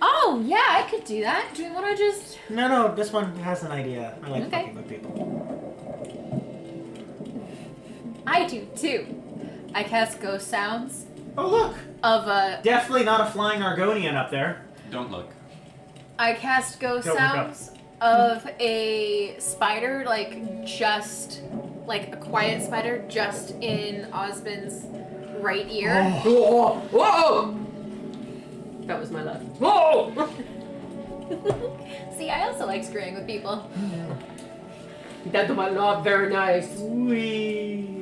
Oh, yeah, I could do that. Do we want to just... No, this one has an idea. I like Okay. fucking with people. I do, too. I cast ghost sounds Oh, look! of a. Definitely not a flying Argonian up there. Don't look. I cast ghost Don't look up. sounds of a spider, like just like a quiet spider, just in Osmond's right ear. Oh. Whoa! That was my left. Whoa! See, I also like screwing with people. That was not very nice. Wee.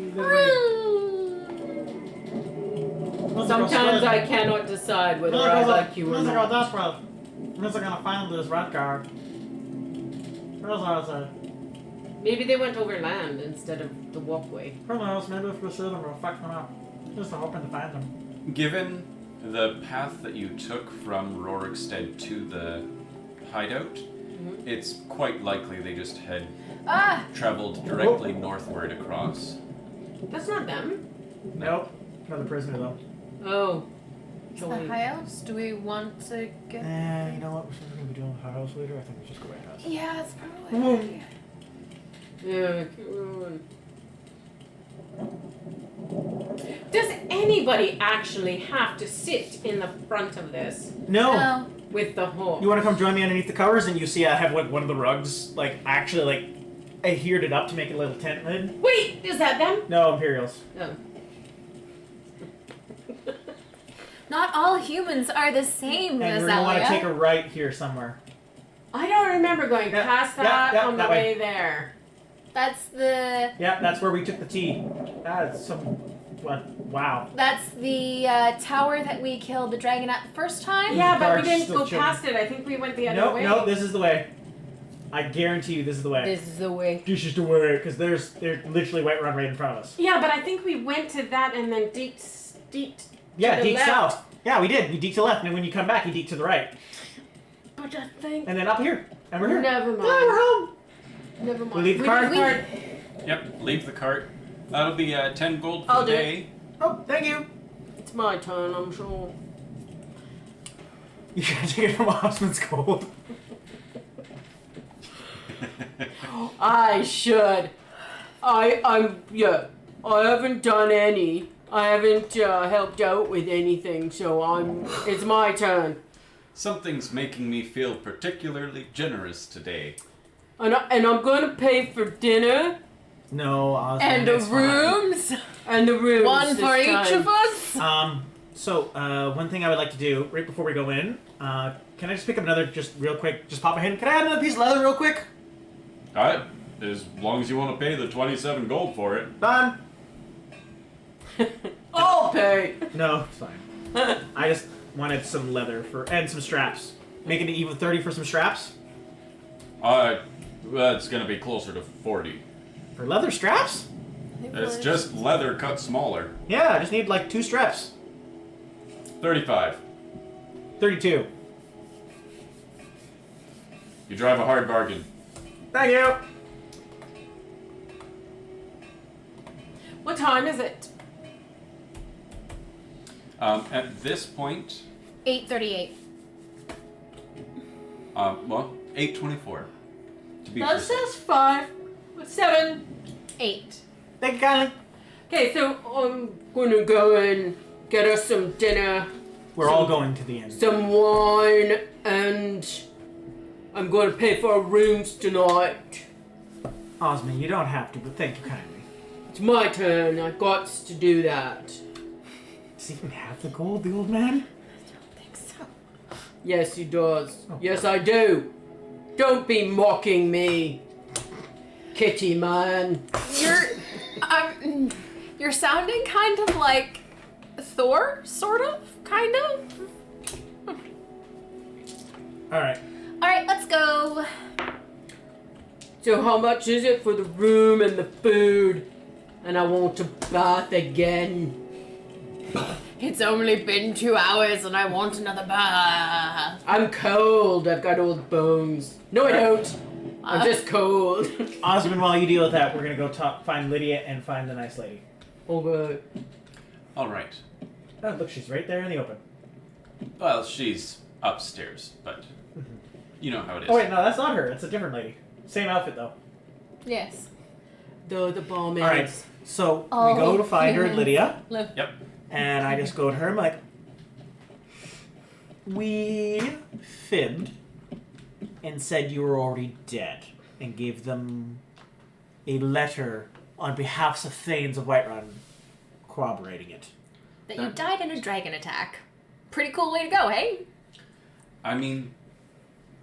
Sometimes I cannot decide whether I like you or not. That's right. Where's I gonna find this red guard? Where's I? Maybe they went over land instead of the walkway. Who knows? Maybe if we shoot them, we'll fuck them up. Just hoping to find them. Given the path that you took from Rorikstead to the hideout, it's quite likely they just had traveled directly northward across. That's not them. Nope. Another prisoner though. Oh. Is the high house? Do we want to get? You know what? We're still gonna be doing the house later. I think we just go right house. Yeah, that's probably a good idea. Yeah, come on. Does anybody actually have to sit in the front of this No. with the hole? You want to come join me underneath the covers? And you see I have like one of the rugs, like actually like I heated it up to make a little tent lid. Wait, is that them? No, Imperials. Oh. Not all humans are the same, And we're gonna want to Azalea. take a right here somewhere. I don't remember going Yeah, past that yeah, on the that way way. there. That's the. Yeah, that's where we took the tea. That's some. What? Wow. That's the tower that we killed the dragon at the first time. Yeah, but we Guards didn't still go chilling. past it. I think we went the other No, way. no, this is the way. I guarantee you, this is the way. This is the way. This is the way, because they're literally right in front of us. Yeah, but I think we went to that and then deeked. Yeah, to the deek left. south. Yeah, we did. We deek to the left, and then when you come back, you deek to the right, But I think. and then up here, and we're here. Never mind. Yeah, we're home. Never mind. We leave the card. Yep, leave the cart. That'll be 10 gold for I'll the do day. Oh, thank you. It's my turn, I'm sure. You gotta take it from Osmond's gold. I should. I haven't done any. I haven't helped out with anything, so it's my turn. Something's making me feel particularly generous today. And I'm gonna pay for dinner No, Osmond. And the it's fine. rooms. and the rooms. One this for each time. of us. So, one thing I would like to do right before we go in, can I just pick up another, just real quick, just pop my hand? Can I have another piece of leather real quick? Alright, as long as you want to pay the 27 gold for it. Done. I'll pay. No, it's fine. I just wanted some leather and some straps. Making it even 30 for some straps? That's gonna be closer to 40. For leather straps? It's just leather cut smaller. Yeah, I just need like 2 straps. 35. 32. You drive a hard bargain. Thank you. What time is it? At this point, 8:38. 8:24. To be That precise. says 5. 7. 8. Thank you kindly. Okay, so I'm gonna go and get us some dinner, We're all going to the end. some wine, and I'm gonna pay for our rooms tonight. Osmond, you don't have to, but thank you kindly. It's my turn. I got to do that. Does he even have the gold, the old man? I think so. Yes, he does. Oh. Yes, I do. Don't be mocking me, kitty man. You're sounding kind of like Thor, sort of, kind of. Alright. All right, let's go. So how much is it for the room and the food? And I want to bath again. It's only been 2 hours and I want another bath. I'm cold. I've got old bones. No, I don't. I'm just cold. Osmond, while you deal with that, we're gonna go find Lydia and find the nice lady. Okay. Alright. Oh, look, she's right there in the open. Well, she's upstairs, but you know how it is. Oh wait, no, that's not her. It's a different lady. Same outfit though. Yes. The bomb Alright, is. so Oh, we go to find her, yes. Lydia, Yep. And I just go to her, I'm like, we fibbed and said you were already dead, and gave them a letter on behalf of Thanes of Whiterun corroborating it. That you died in a dragon attack. Pretty cool way to go, hey? I mean,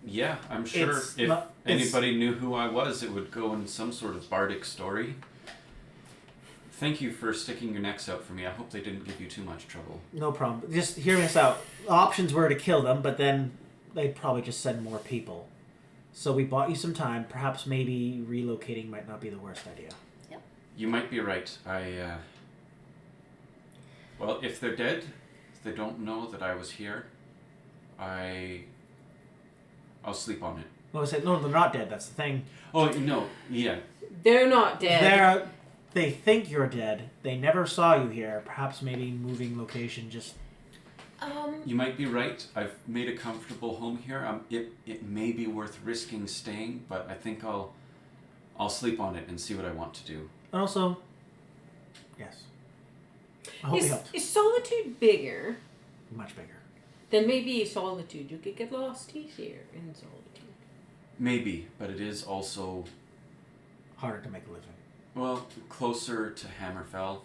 yeah, I'm sure It's if not- anybody knew who I was, it would go in some sort of bardic story. Thank you for sticking your necks out for me. I hope they didn't give you too much trouble. No problem. Just hear us out. Options were to kill them, but then they'd probably just send more people. So we bought you some time. Perhaps maybe relocating might not be the worst idea. You might be right. Well, if they're dead, if they don't know that I was here, I'll sleep on it. Well, I said, no, they're not dead. That's the thing. Oh, no, yeah. They're not dead. They think you're dead. They never saw you here. Perhaps maybe moving location just... You might be right. I've made a comfortable home here. It may be worth risking staying, but I think I'll sleep on it and see what I want to do. And also, yes. I hope we helped. Is Solitude bigger? Much bigger. Then maybe Solitude. You could get lost easier in Solitude. Maybe, but it is also, Harder to make a living. well, closer to Hammerfell,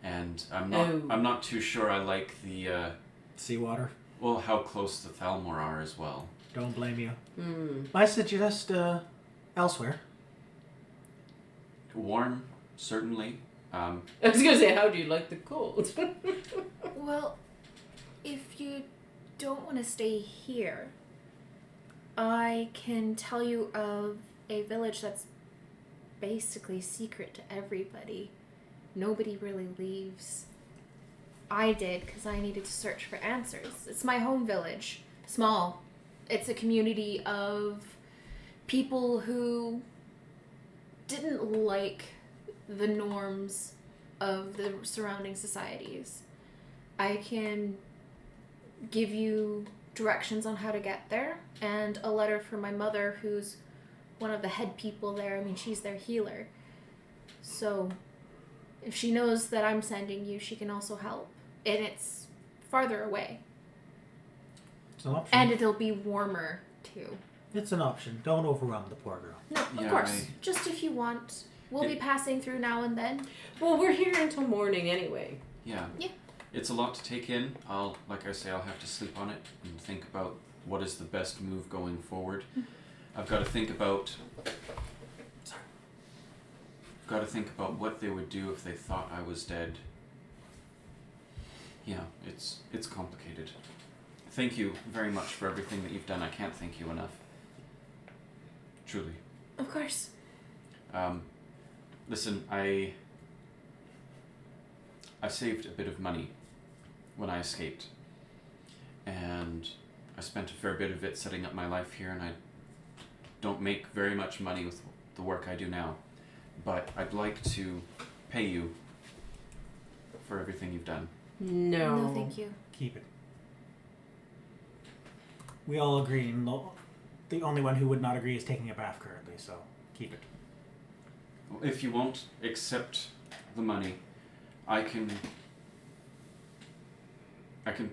and I'm Oh. not too sure I like the Seawater. well, how close the Thalmor are as well. Don't blame you. Hmm. I suggest elsewhere. Warm, certainly. I was gonna say, how do you like the cold? Well, if you don't want to stay here, I can tell you of a village that's basically secret to everybody. Nobody really leaves. I did because I needed to search for answers. It's my home village. Small. It's a community of people who didn't like the norms of the surrounding societies. I can give you directions on how to get there, and a letter from my mother, who's one of the head people there. I mean, she's their healer. So, if she knows that I'm sending you, she can also help. And it's farther away. It's an option. And it'll be warmer, too. It's an option. Don't overwhelm the poor girl. No, of Yeah, course. Just if you want. We'll be passing through now and then. Well, we're here until morning anyway. Yeah. Yeah. It's a lot to take in. I'll have to sleep on it and think about what is the best move going forward. I've got to think about what they would do if they thought I was dead. Yeah, it's complicated. Thank you very much for everything that you've done. I can't thank you enough. Truly. Of course. Listen, I saved a bit of money when I escaped, and I spent a fair bit of it setting up my life here, and I don't make very much money with the work I do now, but I'd like to pay you for everything you've done. No. No, thank you. Keep it. We all agree, and the only one who would not agree is taking a bath currently, so keep it. If you won't accept the money, I can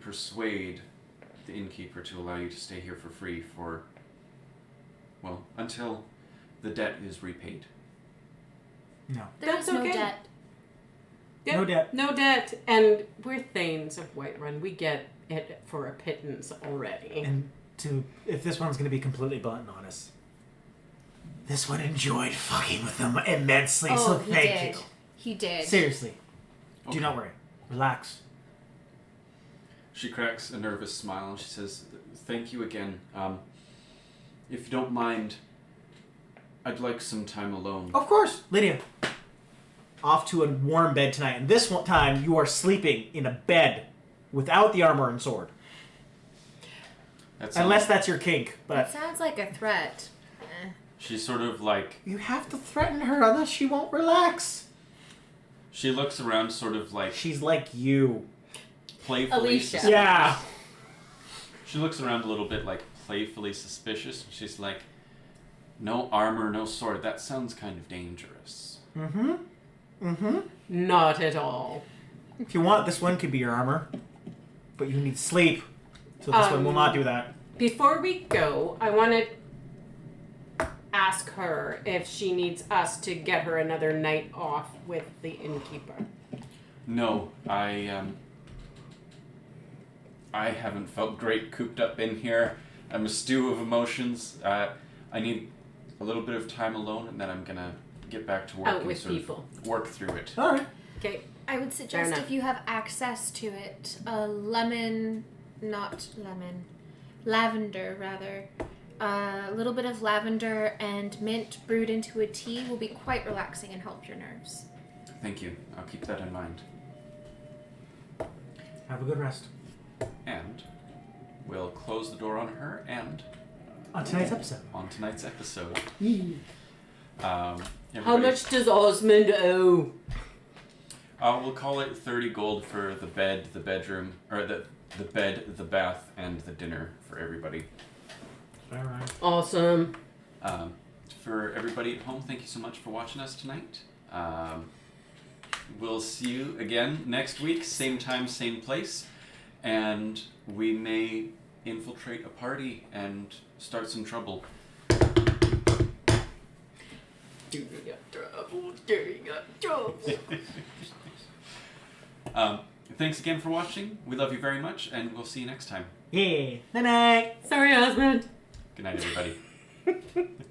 persuade the innkeeper to allow you to stay here for free for, well, until the debt is repaid. No. There's That's no okay. debt. Yep. No debt. No debt. And we're Thanes of Whiterun. We get it for a pittance already. And if this one's going to be completely blunt and honest, this one enjoyed fucking with them immensely, so Oh, he thank did. you. He did. Seriously. Okay. Do not worry. Relax. She cracks a nervous smile and she says, "Thank you again. If you don't mind, I'd like some time alone." Of course. Lydia, off to a warm bed tonight. And this one time, you are sleeping in a bed without the armor and sword. That's Unless that's your kink. It But sounds like a threat. she's sort of like, you have to threaten her, otherwise she won't relax. she looks around sort of like She's like you. playfully Alicia. suspicious. Yeah. She looks around a little bit like playfully suspicious. She's like, "No armor, no sword. That sounds kind of dangerous." Mm-hmm. Mm-hmm. Not at all. If you want, this one could be your armor, but you need sleep, so this one will not do that. Before we go, I want to ask her if she needs us to get her another night off with the innkeeper. No, I haven't felt great cooped up in here. I'm a stew of emotions. I need a little bit of time alone, and then I'm gonna get back to work Out and with sort people. of work through it. All right. Okay. I would suggest enough. if you have access to it, lavender rather. A little bit of lavender and mint brewed into a tea will be quite relaxing and help your nerves. Thank you. I'll keep that in mind. Have a good rest. And we'll close the door on her and On tonight's episode. on tonight's episode. How Everybody- much does Osmond owe? We'll call it 30 gold for the bed, the bedroom, or the bed, the bath, and the dinner for everybody. All right. Awesome. For everybody at home, thank you so much for watching us tonight. We'll see you again next week, same time, same place, and we may infiltrate a party and start some trouble. Thanks again for watching. We love you very much, and we'll see you next time. Yeah. Night night. Sorry, Osmond. Good night, everybody.